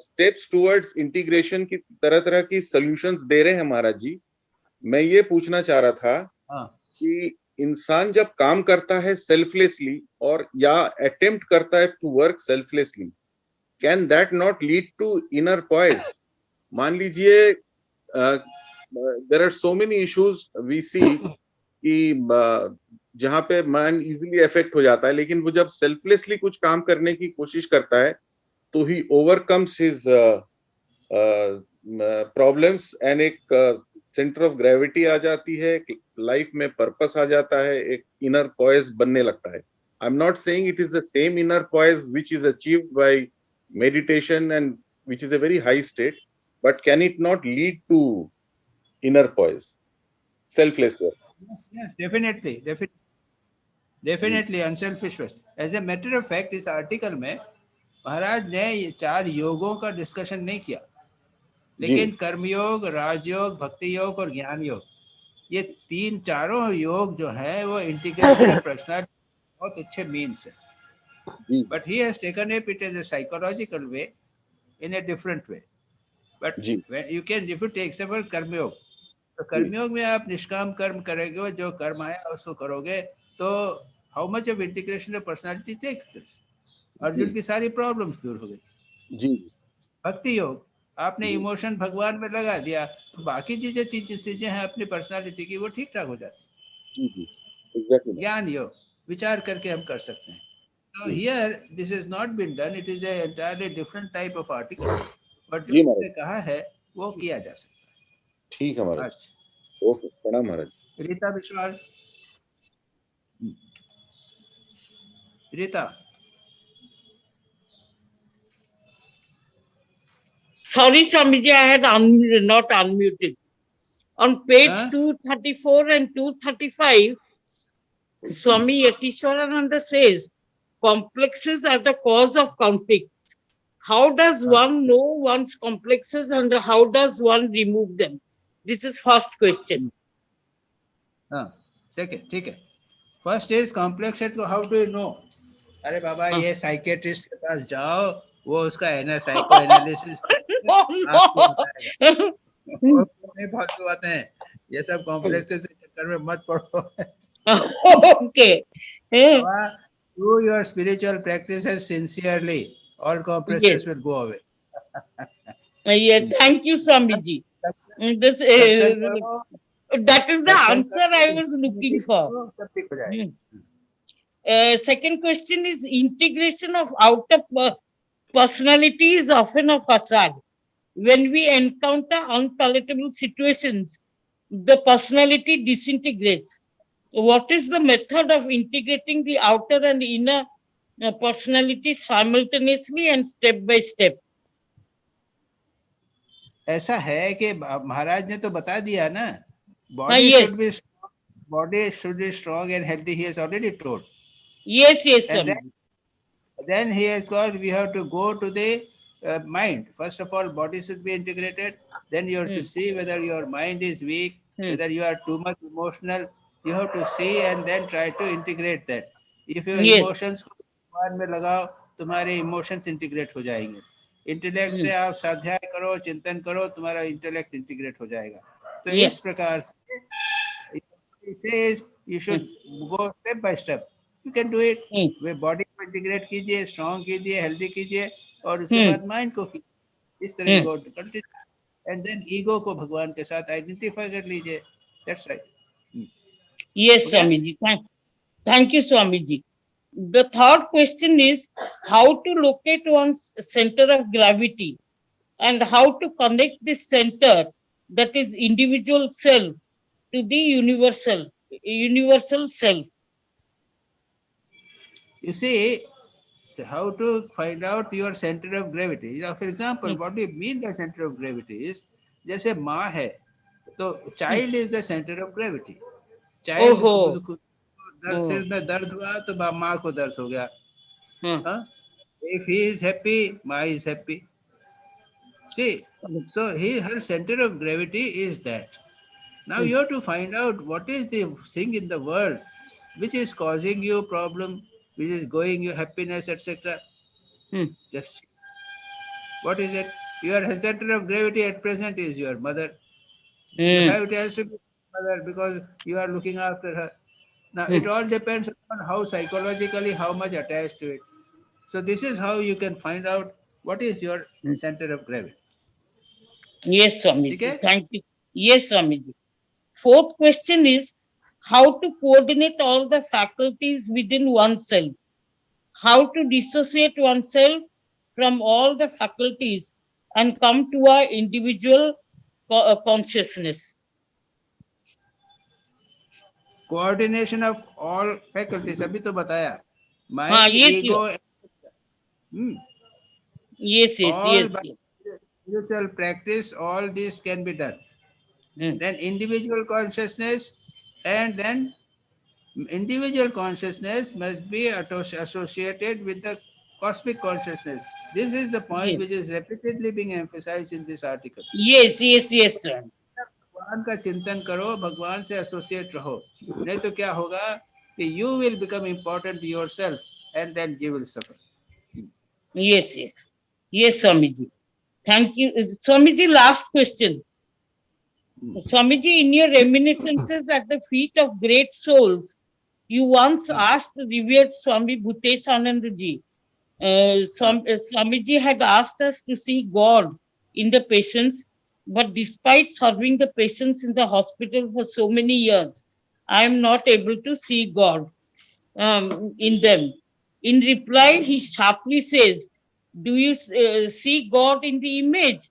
स्टेप्स टुवर्ड्स इंटीग्रेशन की तरह तरह की सॉल्यूशंस दे रहे हैं महाराज जी, मैं ये पूछना चाह रहा था कि इंसान जब काम करता है सेल्फलेसली और या अटेम्प्ट करता है to work selflessly, can that not lead to inner poise? मान लीजिए there are so many issues we see कि जहाँ पे माइंड इजीली अफेक्ट हो जाता है, लेकिन वो जब सेल्फलेसली कुछ काम करने की कोशिश करता है तो ही ओवरकम्स हिज प्रॉब्लम्स, एंड एक सेंटर ऑफ ग्रेविटी आ जाती है, लाइफ में पर्पस आ जाता है, एक इनर पॉइज बनने लगता है. I am not saying it is the same inner poise which is achieved by meditation and which is a very high state, but can it not lead to inner poise, selfless work? Yes, definitely unselfish work. As a matter of fact, इस article में महाराज ने ये 4 योगों का discussion नहीं किया, लेकिन कर्मयोग, राजयोग, भक्ति योग और ज्ञान योग, ये चारों योग जो है वो इंटीग्रेशन ऑफ पर्सनालिटी बहुत अच्छे मीन्स है. But he has taken it as a psychological way in a different way. But you can, if you take accept karmayoga, तो कर्मयोग में आप निष्काम कर्म करेंगे, जो कर्म आया उसको करोगे, तो how much of integration of personality takes place. Arjun की सारी प्रॉब्लम्स दूर हो गई जी. भक्ति योग, आपने इमोशन भगवान में लगा दिया, तो बाकी चीजें हैं अपनी पर्सनालिटी की, वो ठीक ठाक हो जाती है. ज्ञान योग, विचार करके हम कर सकते हैं. तो here this is not been done, it is a entirely different type of article, but जो मैंने कहा है वो किया जा सकता है. ठीक है महाराज. ओके, प्रणाम महाराज. रीता विश्वास. Rita. Sorry, Swamiji, I had not unmuted. On page 234 and 235, Swami Yatishwarananda says complexes are the cause of conflict. How does one know one's complexes and how does one remove them? This is first question. हाँ ठीक है first is complex है तो how do you know अरे बाबा ये psychiatrist के पास जाओ वो उसका है ना साइको एनालिसिस फालतू बातें हैं ये सब कॉम्प्लेक्स के चक्कर में मत पड़ो Okay. do your spiritual practices sincerely all complexes will go away Yeah, thank you, Swamiji. This that is the answer I was looking for. Second question is integration of outer personality is often a facade. When we encounter unpalatable situations, the personality disintegrates. What is the method of integrating the outer and inner personality simultaneously and step by step? ऐसा है कि महाराज ने तो बता दिया ना yes. body should be strong and healthy. He has already told. Yes, and then he has got, we have to go to the mind. First of all, body should be integrated. Then you have to see whether your mind is weak, whether you are too much emotional. You have to see and then try to integrate that. If your emotions को भगवान में लगाओ, तुम्हारे emotions integrate हो जाएंगे. Intellect से आप स्वाध्याय करो, चिंतन करो, तुम्हारा इंटेलेक्ट इंटीग्रेट हो जाएगा. तो इस प्रकार से you should go step by step. You can do it. Way body को इंटीग्रेट कीजिए, स्ट्रॉन्ग कीजिए, हेल्दी कीजिए और उसके बाद माइंड को कीजिए. इस तरह को कंटिन्यू एंड देन ईगो को भगवान के साथ आइडेंटिफाई कर लीजिए. That's right. Yes, Swamiji. Thank you, Swamiji. The third question is how to locate one's center of gravity and how to connect this center, that is individual self, to the universal self. You see, so how to find out your center of gravity. You know, for example, what do you mean by center of gravity is, जैसे माँ है, तो child is the center of gravity. Child सिर में दर्द हुआ तो माँ को दर्द हो गया. If he is happy, Ma is happy. See, so her center of gravity is that. Now you have to find out what is the thing in the world which is causing you problem, which is going you happiness, etc. Just what is it? Your center of gravity at present is your mother. You have, it has to be mother because you are looking after her. Now it all depends on how psychologically, how much attached to it. So this is how you can find out what is your center of gravity. Yes, Swamiji. Okay? Thank you. Yes, Swamiji. Fourth question is how to coordinate all the faculties within oneself. How to dissociate oneself from all the faculties and come to our individual consciousness. Coordination of all faculties. अभी तो बताया. Mind, ego. Yes. All by spiritual practice, all this can be done. Then individual consciousness, and then individual consciousness must be associated with the cosmic consciousness. This is the point which is repeatedly being emphasized in this article. Yes, sir. भगवान का चिंतन करो, भगवान से associate रहो, नहीं तो क्या होगा कि you will become important yourself and then you will suffer. Yes, Swamiji. Thank you. Swamiji, last question. Swamiji, in your reminiscences at the feet of great souls, you once asked the revered Swami Bhuteshanandaji. Swamiji had asked us to see God in the patients, but despite serving the patients in the hospital for so many years, I am not able to see God in them. In reply, he sharply says, do you see God in the image?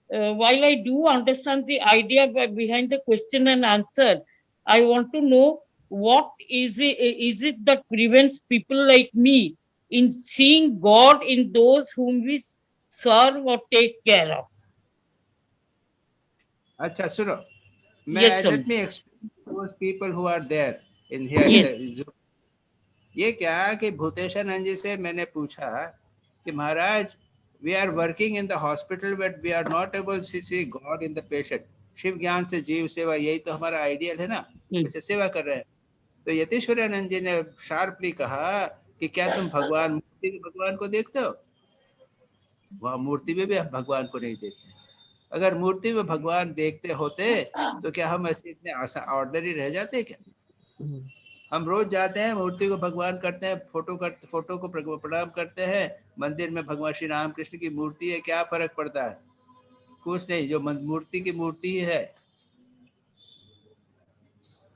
While I do understand the idea behind the question and answer, I want to know what is it that prevents people like me in seeing God in those whom we serve or take care of? अच्छा सुनो, let me explain to those people who are there in here. ये क्या कि भूतेशानंद जी से मैंने पूछा कि महाराज we are working in the hospital but we are not able to see God in the patient. Shiva ज्ञान से जीव सेवा, यही तो हमारा आइडियल है ना, वैसे सेवा कर रहे हैं। तो यतीश्वरानंद जी ने शार्पली कहा कि क्या तुम भगवान मूर्ति में भगवान को देखते हो? वहां मूर्ति में भी हम भगवान को नहीं देखते। अगर मूर्ति में भगवान देखते होते तो क्या हम ऐसे इतने आसान ऑर्डिनरी रह जाते क्या? हम रोज जाते हैं, मूर्ति को भगवान करते हैं, फोटो को प्रणाम करते हैं, मंदिर में भगवान श्री राम कृष्ण की मूर्ति है, क्या फर्क पड़ता है? कुछ नहीं, जो मूर्ति की मूर्ति ही है।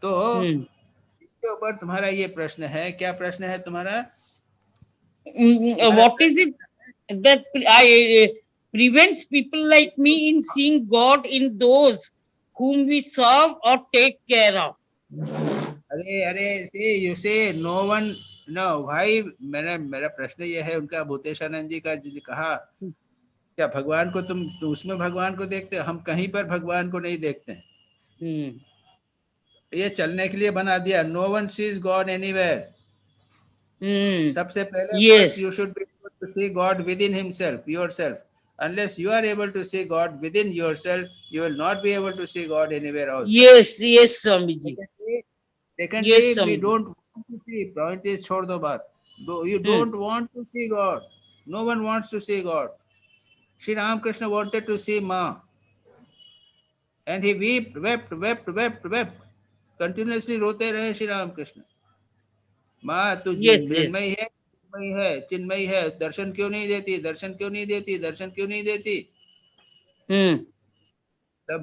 तो इसके ऊपर तुम्हारा ये प्रश्न है, क्या प्रश्न है तुम्हारा? What is it that prevents people like me in seeing God in those whom we serve or take care of? अरे see, you say no one, no, why? मेरा प्रश्न ये है उनका, भूतेशानंद जी का जो कहा, क्या भगवान को तुम उसमें भगवान को देखते हो? हम कहीं पर भगवान को नहीं देखते हैं। ये चलने के लिए बना दिया, no one sees God anywhere. सबसे पहले you should be able to see God within himself, yourself. Unless you are able to see God within yourself, you will not be able to see God anywhere else. Yes, Swamiji. Secondly, we don't want to see. Point is, छोड़ दो बात. You don't want to see God. No one wants to see God. Shri Ramakrishna wanted to see Ma, and he wept. Continuously रोते रहे श्री रामकृष्ण। माँ तू चिन्मयी है, चिन्मयी है, दर्शन क्यों नहीं देती, दर्शन क्यों नहीं देती, दर्शन क्यों नहीं देती? तब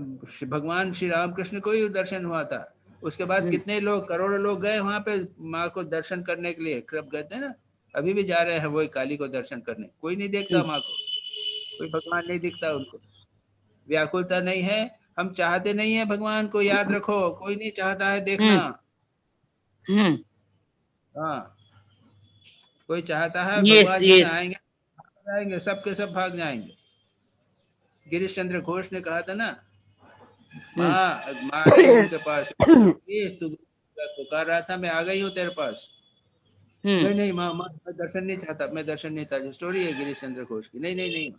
भगवान श्री रामकृष्ण को ही दर्शन हुआ था। उसके बाद कितने लोग, करोड़ों लोग गए वहां पे माँ को दर्शन करने के लिए। सब गए थे ना, अभी भी जा रहे हैं वही काली को दर्शन करने। कोई नहीं देखता माँ को, कोई भगवान नहीं दिखता उनको, व्याकुलता नहीं है। हम चाहते नहीं है भगवान को, याद रखो, कोई नहीं चाहता है देखना। हाँ, कोई चाहता है भगवान जी आएंगे, सबके सब भाग जाएंगे। गिरीश चंद्र घोष ने कहा था ना, माँ उनके पास, तू पुकार रहा था, मैं आ गई हूँ तेरे पास। नहीं माँ मैं दर्शन नहीं चाहता, मैं दर्शन नहीं चाहता। स्टोरी है गिरीश चंद्र घोष की। नहीं,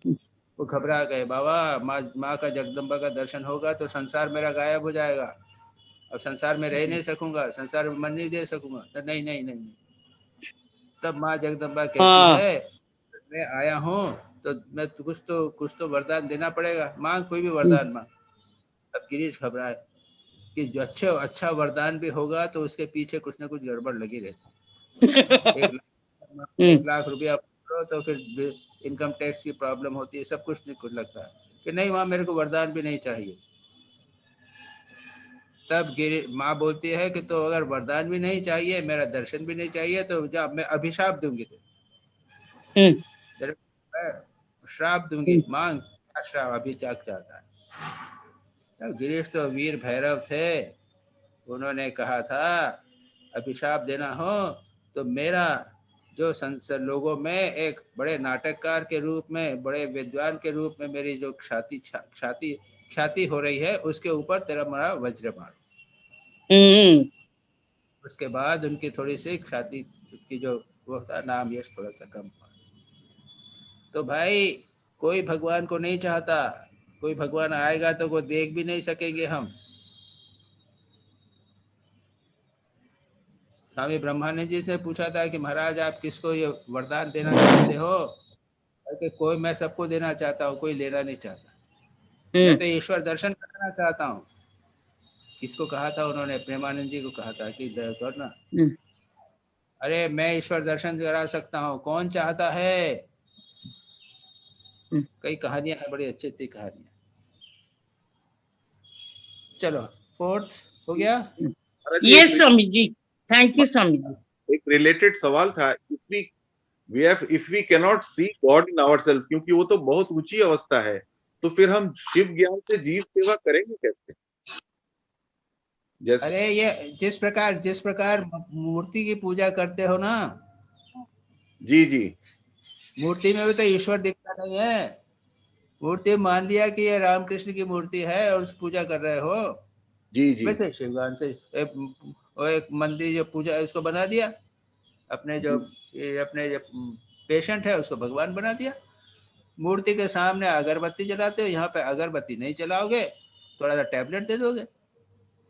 वो घबरा गए, बाबा माँ का जगदम्बा का दर्शन होगा तो संसार मेरा गायब हो जाएगा, अब संसार में रह नहीं सकूंगा, संसार में मन नहीं दे सकूंगा। तो नहीं। तब माँ जगदम्बा कहती है, मैं आया हूँ तो मैं कुछ तो वरदान देना पड़ेगा, मांग कोई भी वरदान मांग। अब गिरीश घबराए कि जो अच्छा वरदान भी होगा तो उसके पीछे कुछ ना कुछ गड़बड़ लगी रहती। 1 लाख रुपया तो फिर इनकम टैक्स की प्रॉब्लम होती है, सब कुछ लगता है कि नहीं वहां मेरे को वरदान भी नहीं चाहिए। तब माँ बोलती है कि तो अगर वरदान भी नहीं चाहिए, मेरा दर्शन भी नहीं चाहिए, तो जब मैं अभिशाप दूंगी तो श्राप दूंगी। मांग क्या श्राप, अभी चाहता है। गिरीश तो वीर भैरव थे, उन्होंने कहा था अभिशाप देना हो तो मेरा जो संसार लोगों में एक बड़े नाटककार के रूप में, बड़े विद्वान के रूप में मेरी जो ख्याति हो रही है, उसके ऊपर तेरा मेरा वज्र मार। उसके बाद उनकी थोड़ी सी ख्याति की जो वो था, नाम यश थोड़ा सा कम हुआ। तो भाई कोई भगवान को नहीं चाहता, कोई भगवान आएगा तो वो देख भी नहीं सकेंगे हम। स्वामी ब्रह्मानंद जी ने पूछा था कि महाराज आप किसको ये वरदान देना चाहते हो? कि कोई, मैं सबको देना चाहता हूँ, कोई लेना नहीं चाहता। मैं तो ईश्वर दर्शन करना चाहता हूँ। किसको कहा था उन्होंने? प्रेमानंद जी को कहा था कि करना। अरे मैं ईश्वर दर्शन करा सकता हूँ, कौन चाहता है? कई कहानियां हैं, बड़ी अच्छी कहानियां। चलो 4th हो गया। यस स्वामी जी, थैंक यू स्वामी जी। एक रिलेटेड सवाल था, if we cannot see God in ourselves, क्योंकि वो तो बहुत ऊंची अवस्था है, तो फिर हम शिव ज्ञान से जीव सेवा करेंगे कैसे? जैसे अरे ये जिस प्रकार मूर्ति की पूजा करते हो ना, जी मूर्ति में भी तो ईश्वर दिखता नहीं है। मूर्ति मान लिया कि ये रामकृष्ण की मूर्ति है और पूजा कर रहे हो। जी वैसे शिवगान से एक मंदिर जो पूजा उसको बना दिया, अपने जो पेशेंट है उसको भगवान बना दिया। मूर्ति के सामने अगरबत्ती जलाते हो, यहाँ पे अगरबत्ती नहीं जलाओगे, थोड़ा सा टैबलेट दे दोगे।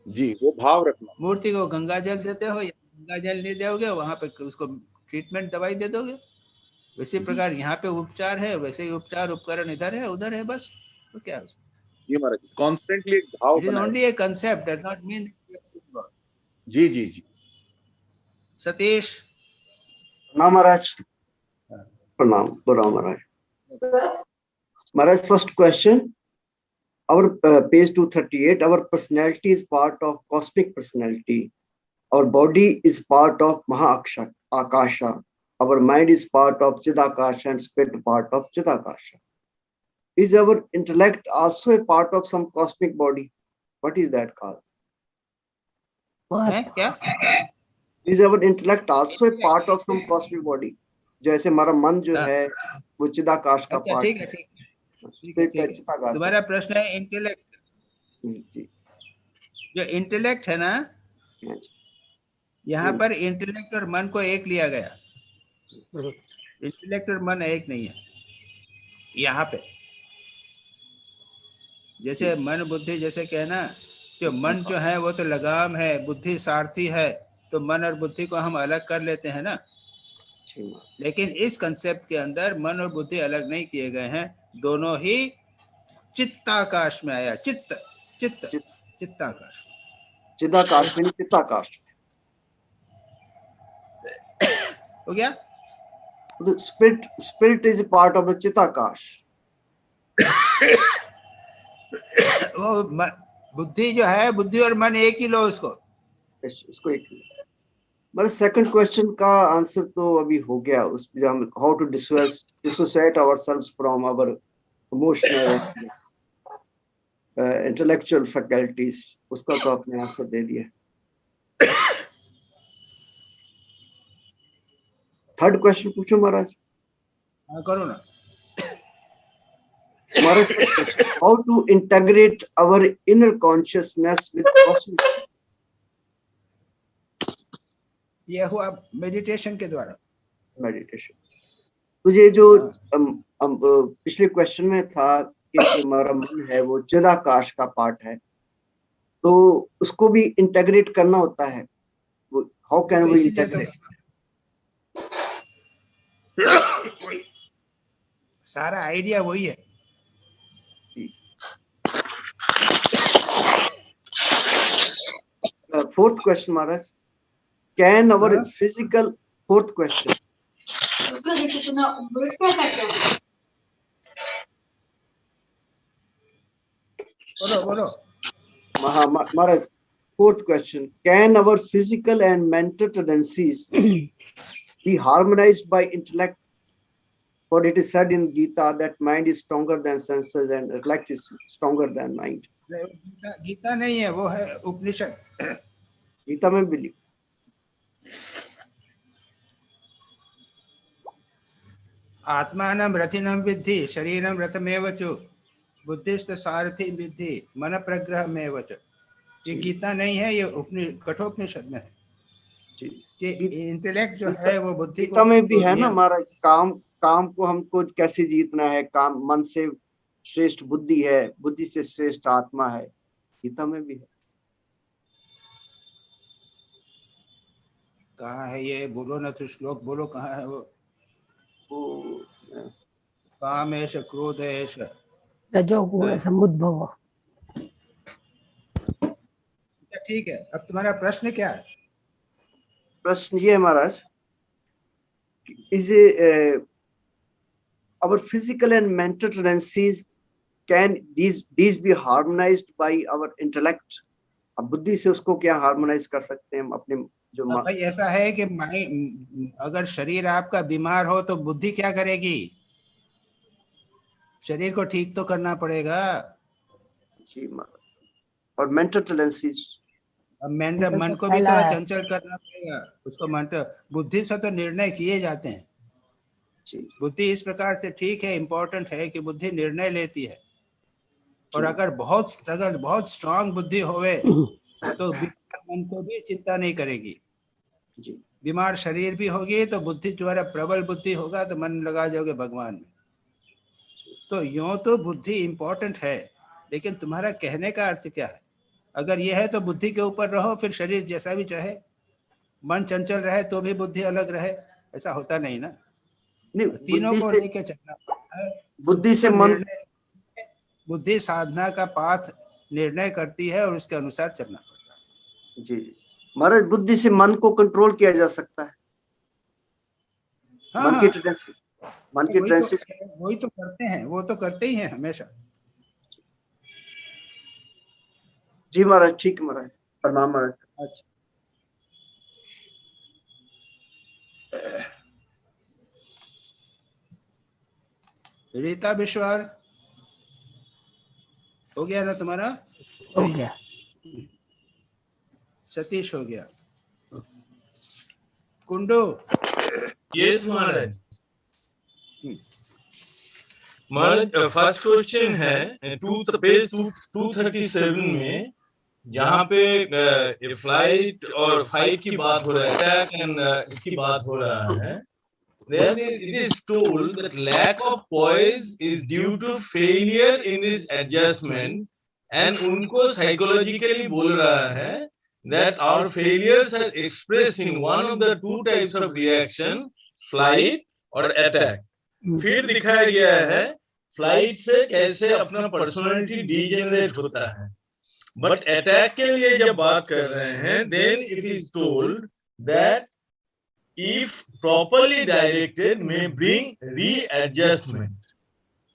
जी, वो भाव रखना। मूर्ति को गंगा जल देते हो, या गंगा जल नहीं दोगे, वहां पे उसको ट्रीटमेंट दवाई दे दोगे। वैसे प्रकार यहाँ पे उपचार है, वैसे ही उपचार उपकरण इधर है उधर है, बस। तो क्या है उसमें? ये महाराज कॉन्स्टेंटली एक भाव इट इज बनाए। Only a concept, does not mean. जी जी जी। सतीश। प्रणाम महाराज। प्रणाम महाराज। Maharaj, first question. Our page 238, our personality is part of cosmic personality. Our body is part of Akasha. Our mind is part of Chidakasha and spirit part of Chidakasha. Is our intellect also a part of some cosmic body? What is that called? क्या? Is our intellect also a part of some cosmic body? जैसे हमारा मन जो है वो चिदाकाश का अच्छा, part ठीक है, ठीक है। तुम्हारा प्रश्न है इंटेलेक्ट। जो इंटेलेक्ट है ना, यहाँ पर इंटेलेक्ट और मन को एक लिया गया। इंटेलेक्ट और मन एक नहीं है यहाँ पे। जैसे मन बुद्धि, जैसे कहना, जो मन जो है वो तो लगाम है, बुद्धि सारथी है, तो मन और बुद्धि को हम अलग कर लेते हैं ना। लेकिन इस कंसेप्ट के अंदर मन और बुद्धि अलग नहीं किए गए हैं, दोनों ही चित्ताकाश में आया। चित्ताकाश, चिदाकाश में चित्ताकाश हो गया। Spirit is a part of the चित्ताकाश। वो बुद्धि जो है, बुद्धि और मन एक ही लो उसको एक ही। मेरा सेकंड क्वेश्चन का आंसर तो अभी हो गया, उसमें हम how to dissociate ourselves from our emotional intellectual faculties, उसका तो आपने आंसर दे दिया। थर्ड क्वेश्चन पूछो महाराज। हाँ, करो ना। महाराज, how to integrate our inner consciousness with cosmic. यह हुआ मेडिटेशन के द्वारा। मेडिटेशन तो ये जो पिछले क्वेश्चन में था कि हमारा मन है वो चिदाकाश का पार्ट है, तो उसको भी इंटीग्रेट करना होता है। How can we integrate? सारा आइडिया वही है। Fourth question Maharaj, can our physical, fourth question, बोलो। Maharaj, fourth question, can our physical and mental tendencies be harmonized by intellect? For it is said in Gita that mind is stronger than senses and intellect is stronger than mind. Gita नहीं है, वो है उपनिषद। गीता में भी आत्मानं रथिनं विद्धि शरीरं रथमेव च बुद्धिस्त सारथि विद्धि मन प्रग्रहमेव च। ये गीता नहीं है, ये कठोपनिषद में है कि इंटेलेक्ट जो है वो बुद्धि गीता में भी है ना हमारा। काम को हमको कैसे जीतना है, काम मन से श्रेष्ठ बुद्धि है, बुद्धि से श्रेष्ठ आत्मा है, गीता में भी है। कहाँ है ये? बोलो ना, तो श्लोक बोलो, कहाँ है वो? कामेश क्रोधेश रजोगुण समुद्भव। ठीक है, अब तुम्हारा प्रश्न क्या है? प्रश्न ये है महाराज, is our physical and mental tendencies, can these be harmonized by our intellect? अब बुद्धि से उसको क्या हार्मोनाइज कर सकते हैं हम अपने जो भाई ऐसा है कि अगर शरीर आपका बीमार हो तो बुद्धि क्या करेगी? शरीर को ठीक तो करना पड़ेगा जी। और मेंटल टेंडेंसीज, मन को भी थोड़ा चंचल करना पड़ेगा उसको। बुद्धि से तो निर्णय किए जाते हैं। बुद्धि इस प्रकार से ठीक है, इंपॉर्टेंट है कि बुद्धि निर्णय लेती है। और अगर बहुत स्ट्रांग बुद्धि होवे तो मन को भी चिंता नहीं करेगी। बीमार शरीर भी होगी तो बुद्धि तुम्हारा प्रबल बुद्धि होगा तो मन लगा जाओगे भगवान में। तो यूं तो बुद्धि इंपॉर्टेंट है, लेकिन तुम्हारा कहने का अर्थ क्या है? अगर यह है तो बुद्धि के ऊपर रहो, फिर शरीर जैसा भी चाहे, मन चंचल रहे तो भी बुद्धि अलग रहे, ऐसा होता नहीं ना। नहीं, तीनों बुद्धि को से लेके चलना पड़ता है। बुद्धि से तो मन बुद्धि साधना का पाथ निर्णय करती है और उसके अनुसार चलना पड़ता है। जी जी महाराज, बुद्धि से मन को कंट्रोल किया जा सकता है। हाँ, मन की टेंडेंसी, मन की टेंडेंसी। वही तो करते हैं, वो तो करते ही हैं हमेशा। जी महाराज, ठीक है महाराज, प्रणाम महाराज। अच्छा, रीता विश्वाल हो गया ना तुम्हारा? हो गया। सतीश हो गया। कुंडू? Yes, Maharaj. महाराज फर्स्ट क्वेश्चन है पेज 237 में, जहाँ पे फ्लाइट और फाइट की बात हो रहा है, अटैक एंड इसकी बात हो रहा है। Then it is told that lack of poise is due to failure in this adjustment, and उनको psychologically बोल रहा है that our failures are expressed in one of the two types of reaction, flight और attack. फिर दिखाया गया है flight से कैसे अपना पर्सनालिटी डीजेनरेट होता है, बट अटैक के लिए जब बात कर रहे हैं, then it is told that if properly directed may bring readjustment.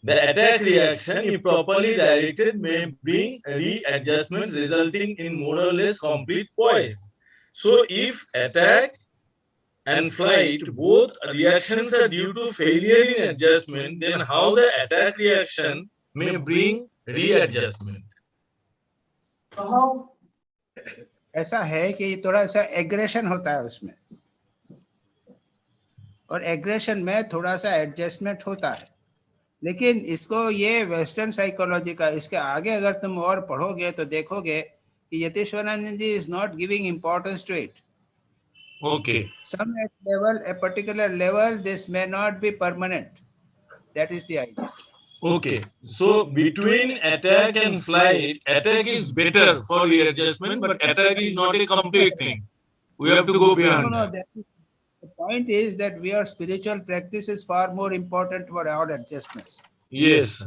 The attack reaction, if properly directed, may bring readjustment resulting in more or less complete poise. So if attack and flight, both reactions are due to failure in adjustment, then how the attack reaction may bring readjustment? ऐसा है कि थोड़ा सा aggression होता है उसमें, और aggression में थोड़ा सा एडजस्टमेंट होता है। लेकिन इसको ये वेस्टर्न साइकोलॉजी का, इसके आगे अगर तुम और पढ़ोगे तो देखोगे कि Yatishwarananda ji is not giving importance to it. Okay. Some at level, a particular level, this may not be permanent. That is the idea. Okay. So between attack and flight, attack is better for readjustment, but attack is not a complete thing. We have to go beyond. No, the point is that our spiritual practice is far more important for our adjustments. Yes.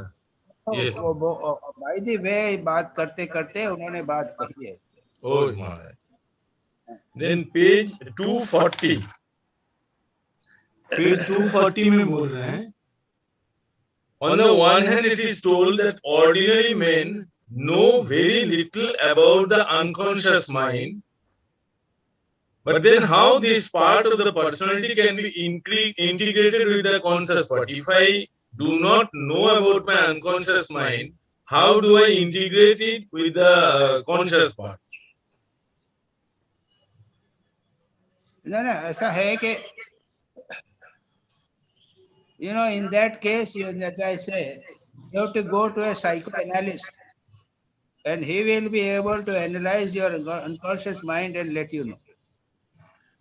Yes. By the way, बात करते करते उन्होंने बात कही है। Oh my. Then page 240. Page 240 में बोल रहे हैं, on the one hand it is told that ordinary men know very little about the unconscious mind, but then how this part of the personality can be integrated with the conscious part? If I do not know about my unconscious mind, how do I integrate it with the conscious part? No, ऐसा है कि in that case, as I say, you have to go to a psychoanalyst, and he will be able to analyze your unconscious mind and let you know.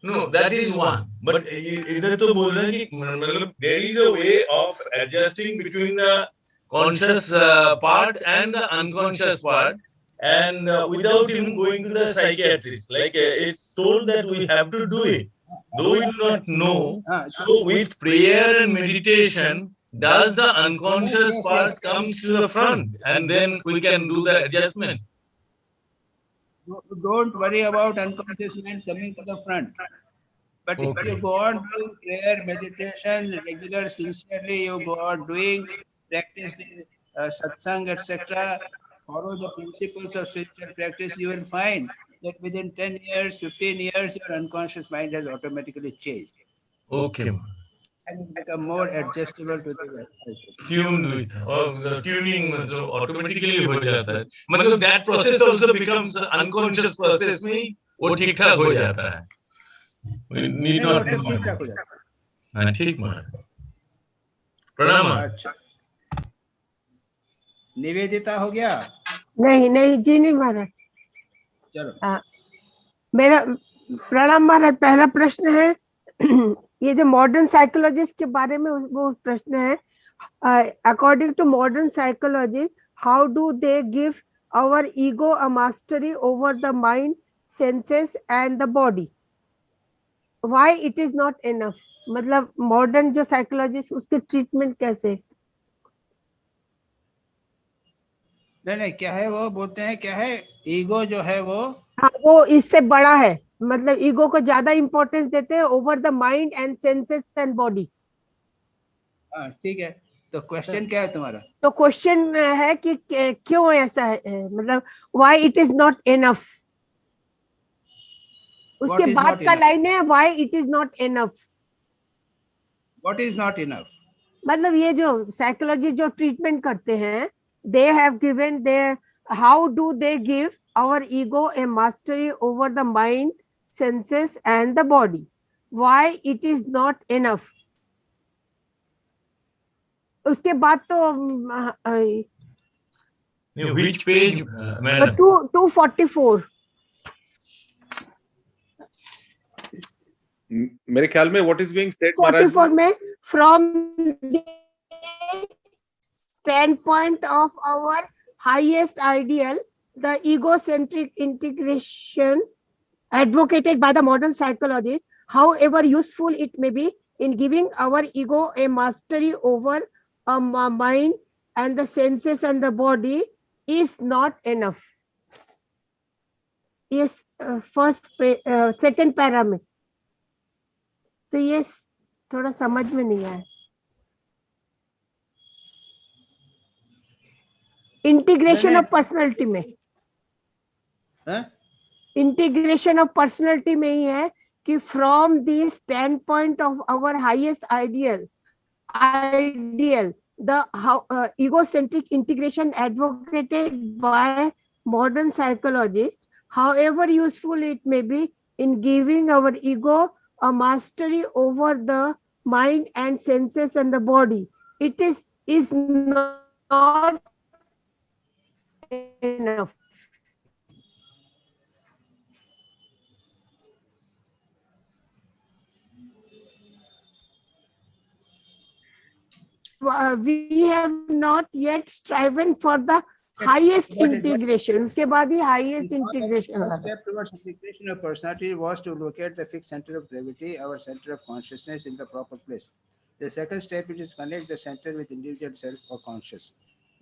No, that is one. But इधर तो बोल रहे हैं कि मतलब there is a way of adjusting between the conscious part and the unconscious part, and without even going to the psychiatrist. Like it's told that we have to do it, though we do not know. So with prayer and meditation, does the unconscious part comes to the front, and then we can do the adjustment. Don't worry about unconscious mind coming to the front. But if you go on doing prayer, meditation, regular, sincerely, you go on doing, practice the satsang, etc., follow the principles of spiritual practice, you will find that within 10 years, 15 years, your unconscious mind has automatically changed. Okay. And become more adjustable to the Tuned with, or the tuning automatically हो जाता है. मतलब that process also becomes unconscious process में वो ठीक ठाक हो जाता है. We need not know. ठीक ठाक हो जाता है. हाँ ठीक महाराज. प्रणाम. अच्छा. निवेदिता हो गया? नहीं जी नहीं महाराज। चलो. प्रणाम महाराज, पहला प्रश्न है ये जो मॉडर्न साइकोलॉजिस्ट के बारे में वो प्रश्न है, according to modern psychologist how do they give our ego a mastery over the mind, senses and the body, why it is not enough? मतलब मॉडर्न जो साइकोलॉजिस्ट उसके ट्रीटमेंट कैसे? नहीं, क्या है वो बोलते हैं, क्या है ईगो जो है वो, हाँ, वो इससे बड़ा है, मतलब ईगो को ज्यादा इंपॉर्टेंस देते हैं over the mind and senses and body. हाँ ठीक है, तो क्वेश्चन क्या है तुम्हारा? तो क्वेश्चन है कि क्यों ऐसा है, मतलब why it is not enough. उसके What is बाद not का enough? लाइन है why it is not enough. What is not enough? मतलब ये जो साइकोलॉजी जो ट्रीटमेंट करते हैं, they have given their, how do they give our ego a mastery over the mind, senses and the body, why it is not enough? उसके बाद तो Which page, madam? 244 मेरे ख्याल में what is being said, महाराज, 44 में from the standpoint of our highest ideal, the egocentric integration advocated by the modern psychologist, however useful it may be in giving our ego a mastery over a mind and the senses and the body, is not enough. Yes, second para में तो ये थोड़ा समझ में नहीं आया। Integration of personality में, integration of personality में ही है कि from the standpoint of our highest ideal the egocentric integration advocated by modern psychologists, however useful it may be in giving our ego a mastery over the mind and senses and the body, it is not enough. We have not yet striven for the highest integration. उसके बाद ही highest integration First step towards integration of personality was to locate the fixed center of gravity, our center of consciousness, in the proper place. The second step is to connect the center with individual self or conscious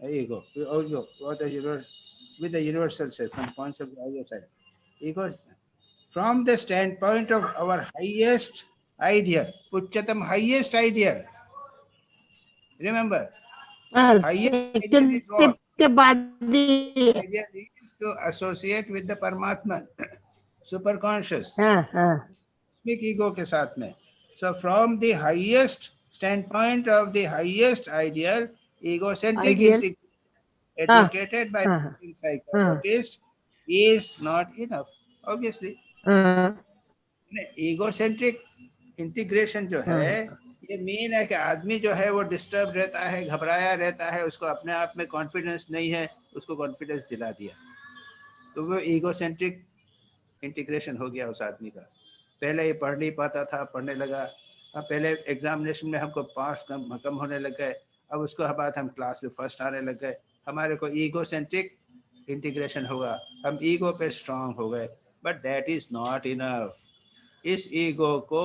ego, or with the universal self from points of the higher side. Ego, from the standpoint of our highest ideal, Uच्चतम highest ideal. Remember, highest ideal is what? के बाद Ideal is to associate with the Paramatman, superconscious, cosmic ego के साथ में. So from the highest standpoint of the highest ideal, egocentric integration advocated by psychologists is not enough, obviously. Egocentric integration जो है, ये mean है कि आदमी जो है वो डिस्टर्ब रहता है, घबराया रहता है, उसको अपने आप में कॉन्फिडेंस नहीं है, उसको कॉन्फिडेंस दिला दिया, तो वो ईगोसेंट्रिक इंटीग्रेशन हो गया उस आदमी का। पहले ये पढ़ नहीं पाता था, पढ़ने लगा, अब पहले एग्जामिनेशन में हमको पास कम होने लग गए, अब उसको बाद हम क्लास में फर्स्ट आने लग गए, हमारे को ईगोसेंट्रिक इंटीग्रेशन होगा, हम ईगो पे स्ट्रांग हो गए, but that is not enough. इस ईगो को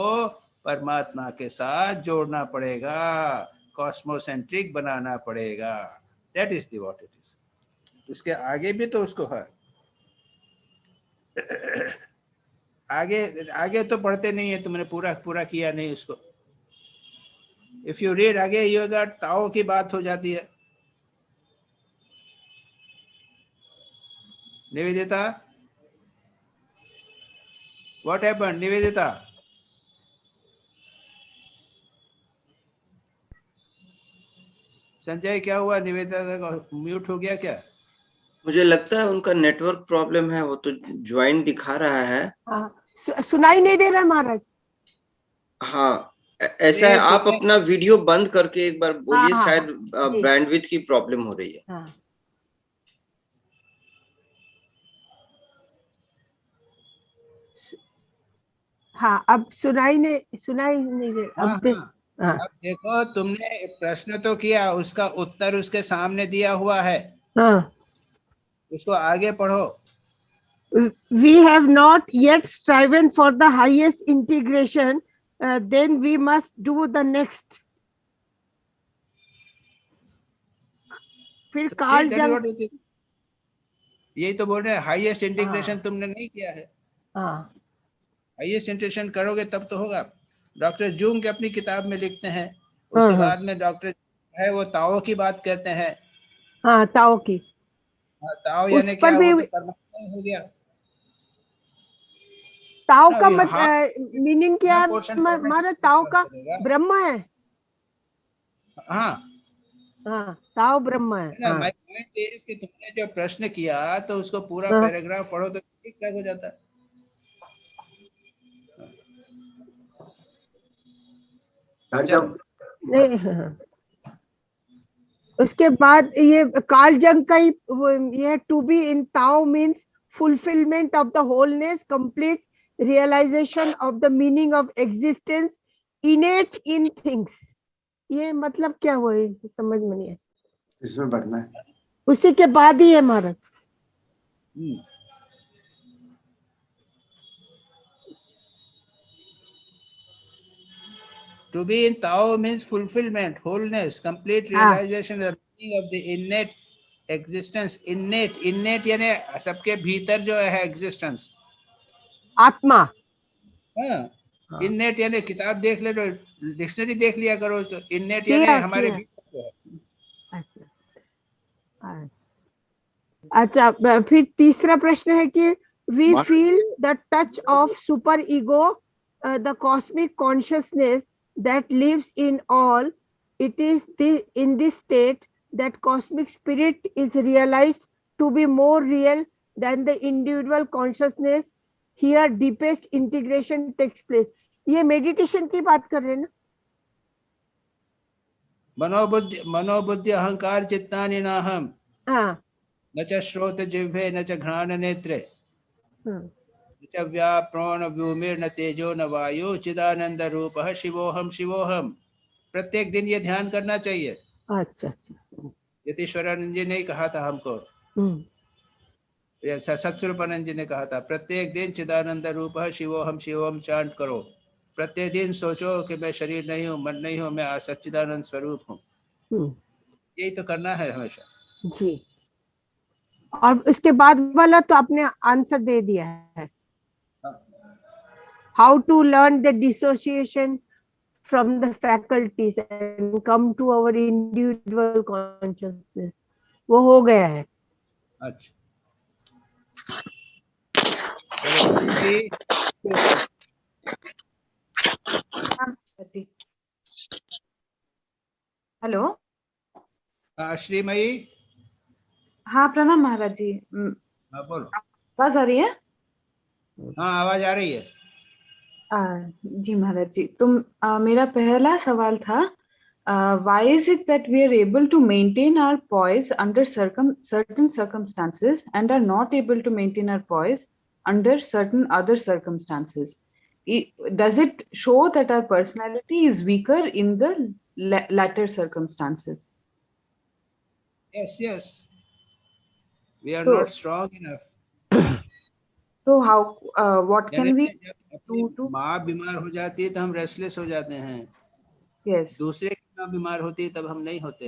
परमात्मा के साथ जोड़ना पड़ेगा, कॉस्मोसेंट्रिक बनाना पड़ेगा, that is the what it is. उसके आगे भी तो उसको है, आगे तो पढ़ते नहीं है, तुमने पूरा किया नहीं उसको। इफ यू रीड आगे, यू गॉट ताओ की बात हो जाती है। Nivedita, what happened Nivedita? संजय क्या हुआ, निवेदिता का म्यूट हो गया क्या? मुझे लगता है उनका नेटवर्क प्रॉब्लम है, वो तो ज्वाइन दिखा रहा है। सुनाई नहीं दे रहा महाराज। हाँ ऐसा है, आप अपना वीडियो बंद करके एक बार बोलिए, शायद बैंडविड्थ की प्रॉब्लम हो रही है। हाँ, अब सुनाई नहीं दे हाँ, अब हाँ अब देखो, तुमने प्रश्न तो किया, उसका उत्तर उसके सामने दिया हुआ है, हाँ. उसको आगे पढ़ो. We have not yet striven for the highest integration, then we must do the next. फिर कार्ल जंग, यही तो बोल रहे हैं, हाईएस्ट इंटीग्रेशन तुमने नहीं किया है. हाँ, हाईएस्ट इंटीग्रेशन करोगे तब तो होगा. डॉक्टर जूंग अपनी किताब में लिखते हैं, उसके बाद में डॉक्टर है वो ताओ की बात करते हैं. हाँ, ताओ की. ताओ यानी क्या, वो तो परमात्मा हो गया. ताओ का मीनिंग क्या है हमारा? ताओ का ब्रह्म है. हाँ हाँ, ताओ ब्रह्म है. हाँ. कि तुमने जो प्रश्न किया तो उसको पूरा पैराग्राफ पढ़ो तो ठीक ठाक हो जाता है. उसके बाद ये कार्ल जंग का ही ये to be in Tao means fulfillment of the wholeness, complete realization of the meaning of existence, innate in things. ये मतलब क्या हुआ है, समझ में नहीं है. इसमें बढ़ना है, उसी के बाद ही है महाराज. To be in Tao means fulfillment, wholeness, complete realization of the meaning of the innate existence. Innate यानी सबके भीतर जो है existence. आत्मा. हाँ, innate यानी किताब देख ले, डिक्शनरी देख लिया करो, तो innate यानी हमारे भीतर है. अच्छा, फिर तीसरा प्रश्न है कि we feel the touch of super ego, the cosmic consciousness that lives in all. It is in this state that cosmic spirit is realized to be more real than the individual consciousness. Here deepest integration takes place. ये meditation की बात कर रहे हैं ना? मनोबुद्धि अहंकार चित्तानि नाहम. हाँ. न च श्रोत जिह्वे न च घ्राण नेत्रे, न च व्याप्रोण व्योमिर्न तेजो न वायु, चिदानंद रूपः शिवोहम शिवोहम. प्रत्येक दिन ये ध्यान करना चाहिए. अच्छा. यतीश्वरानंद जी ने कहा था हमको, सत्स्वरूपानंद जी ने कहा था, प्रत्येक दिन चिदानंद रूपः शिवोहम शिवोहम चांट करो. प्रत्येक दिन सोचो कि मैं शरीर नहीं हूँ, मन नहीं हूँ, मैं सच्चिदानंद स्वरूप हूँ. यही तो करना है हमेशा जी. और उसके बाद वाला तो आपने आंसर दे दिया है. How to learn the dissociation from the faculties and come to our individual consciousness. वो हो गया है. अच्छा. हेलो. श्रीमयी. हाँ, प्रणाम महाराज जी. हाँ, बोलो. आवाज आ रही है? हाँ, आवाज आ रही है. जी महाराज जी, मेरा पहला सवाल था, why is it that we are able to maintain our poise under certain circumstances and are not able to maintain our poise under certain other circumstances? Does it show that our personality is weaker in the latter circumstances? Yes. We are not strong enough. So how, what can we do to? माँ बीमार हो जाती है तो हम restless हो जाते हैं. Yes. दूसरे की माँ बीमार होती है तब हम नहीं होते.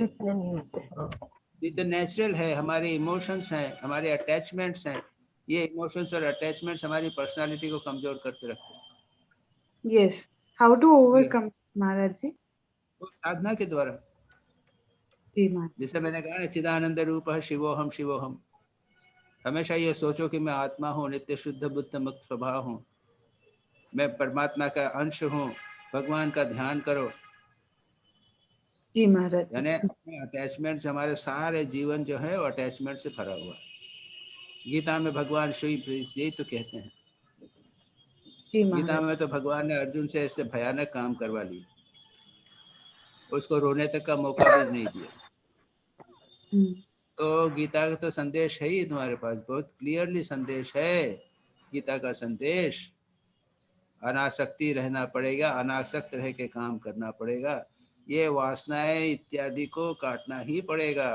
ये तो नेचुरल है. हमारे इमोशंस हैं, हमारे अटैचमेंट्स हैं. ये इमोशंस और अटैचमेंट्स हमारी पर्सनालिटी को कमजोर करके रखते हैं. Yes. How to overcome, महाराज जी? साधना के द्वारा. जैसे मैंने कहा, चिदानंद रूपः शिवोहम शिवोहम. हमेशा ये सोचो कि मैं आत्मा हूँ, नित्य शुद्ध बुद्ध मुक्त स्वभाव हूँ, मैं परमात्मा का अंश हूँ. भगवान का ध्यान करो. जी महाराज. यानी अटैचमेंट से हमारे सारे जीवन जो है वो अटैचमेंट से भरा हुआ है. गीता में भगवान श्री यही तो कहते हैं. गीता में तो भगवान ने अर्जुन से ऐसे भयानक काम करवा लिए, उसको रोने तक का मौका भी नहीं दिया. तो गीता का तो संदेश है ही तुम्हारे पास, बहुत क्लियरली संदेश है गीता का संदेश. अनासक्ति रहना पड़ेगा, अनासक्त रह के काम करना पड़ेगा, ये वासनाएं इत्यादि को काटना ही पड़ेगा।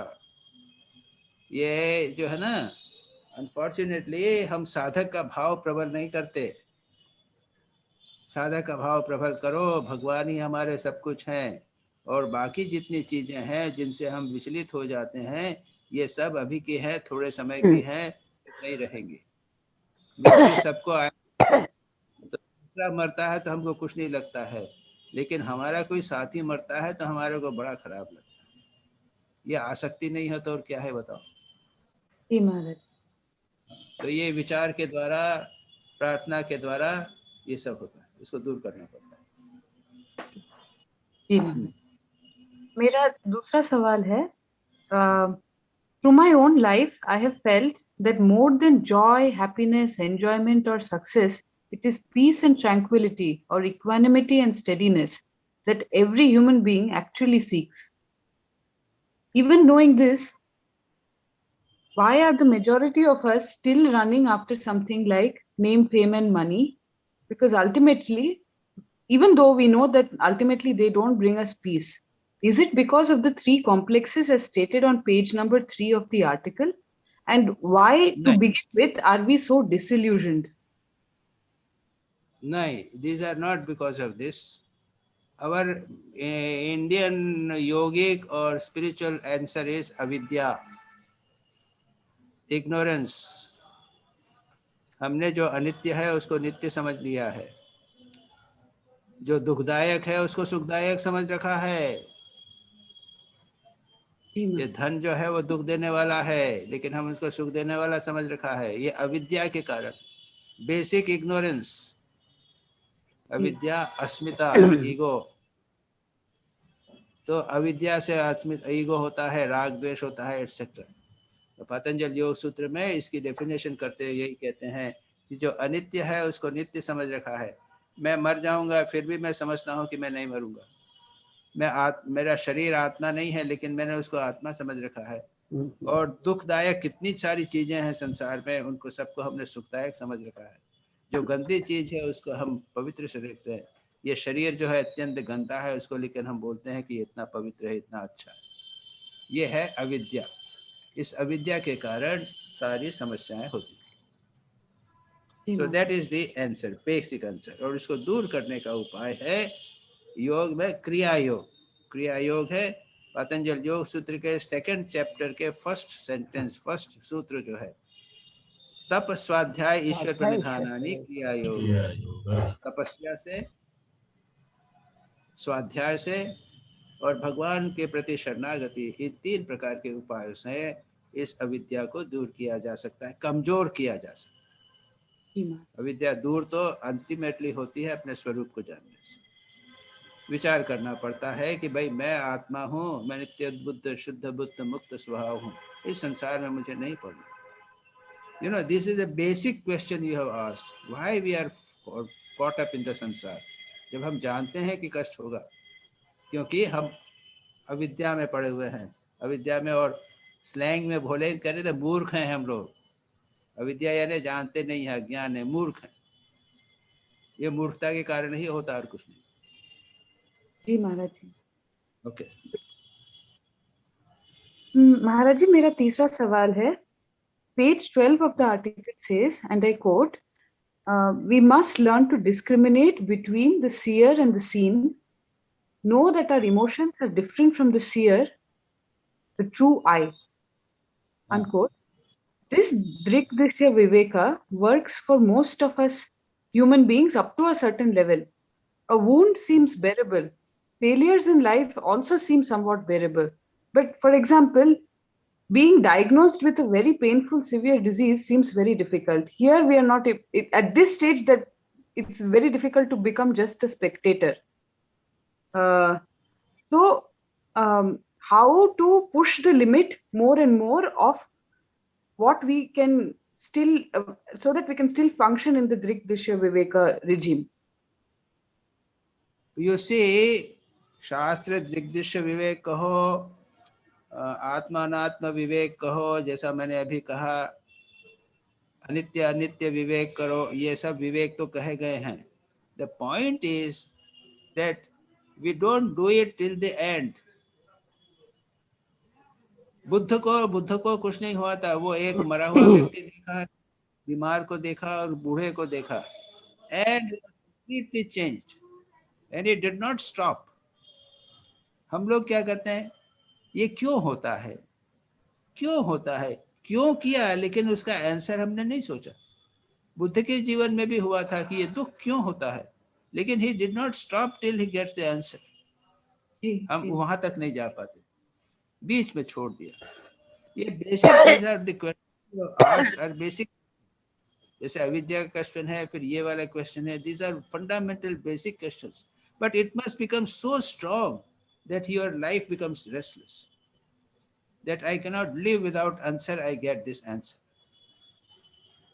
ये जो है ना, अनफॉर्चुनेटली हम साधक का भाव प्रबल नहीं करते। साधक का भाव प्रबल करो, भगवान ही हमारे सब कुछ हैं, और बाकी जितनी चीजें हैं जिनसे हम विचलित हो जाते हैं, ये सब अभी की है, थोड़े समय की है, नहीं रहेंगे। मृत्यु सबको आए, तो दूसरा मरता है तो हमको कुछ नहीं लगता है, लेकिन हमारा कोई साथी मरता है तो हमारे को बड़ा खराब लगता है। ये आसक्ति नहीं है तो और क्या है बताओ। जी महाराज। तो ये विचार के द्वारा, प्रार्थना के द्वारा ये सब होता है, इसको दूर करना पड़ता है। जी महाराज। मेरा दूसरा सवाल है, through my own life I have felt that more than joy, happiness, enjoyment or success, it is peace and tranquility or equanimity and steadiness that every human being actually seeks. Even knowing this, why are the majority of us still running after something like name, fame and money? Because ultimately, even though we know that ultimately they don't bring us peace, is it because of the three complexes as stated on page number 3 of the article? And why, to begin with, are we so disillusioned? No, these are not because of this. Our Indian yogic or spiritual answer is avidya, ignorance. हमने जो अनित्य है उसको नित्य समझ लिया है, जो दुखदायक है उसको सुखदायक समझ रखा है। ये धन जो है वो दुख देने वाला है, लेकिन हम उसको सुख देने वाला समझ रखा है। ये अविद्या के कारण, बेसिक इग्नोरेंस, अविद्या, अस्मिता, ईगो। तो अविद्या से अस्मिता, ईगो होता है, राग द्वेष होता है, एटसेट्रा। तो पतंजल योग सूत्र में इसकी डेफिनेशन करते हुए यही कहते हैं कि जो अनित्य है उसको नित्य समझ रखा है। मैं मर जाऊंगा फिर भी मैं समझता हूँ कि मैं नहीं मरूंगा। मेरा शरीर आत्मा नहीं है, लेकिन मैंने उसको आत्मा समझ रखा है। और दुखदायक कितनी सारी चीजें हैं संसार में, उनको सबको हमने सुखदायक समझ रखा है। जो गंदी चीज है उसको हम पवित्र से देखते हैं। ये शरीर जो है अत्यंत गंदा है उसको, लेकिन हम बोलते हैं कि इतना पवित्र है, इतना अच्छा है। ये है अविद्या। इस अविद्या के कारण सारी समस्याएं होती हैं। So that is the answer, basic answer. और इसको दूर करने का उपाय है योग में क्रिया योग। क्रिया योग है पतंजल योग सूत्र के 2nd चैप्टर के 1st सेंटेंस, 1st सूत्र जो है, तप स्वाध्याय ईश्वर प्रणिधानानि क्रिया योग। तपस्या से, स्वाध्याय से और भगवान के प्रति शरणागति, इन 3 प्रकार के उपायों से इस अविद्या को दूर किया जा सकता है, कमजोर किया जा सकता है। अविद्या दूर तो अल्टीमेटली होती है अपने स्वरूप को जानने से। विचार करना पड़ता है कि भाई मैं आत्मा हूँ, मैं नित्य बुद्ध, शुद्ध बुद्ध, मुक्त स्वभाव हूँ, इस संसार में मुझे नहीं पड़ना। You know, this is a basic question you have asked. Why we are caught up in the संसार? जब हम जानते हैं कि कष्ट होगा, क्योंकि हम अविद्या में पड़े हुए हैं। अविद्या में, और स्लैंग में भोले करें तो मूर्ख हैं हम लोग। अविद्या यानी जानते नहीं है, अज्ञान है, मूर्ख है। ये मूर्खता के कारण ही होता और कुछ नहीं। जी महाराज जी। ओके महाराज जी, मेरा तीसरा सवाल है, page 12 of the article says, and I quote, we must learn to discriminate between the seer and the seen, know that our emotions are different from the seer, the true I, unquote. This Drikdishya Viveka works for most of us human beings up to a certain level. A wound seems bearable. Failures in life also seem somewhat bearable. But for example, being diagnosed with a very painful, severe disease seems very difficult. Here we are not, at this stage, that it's very difficult to become just a spectator. How to push the limit more and more of what we can still, so that we can still function in the Drikdishya Viveka regime? You see, शास्त्र दृग्दृश्य विवेक कहो, आत्मा अनात्म विवेक कहो, जैसा मैंने अभी कहा, अनित्य अनित्य विवेक करो, ये सब विवेक तो कहे गए हैं। The point is that we don't do it till the end. Buddha को कुछ नहीं हुआ था, वो एक मरा हुआ व्यक्ति देखा, बीमार को देखा और बूढ़े को देखा, and completely changed, and it did not stop. हम लोग क्या करते हैं, ये क्यों होता है, क्यों होता है, क्यों किया, लेकिन उसका आंसर हमने नहीं सोचा। बुद्ध के जीवन में भी हुआ था कि ये दुख क्यों होता है, लेकिन he did not stop till he gets the answer. हम वहां तक नहीं जा पाते, बीच में छोड़ दिया। ये बेसिक आर बेसिक, जैसे अविद्या का क्वेश्चन है, फिर ये वाला क्वेश्चन है, these are fundamental basic questions, but it must become so strong that your life becomes restless, that I cannot live without answer, I get this answer.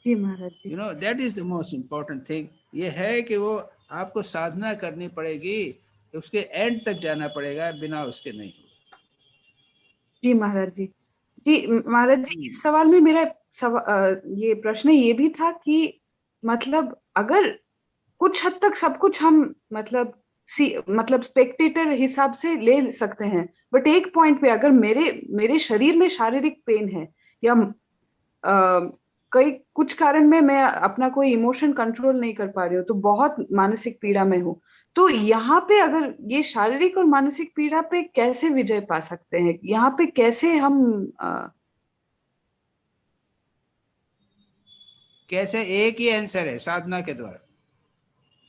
Ji Maharaj ji. You know, that is the most important thing. ये है कि वो आपको साधना करनी पड़ेगी, उसके and तक जाना पड़ेगा, बिना उसके नहीं। जी महाराज जी। जी महाराज जी, इस सवाल में मेरा ये प्रश्न ये भी था कि मतलब अगर कुछ हद तक सब कुछ हम मतलब स्पेक्टेटर हिसाब से ले सकते हैं, बट एक पॉइंट पे अगर मेरे शरीर में शारीरिक पेन है या कई कुछ कारण में मैं अपना कोई इमोशन कंट्रोल नहीं कर पा रही हूँ, तो बहुत मानसिक पीड़ा में हूँ, तो यहाँ पे अगर ये शारीरिक और मानसिक पीड़ा पे कैसे विजय पा सकते हैं, यहाँ पे कैसे हम कैसे, एक ही आंसर है, साधना के द्वारा,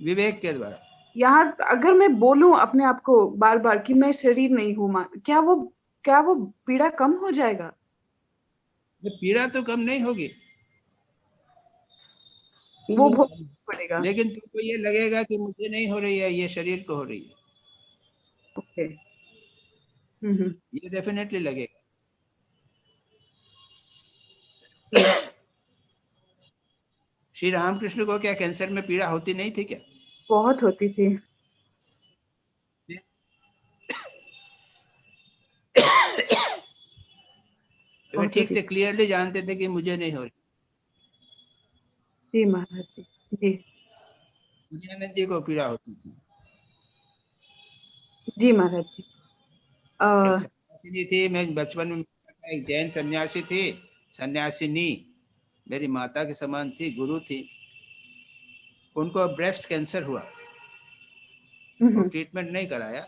विवेक के द्वारा। यहाँ अगर मैं बोलूं अपने आप को बार बार कि मैं शरीर नहीं हूँ, क्या वो पीड़ा कम हो जाएगा? पीड़ा तो कम नहीं होगी, वो भोगना पड़ेगा, लेकिन तुमको ये लगेगा कि मुझे नहीं हो रही है, ये शरीर को हो रही है। ओके। ये डेफिनेटली लगेगा। श्री रामकृष्ण को क्या कैंसर में पीड़ा होती नहीं थी क्या? बहुत होती थी। वे ठीक से क्लियरली जानते थे कि मुझे नहीं हो रही। जी महाराज जी। जी विजयानंद जी को पीड़ा होती थी। जी महाराज जी। सन्यासिनी थी, मैं बचपन में एक जैन सन्यासी थी, सन्यासिनी मेरी माता के समान थी, गुरु थी। उनको ब्रेस्ट कैंसर हुआ, ट्रीटमेंट नहीं कराया,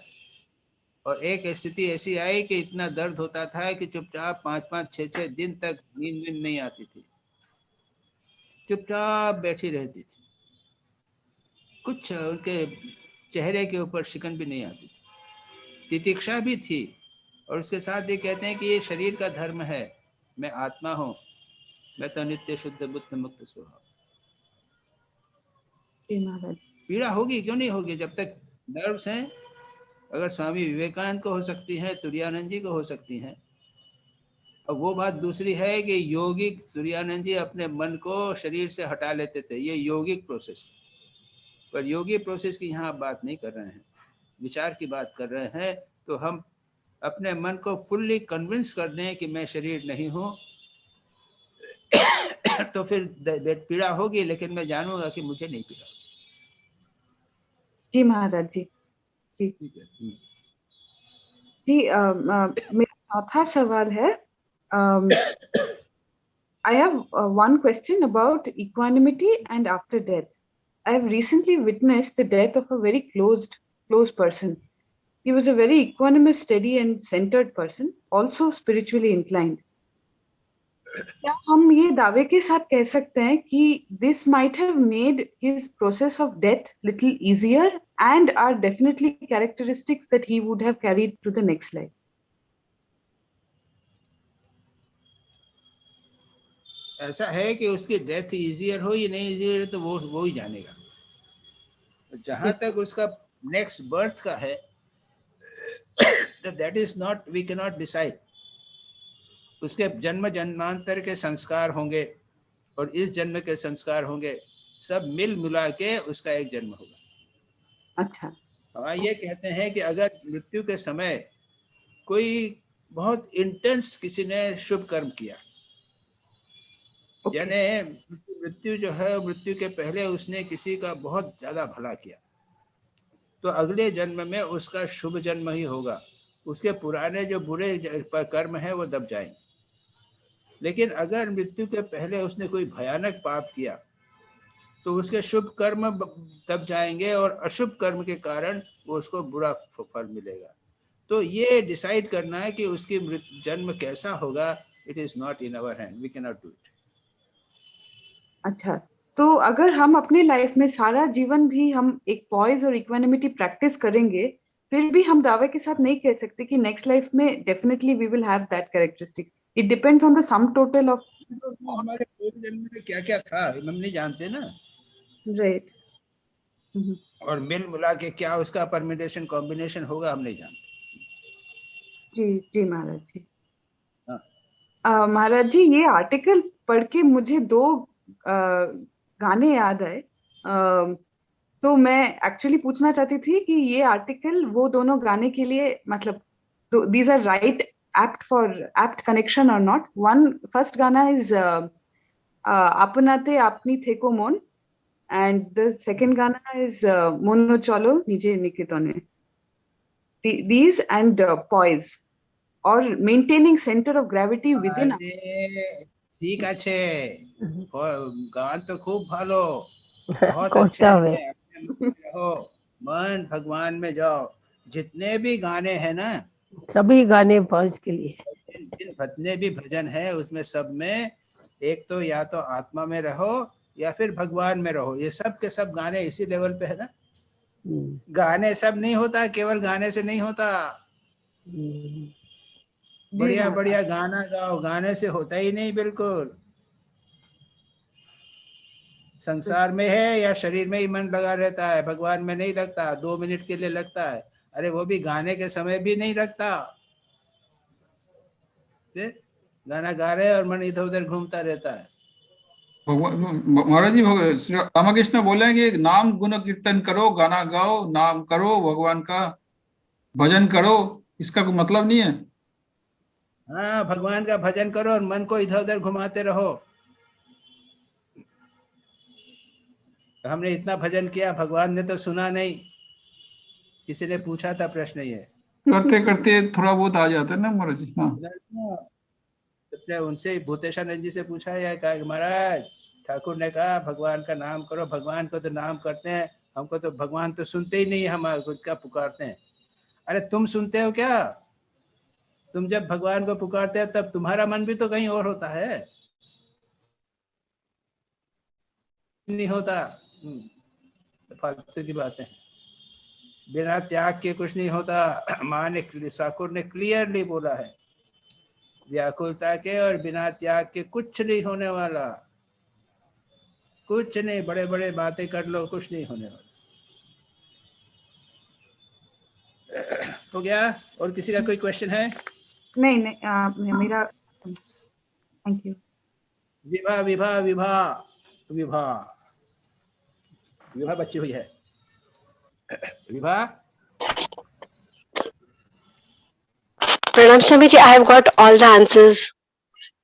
और एक स्थिति ऐसी आई कि इतना दर्द होता था कि चुपचाप 5-5, 6-6 दिन तक नींद नहीं आती थी, चुपचाप बैठी रहती थी, कुछ उनके चेहरे के ऊपर शिकन भी नहीं आती थी, तितिक्षा भी थी, और उसके साथ ये कहते हैं कि ये शरीर का धर्म है, मैं आत्मा हूँ, मैं तो नित्य शुद्ध बुद्ध मुक्त स्वभाव। पीड़ा होगी, क्यों नहीं होगी, जब तक नर्व्स हैं। अगर स्वामी विवेकानंद को हो सकती है, तुरानंद जी को हो सकती है। और वो बात दूसरी है कि योगिक तुरानंद जी अपने मन को शरीर से हटा लेते थे, ये योगिक प्रोसेस। पर योगी प्रोसेस की यहाँ बात नहीं कर रहे हैं, विचार की बात कर रहे हैं। तो हम अपने मन को फुल्ली कन्विंस कर दें कि मैं शरीर नहीं हूँ, तो फिर पीड़ा होगी, लेकिन मैं जानूंगा कि मुझे नहीं पीड़ा। जी महाराज जी। जी जी। मेरा चौथा सवाल है, I have one question about equanimity and after death. I have recently witnessed the death of a very close person. He was a very equanimous, steady and centered person, also spiritually inclined. क्या हम ये दावे के साथ कह सकते हैं कि this might have made his process of death little easier and are definitely characteristics that he would have carried to the next life? ऐसा है कि उसकी डेथ इजियर हो या नहीं इजियर, तो वो ही जानेगा। जहां तक उसका नेक्स्ट बर्थ का है, that is not, we can not decide. उसके जन्म जन्मांतर के संस्कार होंगे और इस जन्म के संस्कार होंगे, सब मिल मिला के उसका एक जन्म होगा। अच्छा। हाँ, ये कहते हैं कि अगर मृत्यु के समय कोई बहुत इंटेंस किसी ने शुभ कर्म किया, यानी मृत्यु जो है, मृत्यु के पहले उसने किसी का बहुत ज्यादा भला किया, तो अगले जन्म में उसका शुभ जन्म ही होगा, उसके पुराने जो बुरे कर्म है वो दब जाएंगे। लेकिन अगर मृत्यु के पहले उसने कोई भयानक पाप किया तो उसके शुभ कर्म दब जाएंगे और अशुभ कर्म के कारण वो उसको बुरा फल मिलेगा। तो ये डिसाइड करना है कि उसकी जन्म कैसा होगा, it is not in our hand, we can not do it. अच्छा, तो अगर हम अपने लाइफ में सारा जीवन भी हम एक पॉइज और इक्वानिमिटी प्रैक्टिस करेंगे, फिर भी हम दावे के साथ नहीं कह सकते कि नेक्स्ट लाइफ में definitely we will have that characteristic. It depends on the sum total of हमारे पूर्व जन्म में क्या क्या था हम नहीं जानते ना, राइट। और मिल मिला के क्या उसका परम्यूटेशन कॉम्बिनेशन होगा हम नहीं जानते। जी जी महाराज जी। हाँ। महाराज जी, ये आर्टिकल पढ़ के मुझे दो गाने याद आए। तो मैं एक्चुअली पूछना चाहती थी कि ये आर्टिकल वो दोनों गाने के लिए मतलब these are right apt connection or not? One first Gana is Apunate Apni Theko Mon, and the second Gana is Mono Cholo Nije Nikitone. These and poise or maintaining center of gravity within. ठीक আছে, गान तो खूब भालो, बहुत अच्छे हैं, रहो, मन भगवान में जाओ। जितने भी गाने हैं ना, सभी गाने पॉइज के लिए, जितने भी भजन है उसमें सब में एक तो या तो आत्मा में रहो या फिर भगवान में रहो, ये सब के सब गाने इसी लेवल पे है ना। गाने सब नहीं होता, केवल गाने से नहीं होता। बढ़िया बढ़िया गाना गाओ, गाने से होता ही नहीं बिल्कुल। संसार में है या शरीर में ही मन लगा रहता है, भगवान में नहीं लगता, 2 मिनट के लिए लगता है, अरे वो भी गाने के समय भी नहीं लगता। गाना गा रहे और मन इधर उधर घूमता रहता है। महाराज जी, श्री रामकृष्ण बोले कि नाम गुण कीर्तन करो, गाना गाओ, नाम करो, भगवान का भजन करो, इसका कोई मतलब नहीं है। हाँ, भगवान का भजन करो और मन को इधर उधर घुमाते रहो। हमने इतना भजन किया, भगवान ने तो सुना नहीं। किसी ने पूछा था प्रश्न, ये करते करते थोड़ा बहुत आ जाता है ना महाराज जी। हाँ, तो उनसे भूतेशानंद जी से पूछा है, कहा महाराज ठाकुर ने कहा भगवान का नाम करो, भगवान को तो नाम करते हैं, हमको तो भगवान तो सुनते ही नहीं, हम क्या पुकारते हैं। अरे तुम सुनते हो क्या? तुम जब भगवान को पुकारते हो तब तुम्हारा मन भी तो कहीं और होता है, नहीं होता। फालतू की बातें, बिना त्याग के कुछ नहीं होता। माँ ने, ठाकुर ने क्लियरली बोला है, व्याकुलता के और बिना त्याग के कुछ नहीं होने वाला, कुछ नहीं। बड़े बड़े बातें कर लो, कुछ नहीं होने वाला। हो गया? और किसी का कोई क्वेश्चन है? नहीं, मेरा थैंक यू। विभा विभा विभा विभा विभा बच्ची हुई है। विभा, प्रणाम स्वामी जी, I have got all the answers.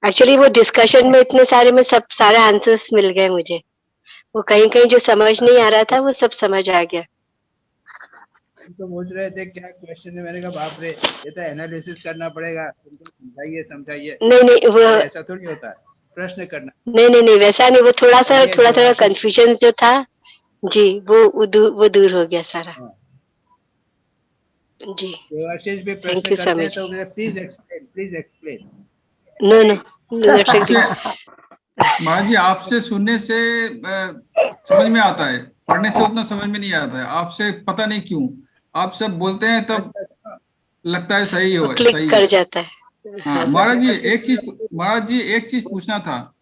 Actually वो डिस्कशन में इतने सारे में सब सारे आंसर्स मिल गए मुझे। वो कहीं कहीं जो समझ नहीं आ रहा था वो सब समझ आ गया। तो पूछ रहे थे क्या क्वेश्चन है, मैंने कहा बाप रे, ये तो एनालिसिस करना पड़ेगा, समझाइए समझाइए। नहीं, वो ऐसा थोड़ी होता है, प्रश्न करना। नहीं वैसा नहीं, वो थोड़ा सा कंफ्यूजन जो था जी, वो दूर हो गया सारा। जी, देवाशीष भी प्रश्न करते हैं तो प्लीज एक्सप्लेन। नो महाराज जी, आपसे सुनने से समझ में आता है, पढ़ने से उतना समझ में नहीं आता है। आपसे पता नहीं क्यों आप सब बोलते हैं तब लगता है सही हो, क्लिक सही कर जाता है। हाँ महाराज जी, एक चीज पूछना था।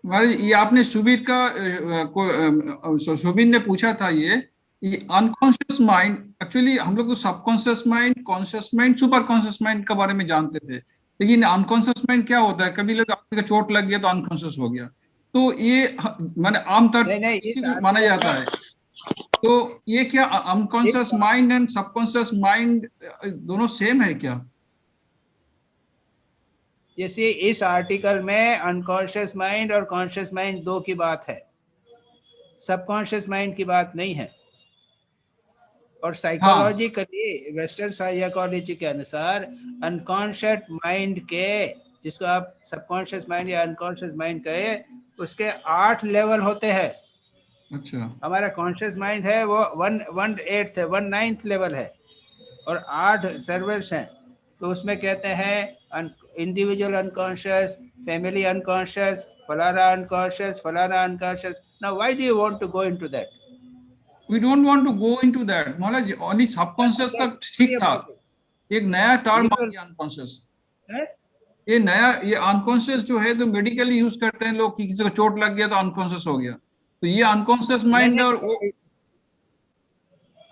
महाराज, ये आपने सुबीर ने पूछा था, ये अनकॉन्शियस माइंड, एक्चुअली हम लोग तो subconscious mind, conscious mind, super conscious mind के बारे में जानते थे, लेकिन अनकॉन्शियस माइंड क्या होता है? कभी लोग आपको चोट लग गया तो अनकॉन्शियस हो गया, तो ये माने आमतौर पर माना जाता है। तो ये क्या unconscious mind and subconscious mind दोनों सेम है क्या? जैसे इस आर्टिकल में अनकॉन्शियस माइंड और कॉन्शियस माइंड दो की बात है, सबकॉन्शियस माइंड की बात नहीं है। और साइकोलॉजिकली वेस्टर्न साइकोलॉजी के अनुसार अनकॉन्शियस माइंड के, जिसको आप सबकॉन्शियस माइंड या अनकॉन्शियस माइंड कहे, उसके 8 लेवल होते हैं। अच्छा, हमारा कॉन्शियस माइंड है वो 1/8 है, 1/9 लेवल है, और 8 सर्वर्स हैं। तो उसमें कहते हैं इंडिविजुअल अनकॉन्शियस, फैमिली अनकॉन्शियस, फलाना अनकॉन्शियस, फलाना unconscious. Now why do you want to go into that? we don't want to go into that Maharaj ji. only subconscious तक ठीक था, एक नया टर्म आ गया अनकॉन्शियस। ये नया, ये अनकॉन्शियस जो है तो मेडिकली यूज करते हैं लोग कि किसी को चोट लग गया तो अनकॉन्शियस हो गया, तो ये अनकॉन्शियस माइंड और वो,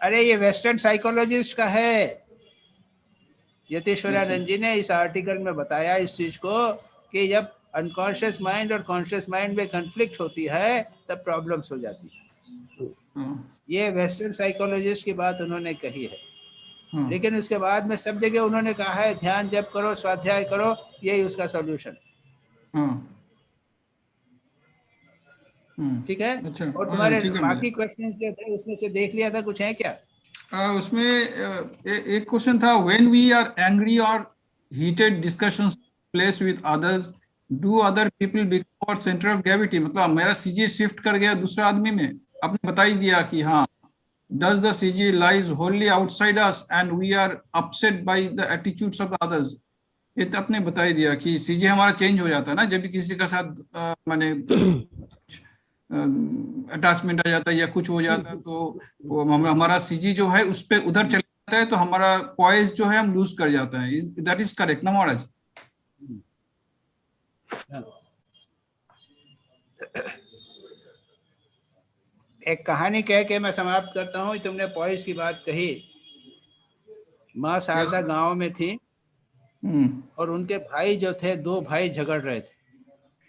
अरे ये वेस्टर्न साइकोलॉजिस्ट का है। यतीश्वरानंद जी ने इस आर्टिकल में बताया इस चीज को कि जब अनकॉन्शियस माइंड और कॉन्शियस माइंड में कॉन्फ्लिक्ट होती है तब प्रॉब्लम्स हो जाती है। ये वेस्टर्न साइकोलॉजिस्ट की बात उन्होंने कही है। लेकिन उसके बाद में सब जगह उन्होंने कहा है ध्यान जप करो, स्वाध्याय करो, यही उसका सॉल्यूशन। ठीक है। अच्छा, और तुम्हारे ठीक है, बाकी क्वेश्चंस जो थे उसमें से देख लिया था, कुछ है क्या? उसमें एक क्वेश्चन था, when we are angry or heated discussions place with others, do other people become our center of gravity? मतलब मेरा सीजी शिफ्ट कर गया दूसरा आदमी में, आपने बता ही दिया कि हाँ, does the CG lies wholly outside us and we are upset by the attitudes of others? ये तो आपने बता ही दिया कि सीजी हमारा चेंज हो जाता है ना, जब भी किसी के साथ माने अटैचमेंट आ जाता है या कुछ हो जाता है, तो वो हमारा सीजी जो है उस पे उधर चला जाता है, तो हमारा पॉइज जो है हम लूज कर जाता है। दैट इज करेक्ट ना महाराज? एक कहानी कह के मैं समाप्त करता हूँ। तुमने पॉइज की बात कही। माँ शारदा गांव में थी और उनके भाई जो थे, 2 भाई झगड़ रहे थे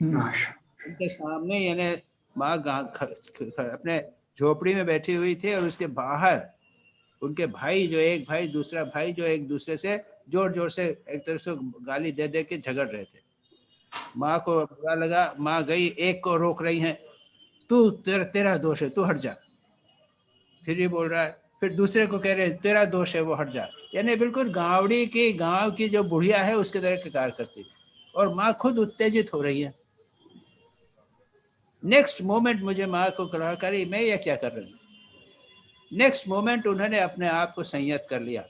उनके सामने, यानी माँ अपने झोपड़ी में बैठी हुई थी और उसके बाहर उनके भाई जो, एक भाई दूसरा भाई जो एक दूसरे से जोर जोर से एक तरफ से गाली दे दे के झगड़ रहे थे। माँ को बुरा लगा, माँ गई, एक को रोक रही है, तू तेरा दोष है, तू हट जा। फिर ये बोल रहा है, फिर दूसरे को कह रहे हैं तेरा दोष है, वो हट जा। यानी बिल्कुल गावड़ी की, गांव की जो बुढ़िया है उसके तरह के कार्य करती है, और माँ खुद उत्तेजित हो रही है। नेक्स्ट मोमेंट मुझे माँ को कहा, करी मैं ये क्या कर रही हूँ। नेक्स्ट मोमेंट उन्होंने अपने आप को संयत कर लिया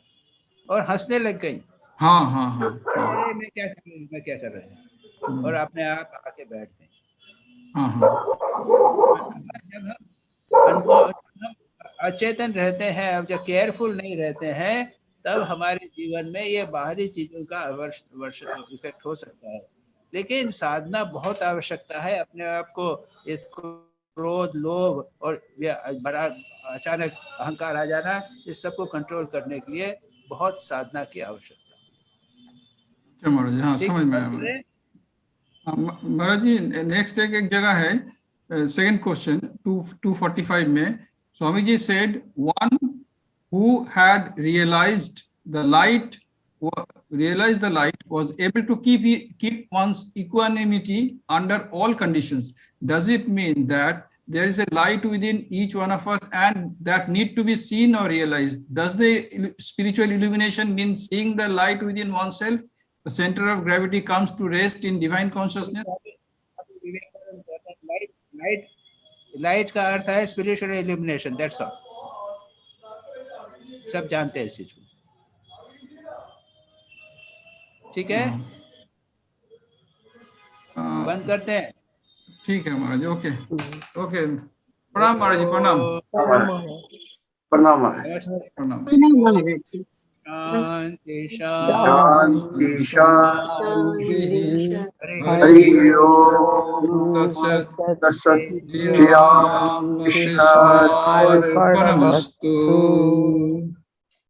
और हंसने लग गई। हाँ हाँ हाँ, अरे मैं क्या कर रही हूँ, मैं क्या कर रही हूँ, और अपने आप आके बैठ गई। जब हम अचेतन रहते हैं, अब जब केयरफुल नहीं रहते हैं, तब हमारे जीवन में ये बाहरी चीजों का इफेक्ट हो सकता है। लेकिन साधना बहुत आवश्यकता है। अपने आप को इस क्रोध, लोभ और बड़ा अचानक अहंकार आ जाना, इस सबको कंट्रोल करने के लिए बहुत साधना की आवश्यकता है। महाराज हाँ, समझ में आया महाराज जी। नेक्स्ट एक जगह है, सेकंड क्वेश्चन 245 में स्वामी जी said, one who had realized the light was able to keep one's equanimity under all conditions. Does it mean that there is a light within each one of us and that need to be seen or realized? Does the spiritual illumination mean seeing the light within oneself? The center of gravity comes to rest in divine consciousness. Light का अर्थ है spiritual illumination, that's all. सब जानते हैं इस चीज को, ठीक है। बंद करते हैं। ठीक है महाराज, ओके ओके। प्रणाम महाराज जी, प्रणाम प्रणाम महाराज। शांति शांति शांति। हरि ओम तत्सत। श्री राम कृष्ण अर्पणमस्तु।